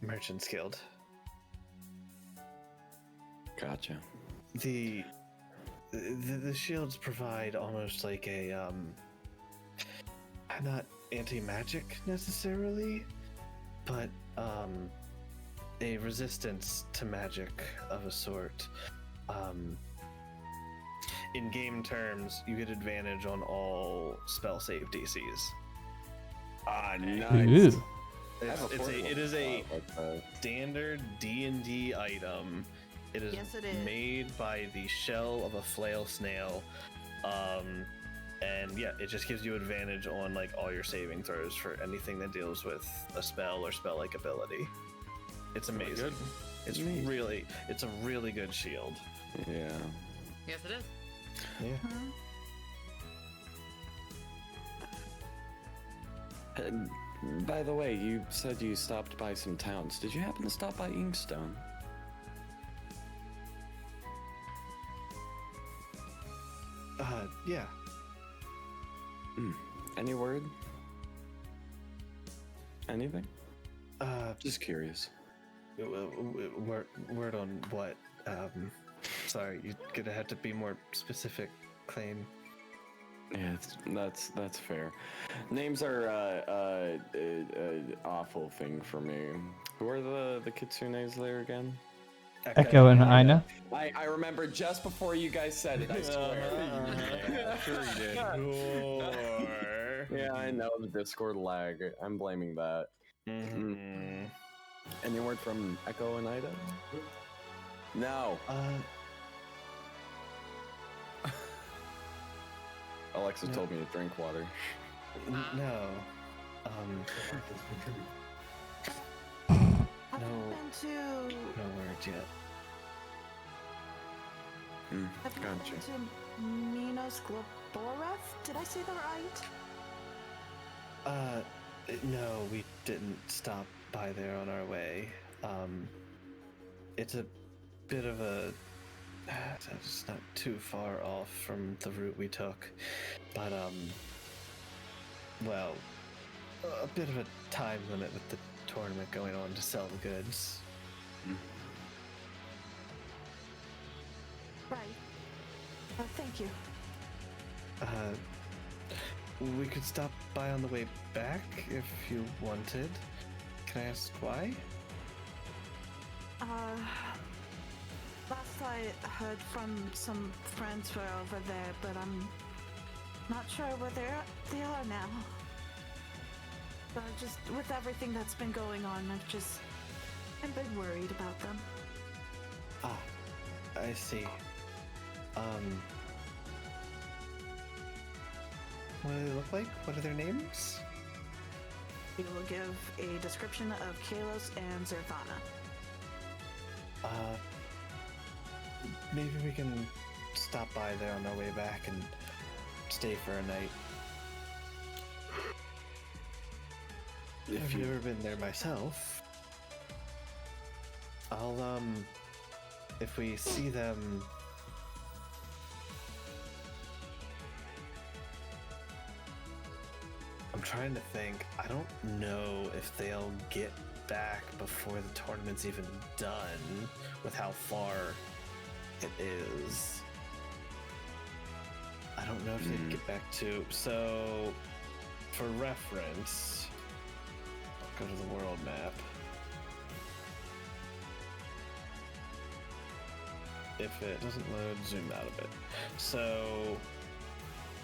Merchants Guild. Gotcha. The shields provide almost like a not anti-magic necessarily, but a resistance to magic of a sort. In game terms, you get advantage on all spell save DCs. Ah, nice. Ooh. It is a standard D&D item. It is, Yes, it is. made by the shell of a flail snail, and yeah, it just gives you advantage on like all your saving throws for anything that deals with a spell or spell-like ability. It's amazing. Good. It's a really good shield. Yeah. Yes, it is. Yeah. By the way, you said you stopped by some towns. Did you happen to stop by Inkstone? Yeah. Any word? Anything? Just curious. Word on what? Sorry, you're gonna have to be more specific, Klain. Yeah, that's fair. Names are awful thing for me. Who are the kitsunes there again? Echo and Aina. I remember just before you guys said it, I swear. Sure you did. Yeah, I know the Discord lag. I'm blaming that. Mm-hmm. Any word from Echo and Ida? No. Alexa told me to drink water. No. Have No. you been to? No words yet. Have you Gotcha. been to Minos Globoreth? Did I say that right? No, we didn't stop by there on our way. It's a bit of a... It's not too far off from the route we took, but, well, a bit of a time limit with the tournament going on to sell the goods. Right. Thank you. We could stop by on the way back if you wanted. Can I ask why? Last last I heard from some friends who are over there, but I'm not sure where they are now. But just with everything that's been going on, I've been worried about them. Ah, I see. What do they look like? What are their names? He will give a description of Kalos and Zerthana. Maybe we can stop by there on our way back and stay for a night. If you've never been there myself, I'll, if we see them... I'm trying to think. I don't know if they'll get back before the tournament's even done with how far it is. I don't know if they can get back to... So, for reference, I'll go to the world map. If it doesn't load, zoom out a bit. So,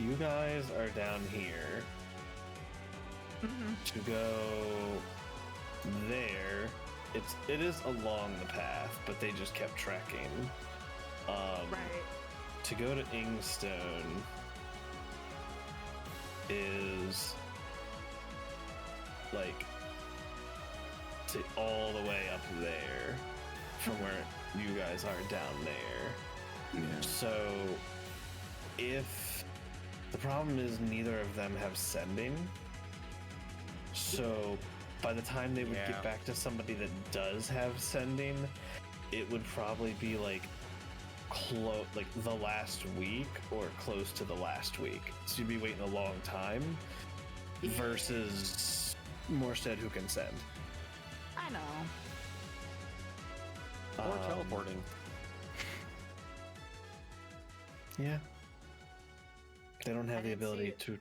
you guys are down here. To go there, it is along the path, but they just kept trekking. Right. To go to Ingstone is like all the way up there from where you guys are down there. Yeah. So if the problem is neither of them have sending, so by the time they would get back to somebody that does have sending, it would probably be like like the last week or close to the last week. So you'd be waiting a long time versus Morstead who can send. I know. Or teleporting. Yeah. They don't have the didn't ability see- to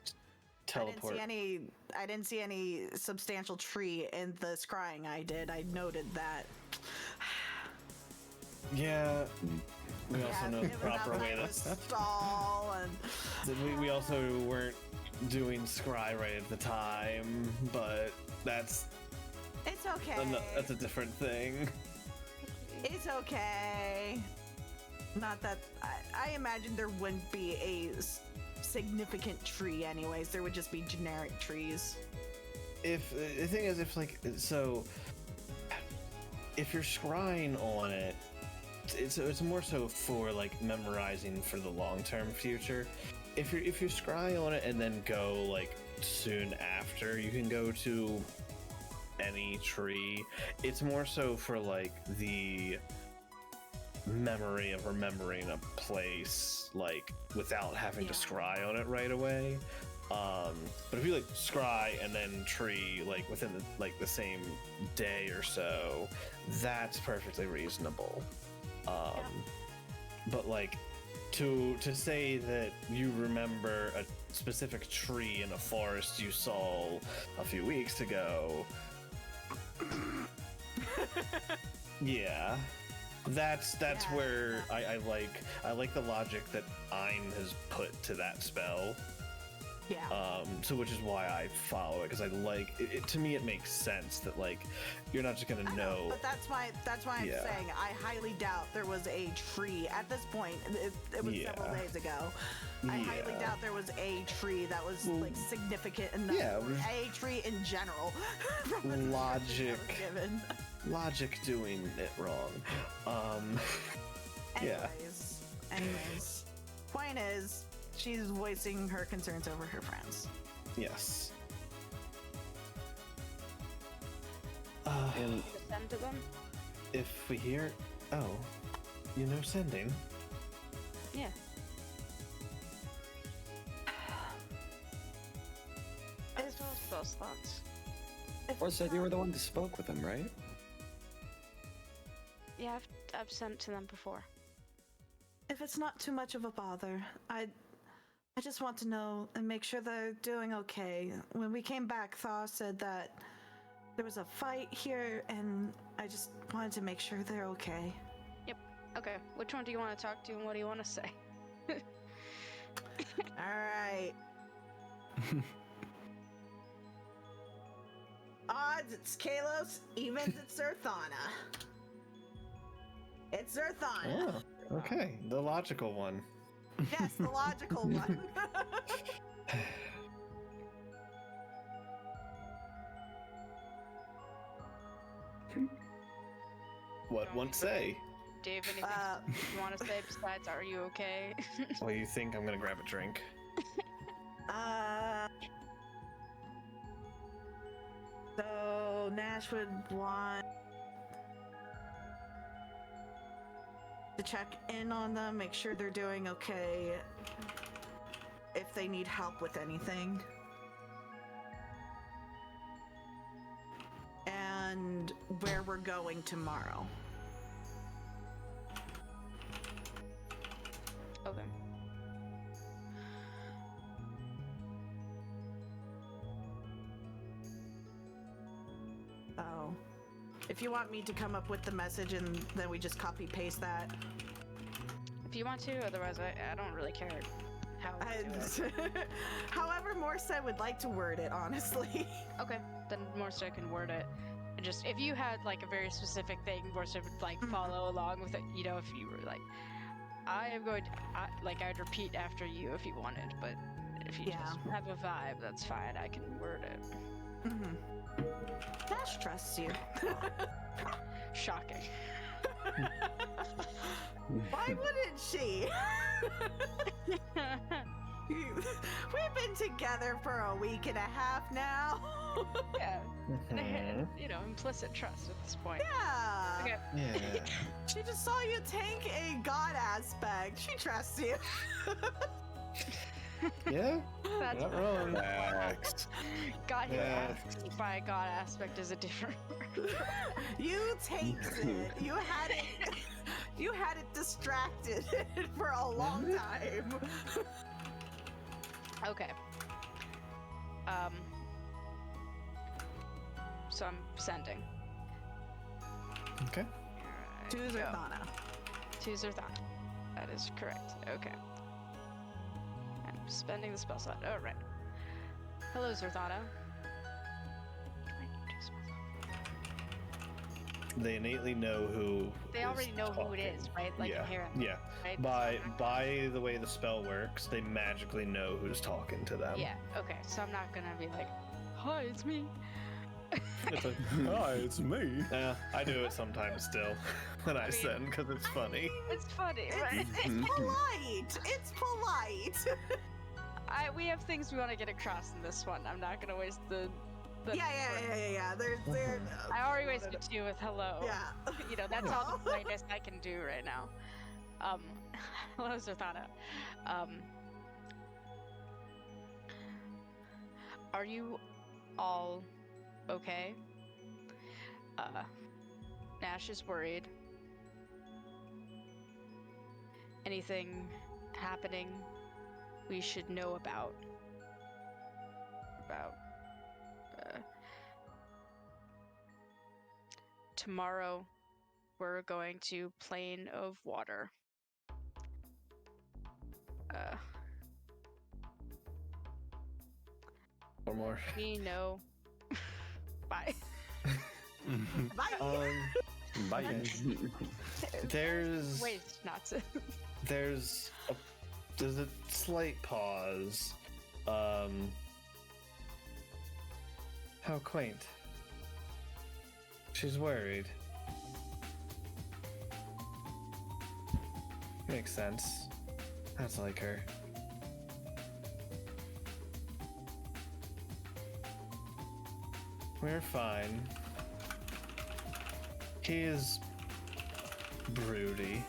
teleport. I didn't see any substantial tree in the scrying I did. I noted that. Yeah. We also know the it was proper way outside to... of a stall and We also weren't doing scry right at the time, but that's it's okay. that's a different thing. It's okay. Not that I imagine there wouldn't be a significant tree anyways. There would just be generic trees. If the thing is, if like so, if you're scrying on it, it's more so for like memorizing for the long-term future. If you scry on it and then go like soon after, you can go to any tree. It's more so for like the memory of remembering a place, like without having to scry on it right away. But if you like scry and then tree like within the same day or so, that's perfectly reasonable. But like to say that you remember a specific tree in a forest you saw a few weeks ago, yeah, that's where I like the logic that Ein has put to that spell. Yeah. So which is why I follow it, because I like it. To me, it makes sense that like you're not just gonna know. But that's why I'm saying I highly doubt there was a tree at this point. It was several days ago. I highly doubt there was a tree that was like significant enough. Yeah, or a tree in general. Logic doing it wrong. Anyways, point is, she's voicing her concerns over her friends. Yes. And Send to them? if we hear, sending. Yeah. I was those thoughts. or said you were the one who spoke with him, right? Yeah, I've sent to them before. If it's not too much of a bother, I just want to know and make sure they're doing okay. When we came back, Thaw said that there was a fight here, and I just wanted to make sure they're okay. Yep. Okay, which one do you want to talk to and what do you want to say? Alright. Odds, it's Kalos. Evens, it's Zerthana. It's Zerthana. Oh, okay. The logical one. Yes, the logical one. What one say? Dave, anything you want to say besides, are you okay? Well, you think I'm gonna grab a drink? So Nash would want to check in on them, make sure they're doing okay, if they need help with anything. And where we're going tomorrow. Okay. Oh. If you want me to come up with the message and then we just copy paste that. If you want to, otherwise I don't really care how we do it. However Morse would like to word it, honestly. Okay, then Morse can word it. And just, if you had like a very specific thing, Morse would like follow along with it, you know, if you were like, I am going to, I'd repeat after you if you wanted, but if you just have a vibe, that's fine, I can word it. Mm-hmm. Nash trusts you. Shocking. Why wouldn't she? We've been together for a week and a half now. Yeah. You know, implicit trust at this point. Yeah. Okay. Yeah. She just saw you tank a god aspect. She trusts you. Yeah. That's Not wrong. Facts. got him Yeah. asked by god aspect is a different word. You tanked it. You had it. You had it distracted for a long time. Okay. So I'm sending. Okay. To Zerthana. To Zerthana. That is correct. Okay. I'm spending the spell slot. Oh, right. Hello, Zerthana. They innately know who. They already know who it talking. is, right? Like Yeah. inherently. Yeah. Right? By the way the spell works, they magically know who's talking to them. Yeah. Okay. So I'm not gonna be like, "Hi, it's me." It's like, hi, it's me. Yeah, I do it sometimes still when I mean- send because it's funny. It's funny, right? It's polite. It's polite. We have things we want to get across in this one. I'm not gonna waste the Yeah. They're. I already wasted 2 with hello. Yeah. You know, that's all the politeness I can do right now. Hello, Zerthana. Are you all okay? Nash is worried. Anything happening we should know about? Tomorrow, we're going to Plain of Water. One more. We know. Bye. Bye. Bye. There's Wait, not to. there's a slight pause. How quaint. She's worried. Makes sense. That's like her. We're fine. He is broody.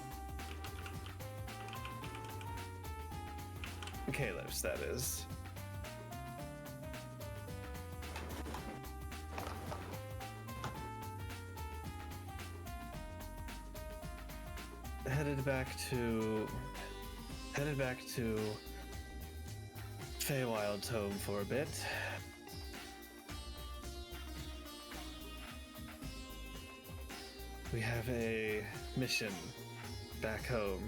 Kalos, that is. Headed back to Feywild's home for a bit. We have a mission back home.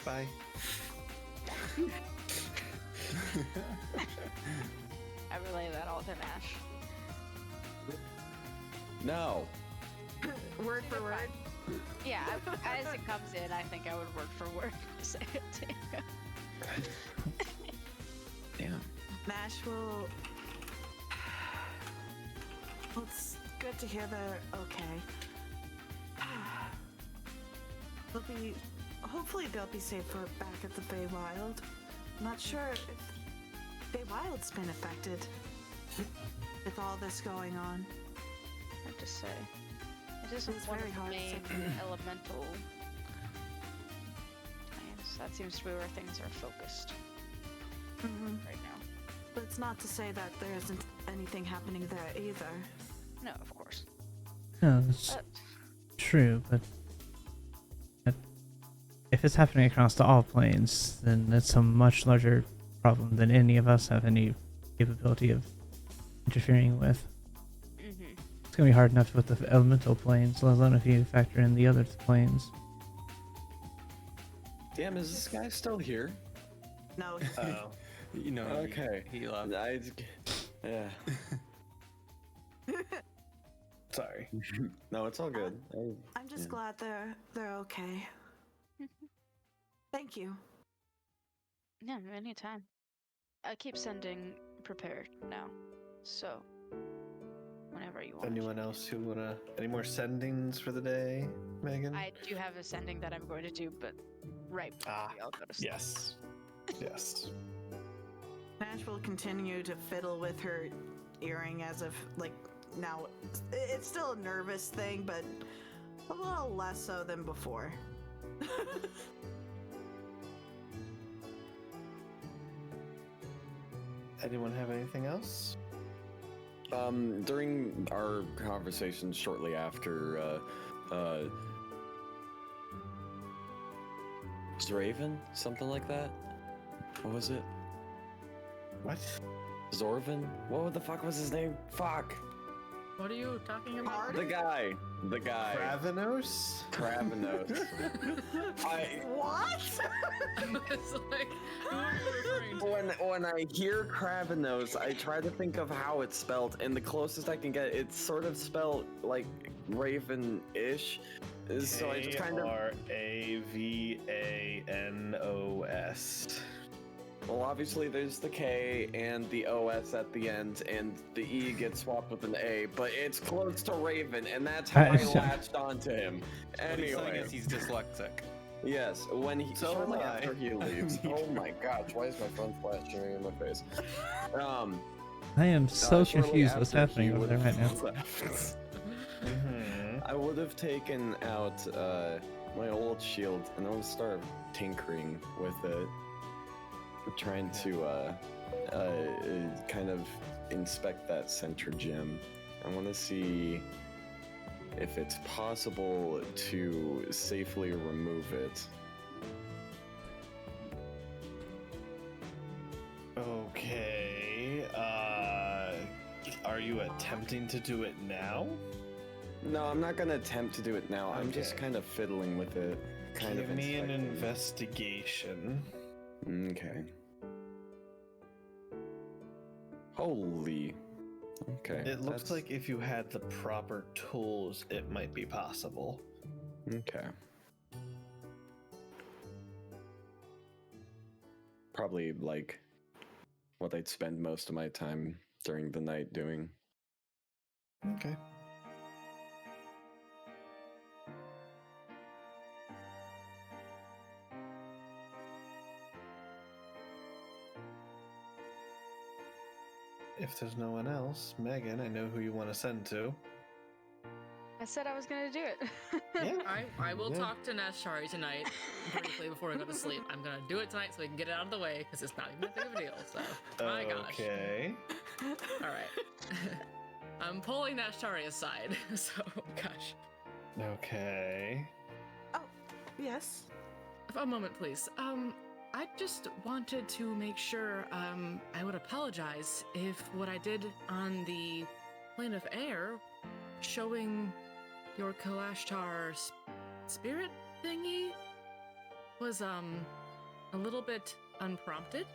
Bye. I relay that all to Nash. No. Word for word. Yeah, as it comes in, I think I would word for word say it to you. Damn. Nash will. Well, it's good to hear they're okay. Hopefully they'll be safer back at the Feywild. I'm not sure if Feywild's been affected with all this going on. I have to say, it isn't It's one very of the hard to main say. elemental planes. That seems to be where things are focused Mm-hmm. right now. But it's not to say that there isn't anything happening there either. No, of course. No, that's But true, but if it's happening across all planes, then it's a much larger problem than any of us have any capability of interfering with. mm-hmm. It's gonna be hard enough with the elemental planes, let alone if you factor in the other planes. Damn, is this guy still here? No, Oh. You know, Okay. he left. Yeah. Sorry. No, it's all good. I'm just Yeah. glad they're okay. Thank you. Yeah, anytime. I keep sending prepared now, so whenever you want. Anyone else who wanna... Any more sendings for the day, Megan? I do have a sending that I'm going to do, but right before Ah, we all go to sleep. Yes. Yes. Nash will continue to fiddle with her earring as if, like, now it's still a nervous thing, but a little less so than before. Anyone have anything else? During our conversation shortly after, Zraven? Something like that? What was it? What? Zorvin? What the fuck was his name? Fuck! What are you talking about? The guy! Kravanos? Kravanos. What? It's like, who are you referring to? When I hear Kravanos, I try to think of how it's spelled, and the closest I can get, it's sort of spelled like Raven-ish. So I just kind of... Kravanos. Well, obviously there's the K and the OS at the end, and the E gets swapped with an A, but it's close to Raven, and that's how I latched onto him. What he's saying Anyway, is he's dyslexic. yes, when he So shortly am I. after he leaves. Oh my gosh, why is my phone flashing in my face? I am so shortly confused what's after happening he over there would right now. have left, Mhm. I would have taken out my old shield, and I would start tinkering with it. Trying to kind of inspect that center gem. I want to see if it's possible to safely remove it. Okay. Are you attempting to do it now? No, I'm not gonna attempt to do it now. I'm just Okay. kind of fiddling with it. Give me an inspecting. investigation. Okay. Holy. Okay. It looks that's- like if you had the proper tools, it might be possible. Okay. Probably like what I'd spend most of my time during the night doing. Okay. If there's no one else, Megan, I know who you want to send to. I said I was going to do it. Yeah. I will Yeah. talk to Nashari tonight briefly before I go to sleep. I'm gonna do it tonight so we can get it out of the way because it's not even that big of a deal. So, my gosh. Okay. All right. I'm pulling Nashari aside. So, gosh. Okay. Yes. A moment, please. I just wanted to make sure, I would apologize if what I did on the plane of air, showing your Kalashtar spirit thingy was a little bit unprompted.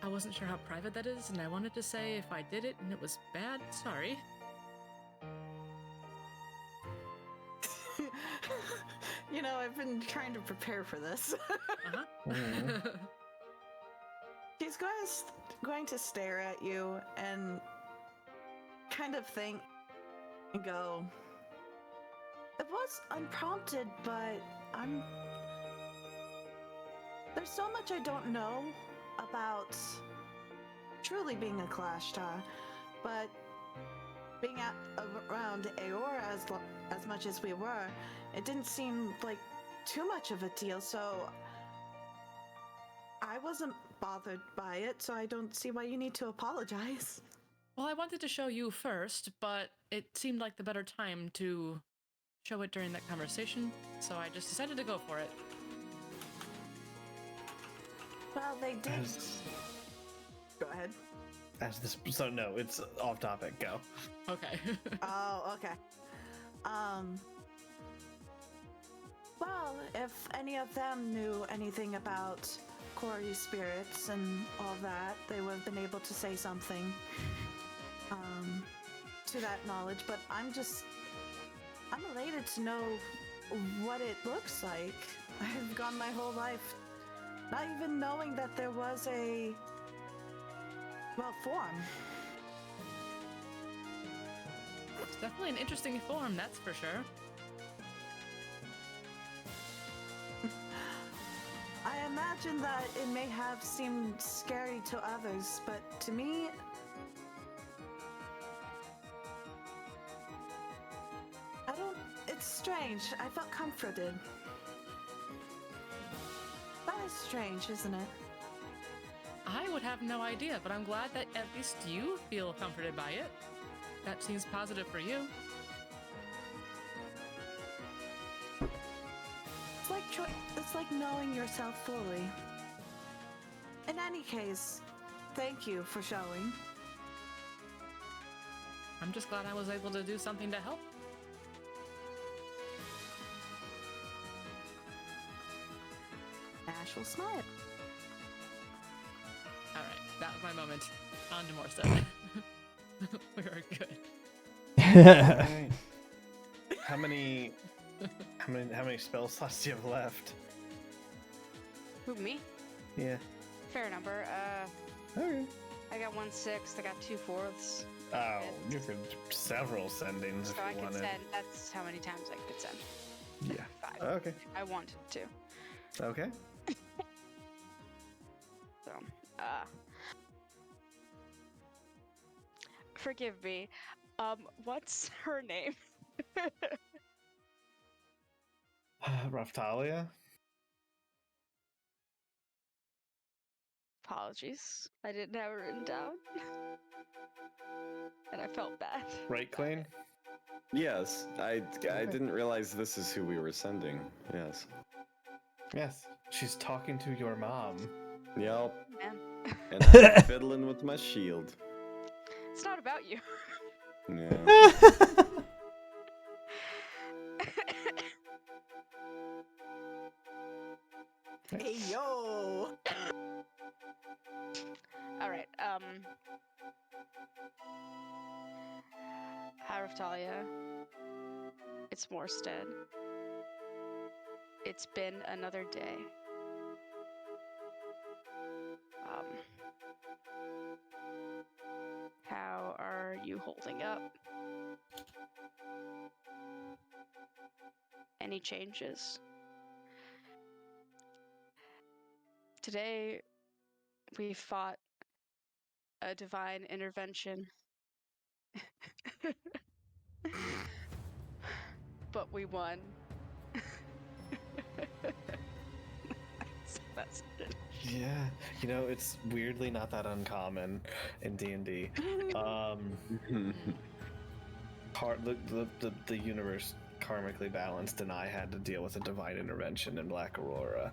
I wasn't sure how private that is, and I wanted to say if I did it and it was bad, sorry. You know, I've been trying to prepare for this. He's going to stare at you and kind of think and go, it was unprompted, but there's so much I don't know about truly being a Kalashtar, but being around Aora as much as we were, it didn't seem like too much of a deal, so I wasn't bothered by it, so I don't see why you need to apologize. Well, I wanted to show you first, but it seemed like the better time to show it during that conversation, so I just decided to go for it. Well, they did. Go ahead. So no, it's off topic. Go. Okay. Oh, okay. Well, if any of them knew anything about Corey's spirits and all that, they would have been able to say something to that knowledge, but I'm elated to know what it looks like. I've gone my whole life not even knowing that there was a, form. It's definitely an interesting form, that's for sure. I imagine that it may have seemed scary to others, but to me, it's strange. I felt comforted. That is strange, isn't it? I would have no idea, but I'm glad that at least you feel comforted by it. That seems positive for you. It's like knowing yourself fully. In any case, thank you for showing. I'm just glad I was able to do something to help. Ash will smile. Alright, that was my moment. On to more stuff. We are good. Alright. How many spell slots do you have left? Who, me? Yeah. Fair number. Okay. I got 1/6. I got 2/4. Oh, you could several sendings So if I you could wanted. send. That's how many times I could send. Yeah. 5. Okay. I wanted to. Okay. So, forgive me. What's her name? Raftalia? Apologies. I didn't have it written down. And I felt bad. Right, Klain? Yes, I didn't realize this is who we were sending. Yes. Yes. She's talking to your mom. Yep. Man. And I'm fiddling with my shield. It's not about you. Yeah. Hey, yo! Alright, Hi, Raftalia. It's Morstead. It's been another day. How are you holding up? Any changes? Today, we fought a divine intervention. But we won. That's it. Yeah. You know, it's weirdly not that uncommon in D&D. The universe karmically balanced, and I had to deal with a divine intervention in Black Aurora.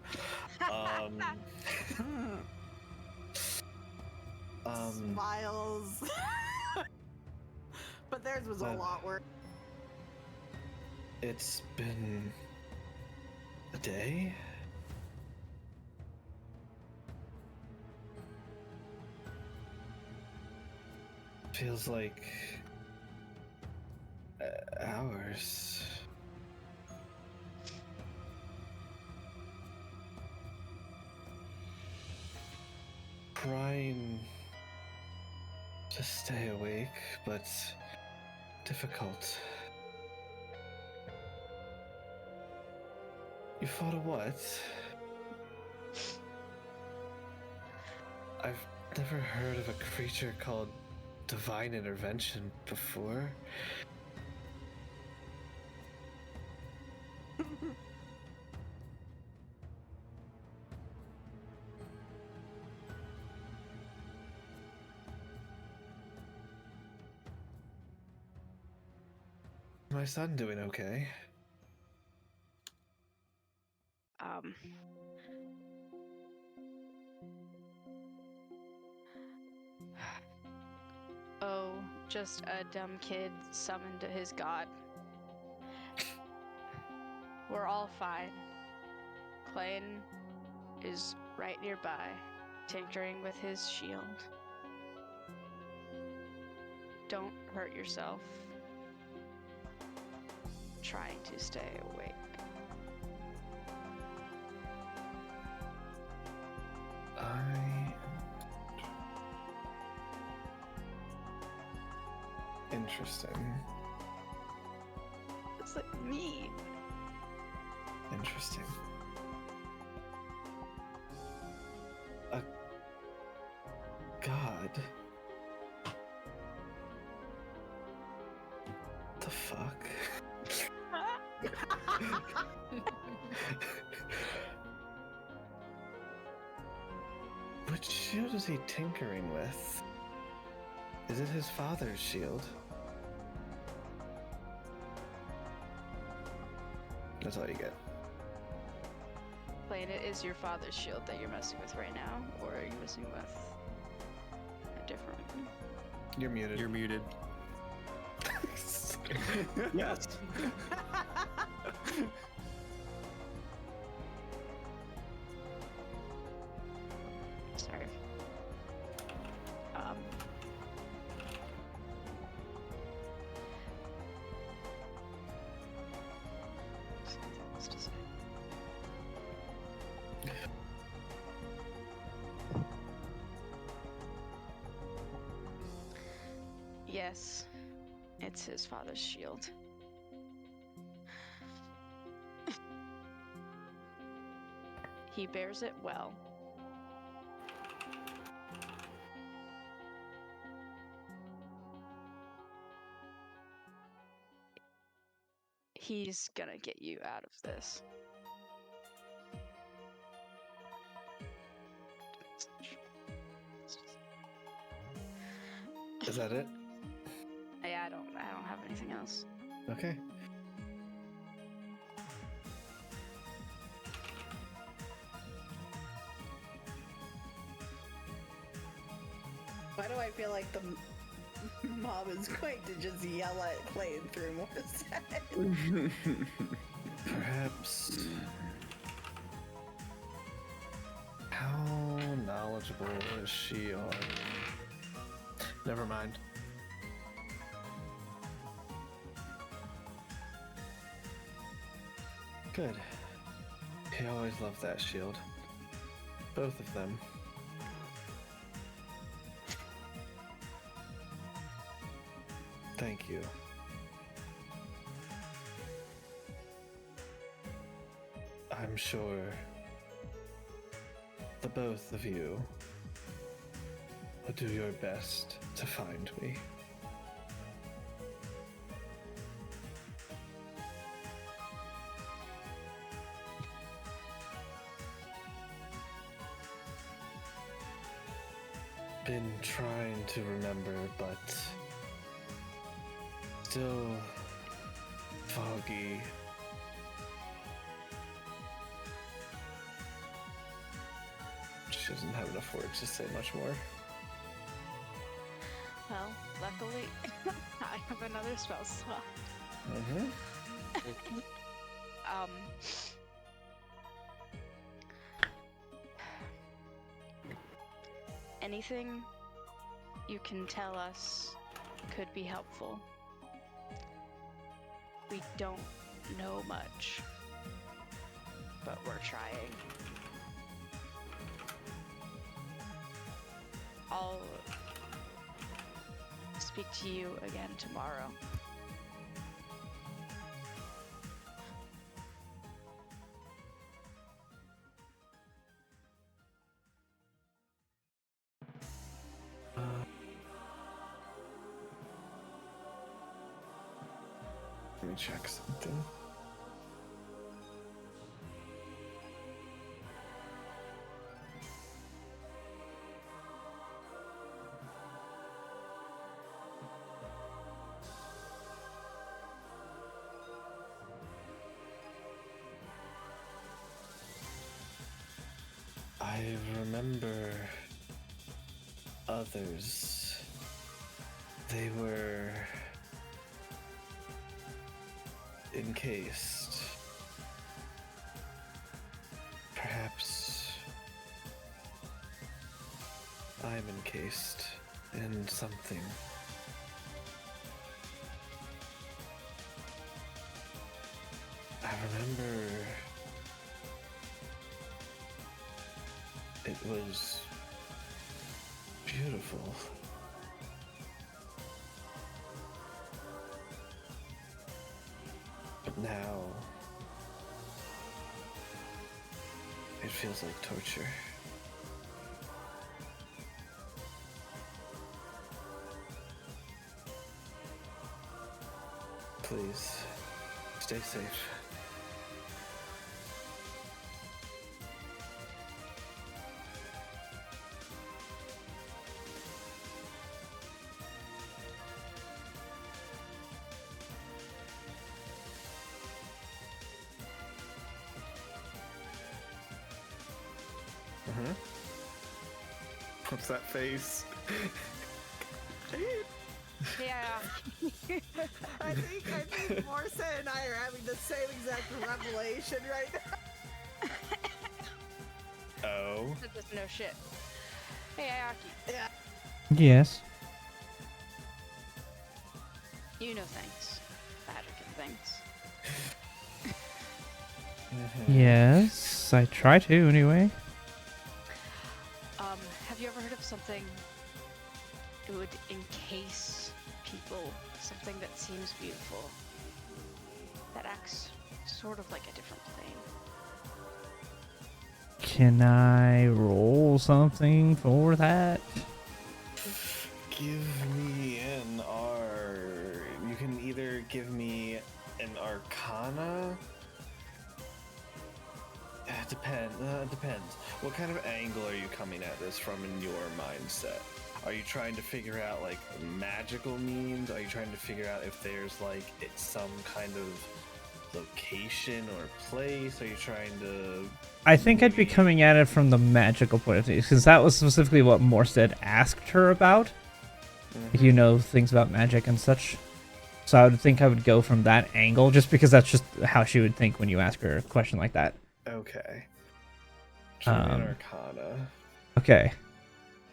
Smiles. But theirs was a lot worse. It's been a day? Feels like hours. Trying to stay awake, but difficult. You fought a what? I've never heard of a creature called Divine Intervention before. My son doing okay? Oh, just a dumb kid summoned to his god. We're all fine. Klain is right nearby, tinkering with his shield. Don't hurt yourself. Trying to stay awake. Interesting. It's like me. Interesting. A god? The fuck? Which shield is he tinkering with? Is it his father's shield? That's all you get. Klain, it is your father's shield that you're messing with right now, or are you messing with a different one? You're muted. You're muted. Yes. Sorry. Something else to say. Yes, it's his father's shield. He bears it well. He's gonna get you out of this. Is that it? Yeah, I don't have anything else. Okay. Why do I feel like the mob is going to just yell at Klain through more seconds? Perhaps. How knowledgeable is she on? Never mind. Good. He always loved that shield. Both of them. Thank you. I'm sure the both of you will do your best to find me. Been trying to remember, but still foggy. She doesn't have enough words to say much more. Well, luckily, I have another spell slot. Mm-hmm. Um. Anything you can tell us could be helpful. We don't know much, but we're trying. I'll speak to you again tomorrow. Let me check something. I remember others. They were encased. Perhaps I'm encased in something. I remember it was beautiful. But now it feels like torture. Please, stay safe. What's that face? Yeah. I think Morsa and I are having the same exact revelation right now. Oh. That doesn't know shit. Hey, Ayaki. Yeah. Yes. You know things. Magic and things. Yes, I try to anyway. Have you ever heard of something that would encase people? Something that seems beautiful. That acts sort of like a different plane. Can I roll something for that? Give me an You can either give me an Arcana. Depends. What kind of angle are you coming at this from in your mindset? Are you trying to figure out like magical means? Are you trying to figure out if there's like it's some kind of location or place? Are you trying to... I think I'd be coming at it from the magical point of view, because that was specifically what Morstead asked her about. If you know things about magic and such. So I would think I would go from that angle, just because that's just how she would think when you ask her a question like that. Okay. An Arcana. Okay.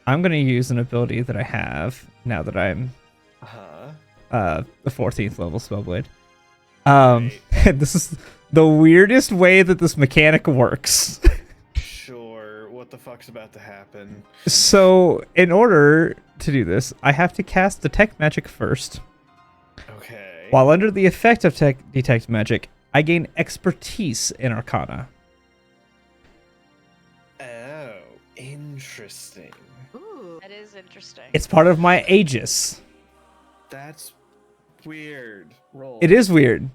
I'm going to use an ability that I have now that I'm the 14th level Spellblade. And this is the weirdest way that this mechanic works. Sure. What the fuck's about to happen? So, in order to do this, I have to cast Detect Magic first. Okay. While under the effect of Detect Magic, I gain expertise in Arcana. Oh, interesting. Ooh. That is interesting. It's part of my Aegis. That's weird. Roll. It is weird.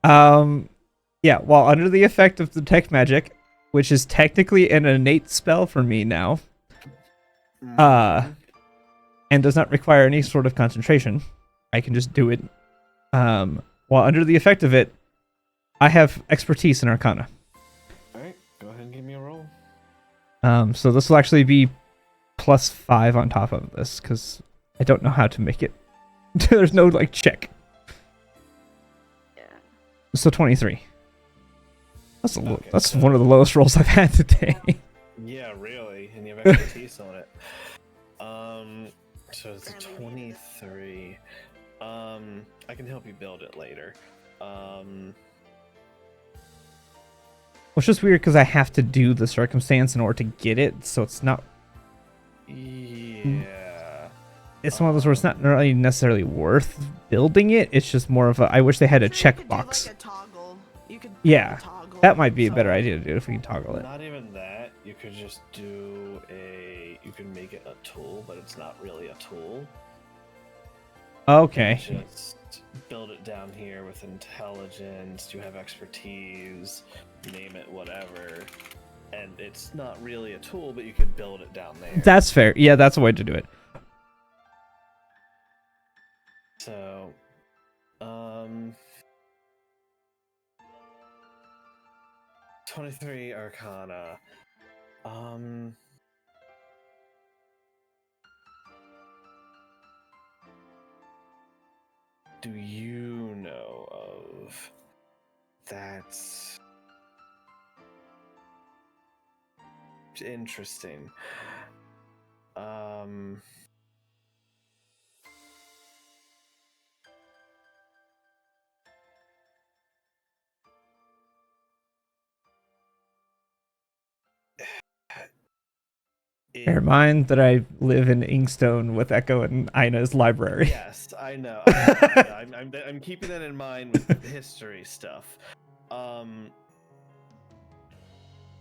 Yeah, while under the effect of Detect Magic, which is technically an innate spell for me now, and does not require any sort of concentration, I can just do it. While under the effect of it, I have expertise in Arcana. Alright, go ahead and give me a roll. So this will actually be +5 on top of this, because I don't know how to make it. There's no, like, check. Yeah. So 23. That's Okay, that's so- one of the lowest rolls I've had today. Yeah, really, and you have expertise on it. So it's a 23. I can help you build it later. Well, it's just weird because I have to do the circumstance in order to get it, so it's not. Yeah. It's one of those where it's not really necessarily worth building it. It's just more of a. I wish they had a Sure, you could do, checkbox. like, a toggle. You could do Yeah, a toggle. that might be a better So- idea to do if we can toggle it. Not even that. You could just do a. You can make it a tool, but it's not really a tool. Okay. Just build it down here with intelligence. You have expertise. Name it whatever. And it's not really a tool, but you could build it down there. That's fair. Yeah, that's a way to do it. So, 23 Arcana. Do you know of that's interesting? Bear in mind that I live in Inkstone with Echo and Ina's library. Yes, I know. I'm keeping that in mind with the history stuff.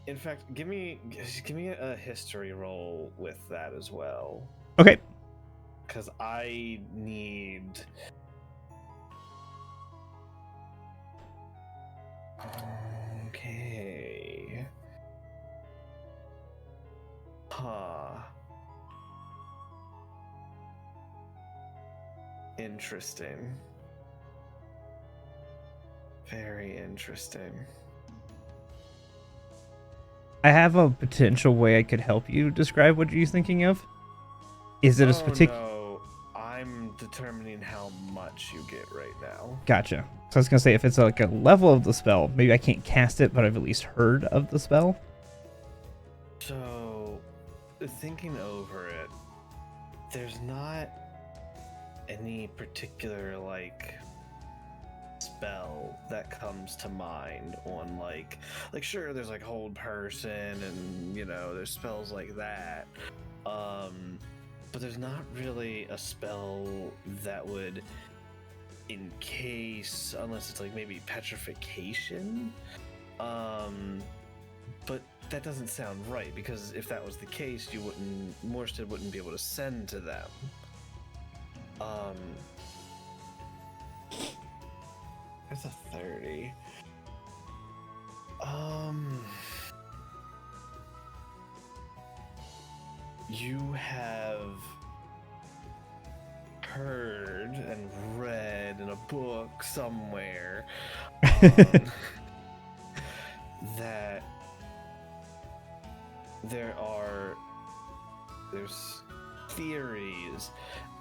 In fact, give me a history roll with that as well, Okay. because I need. Okay. Huh. Interesting. Very interesting. I have a potential way I could help you describe what you're thinking of. Is it a particular? No, I'm determining how much you get right now. Gotcha. So I was gonna say if it's like a level of the spell, maybe I can't cast it, but I've at least heard of the spell. So, thinking over it, there's not any particular like spell that comes to mind on like sure there's like hold person and there's spells like that, but there's not really a spell that would encase, unless it's like maybe petrification, but that doesn't sound right, because if that was the case, Morstead wouldn't be able to send to them. That's a 30. You have heard and read in a book somewhere that there's theories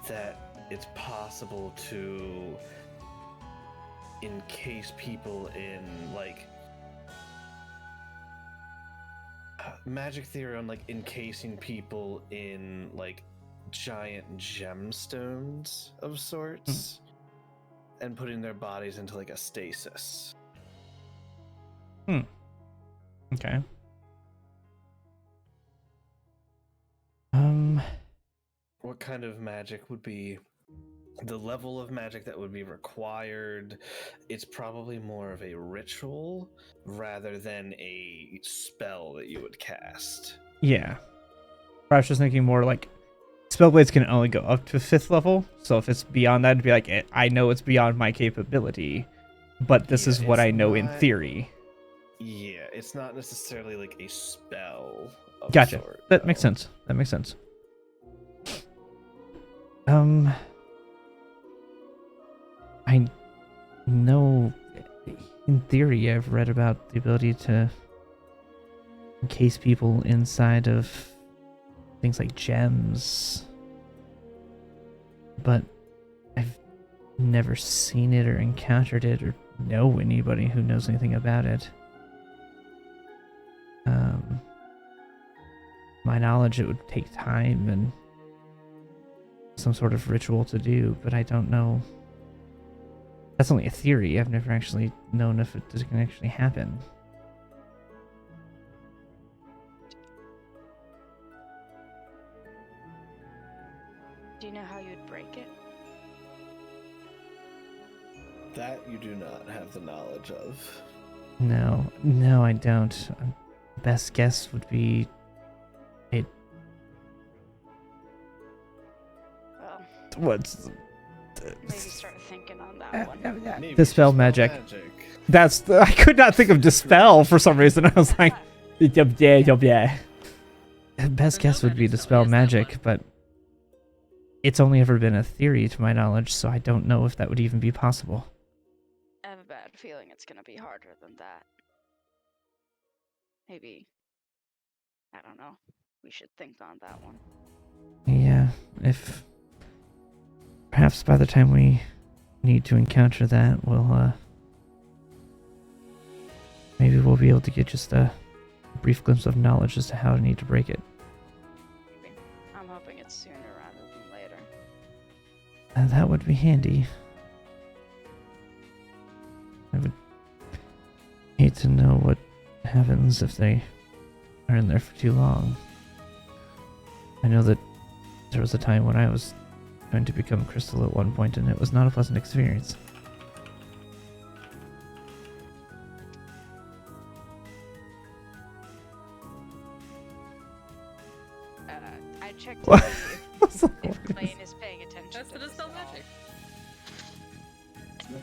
that it's possible to encase people in like magic theory on like encasing people in like giant gemstones of sorts and putting their bodies into like a stasis. Okay. What kind of magic would be the level of magic that would be required? It's probably more of a ritual rather than a spell that you would cast. Yeah. I was just thinking more like spellblades can only go up to 5th level, so if it's beyond that, it'd be like I know it's beyond my capability, but this is what it's I know in not- theory. Yeah, it's not necessarily like a spell of Gotcha. sort, That though. makes sense. That makes sense. I know in theory I've read about the ability to encase people inside of things like gems, but I've never seen it or encountered it or know anybody who knows anything about it. My knowledge, it would take time and some sort of ritual to do, but I don't know. That's only a theory. I've never actually known if it can actually happen. Do you know how you'd break it? That you do not have the knowledge of. No, I don't. Best guess would be it. Well, What's maybe start thinking on that one. Maybe Dispel it's just magic. I could not think of dispel for some reason. I was like, yeah. Best guess would be dispel magic, but it's only ever been a theory to my knowledge, so I don't know if that would even be possible. I have a bad feeling it's gonna be harder than that. Maybe. I don't know. We should think on that one. Yeah, if perhaps by the time we need to encounter that, maybe we'll be able to get just a brief glimpse of knowledge as to how to need to break it. Maybe. I'm hoping it's sooner rather than later. And that would be handy. I would hate to know what happens if they are in there for too long. I know that there was a time when I was going to become crystal at one point, and it was not a pleasant experience. I checked What? to see if Klain is paying attention That's to the this dispel at all.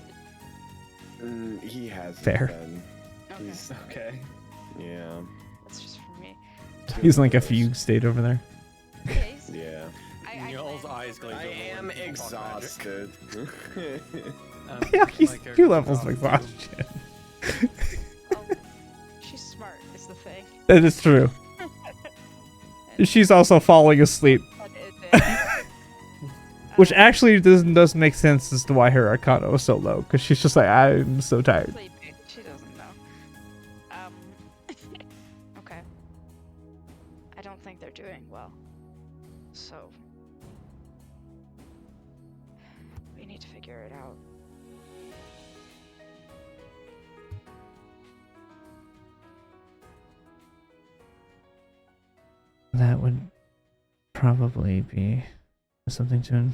Mm, he has Fair. been. Okay. He's, Okay. yeah. That's just for me. He's like a fugue state over there. Yeah, he's- Yeah. Y'all's eyes glaze I over am when you talk magic. exhausted. Yeah, he's My 2 levels of character's exhaustion. Oh, she's smart, is the thing. That is true. And She's also falling asleep, which actually does make sense as to why her Arcana was so low, because she's just like, I'm so tired. sleeping. She doesn't know. Okay. I don't think they're doing well. So we need to figure it out. That would probably be something to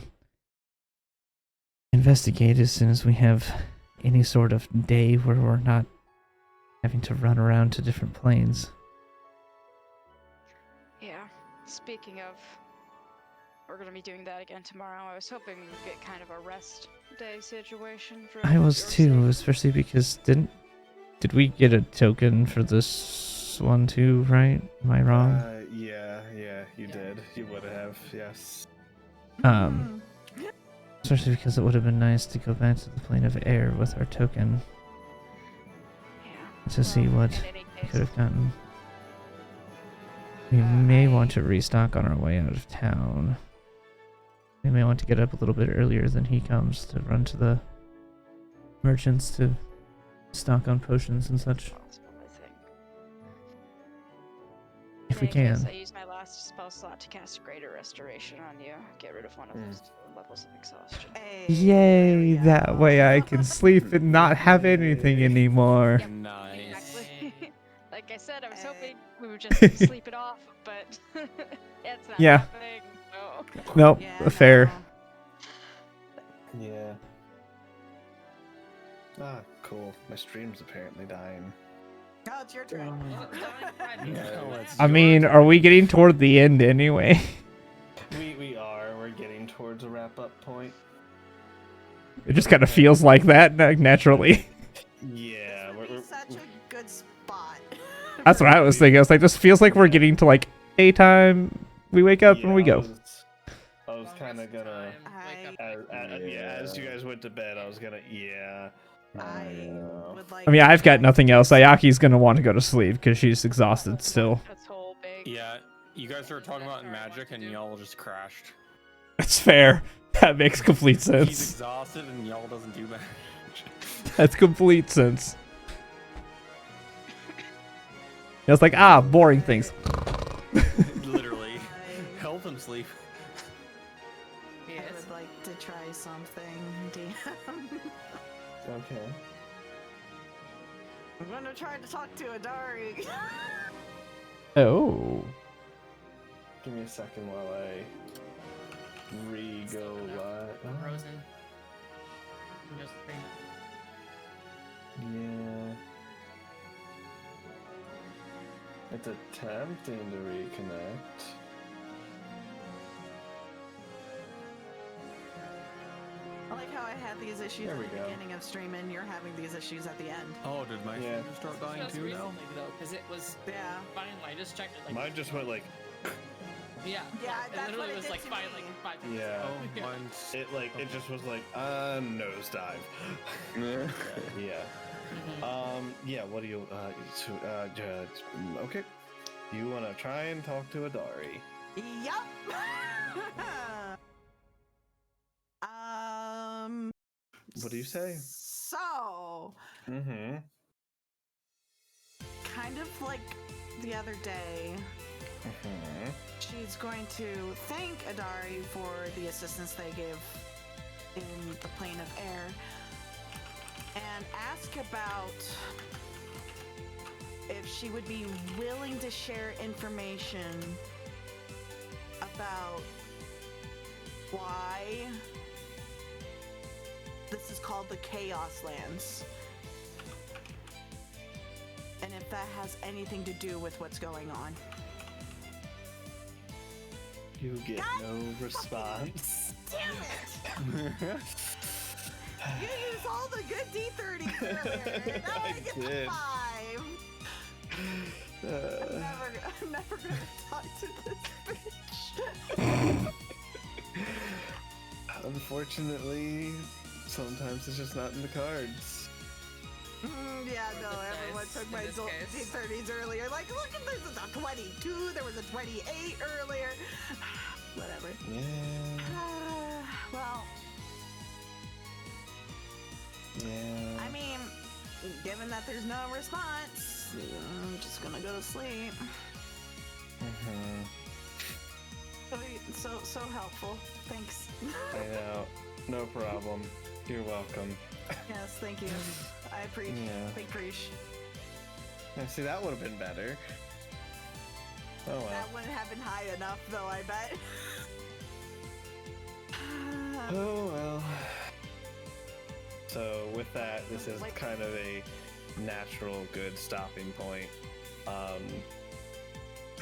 investigate as soon as we have any sort of day where we're not having to run around to different planes. Yeah. Speaking of, we're gonna be doing that again tomorrow. I was hoping we'd get kind of a rest day situation for. I was your too, sake. especially because did we get a token for this one too, right? Am I wrong? Yeah, you did. You would have, yes. Especially because it would have been nice to go back to the plane of air with our token Yeah. to see Well, what in any we case, could have gotten. We may want to restock on our way out of town. We may want to get up a little bit earlier than he comes to run to the merchants to stock on potions and such, possible, I think. if we In any case, can. I use my last spell slot to cast Greater Restoration on you. Get rid of one of those 2 levels of exhaustion. Hey, Yay! there we That go. way I can sleep and not have anything anymore. Yep, Nice. exactly. Like I said, I was Hey. hoping we would just sleep it off, but it's not Yeah. happening. So. Nope, Yeah, fair. no. Yeah. Ah, cool. My stream's apparently dying. Now it's your turn. I mean, are we getting toward the end anyway? We are. We're getting towards a wrap-up point. It just kind of feels like that naturally. Yeah, This would be such a good spot. That's what I was thinking. I was like, this feels like we're getting to like daytime. We wake up and we go. I was kind of gonna. Yeah. As you guys went to bed, I was gonna. Yeah. I would like. I mean, I've got nothing else. Ayaki's gonna want to go to sleep because she's exhausted still. That's whole big. Yeah, you guys are talking about magic and y'all just crashed. That's fair. That makes complete He's sense. exhausted and y'all doesn't do that. That's complete sense. It's like, boring things. Literally. Help him sleep. I would like to try something, DM. Okay. I'm gonna try to talk to Adari. Oh. Give me a second while I re-go live. Frozen. Windows 3. Yeah. It's attempting to reconnect. I like how I had these issues There at we the go. beginning of stream and you're having these issues at the end. Oh, did my Yeah. stream start dying Just too now? recently, though, because it was Yeah. fine. I just checked it. Like, Mine just went like, yeah. Yeah, It that's literally what it was did like to five, me. like 5 minutes. yeah. Oh, Yeah. mine's... It just was like, nosedive. Yeah. Yeah, what do you, okay. You want to try and talk to Adari? Yup. What do you say? So, Mm-hmm. kind of like the other day, Mm-hmm. she's going to thank Adari for the assistance they give in the plane of air and ask about if she would be willing to share information about why this is called the Chaos Lands. And if that has anything to do with what's going on. You get no response. Damn it! You used all the good D30s earlier, and now I get the did. 5. I'm never gonna talk to this bitch. Unfortunately, sometimes it's just not in the cards. Yeah, no, this everyone case, took my in this case. D30s earlier. Like, look at this, it's a 22, there was a 28 earlier. Whatever. Yeah. Well, Yeah. I mean, given that there's no response, I'm just gonna go to sleep. Mm-hmm. So helpful. Thanks. I know. No problem. You're welcome. Yes, thank you. I appreciate. Yeah. Big appreciate. Yeah, see, that would have been better. Oh well. That wouldn't have been high enough, though, I bet. Oh well. So with that, this is kind of a natural good stopping point.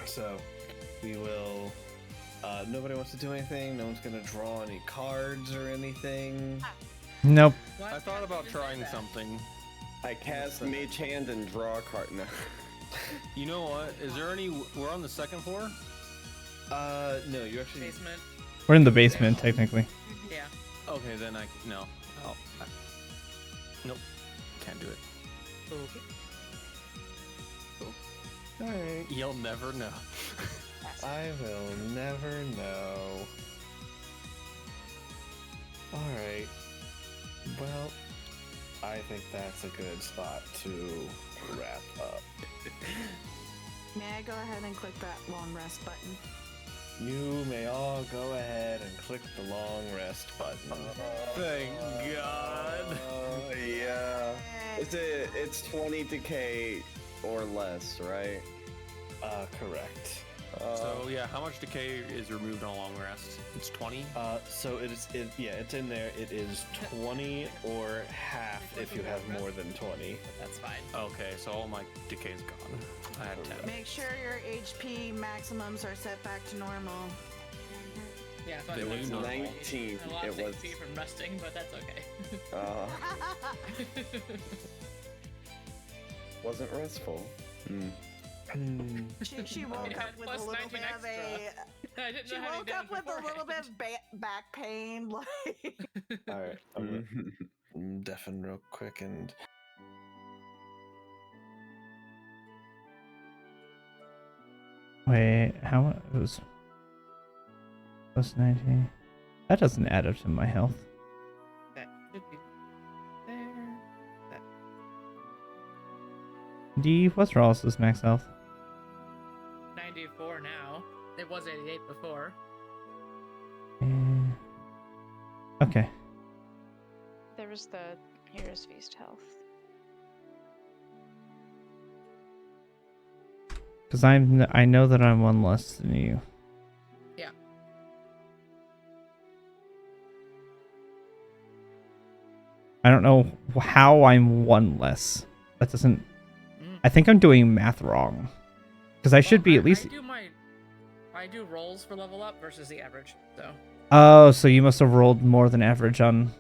So we will. Nobody wants to do anything. No one's gonna draw any cards or anything. Nope. I thought about trying something. I cast Mage Hand and draw a card. No. You know what? Is there any... We're on the second floor? No, you actually. Basement. We're in the basement, technically. Yeah. Okay, then no. Nope. Can't do it. Alright. You'll never know. I will never know. Alright. Well, I think that's a good spot to wrap up. May I go ahead and click that long rest button? You may all go ahead and click the long rest button. Thank God. Yeah. It's 20 decay or less, right? Correct. So yeah, how much decay is removed on a long rest? It's 20? So it's in there. It is 20 or half if you have more than 20. That's fine. Okay, so all my decay's gone. I had 10. Make sure your HP maximums are set back to normal. Yeah, I thought They it were was 19. I lost It was. HP from resting, but that's okay. Wasn't restful. She woke It up had with plus a little 19 bit of extra. I didn't She know how woke many up with a little bit of back pain, like. All right, I'm gonna deafen real quick and. Wait, how much? It was plus 19. That doesn't add up to my health. That should be there. D, what's Rawls's max health? 94 now. It was 88 before. Okay. There was the Hero's Feast health. Because I know that I'm one less than you. Yeah. I don't know how I'm one less. That doesn't... I think I'm doing math wrong. Because I should be at least... I do rolls for level up versus the average, so... Oh, so you must have rolled more than average on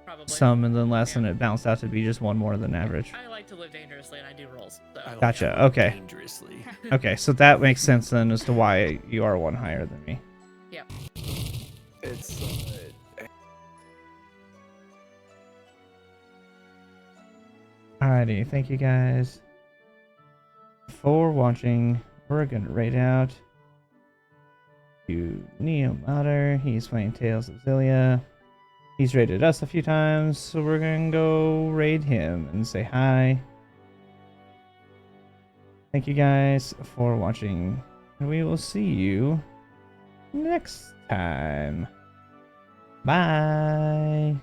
Probably. some and then less, and it bounced out to be just one more than average. I like to live dangerously, and I do rolls, so... I like Gotcha, to live okay. Dangerously. Okay, so that makes sense then as to why you are one higher than me. Yep. It's Alrighty, thank you guys for watching. We're gonna raid out to Neo Mater. He's playing Tales of Zillia. He's raided us a few times, so we're gonna go raid him and say hi. Thank you guys for watching, and we will see you next time. Bye.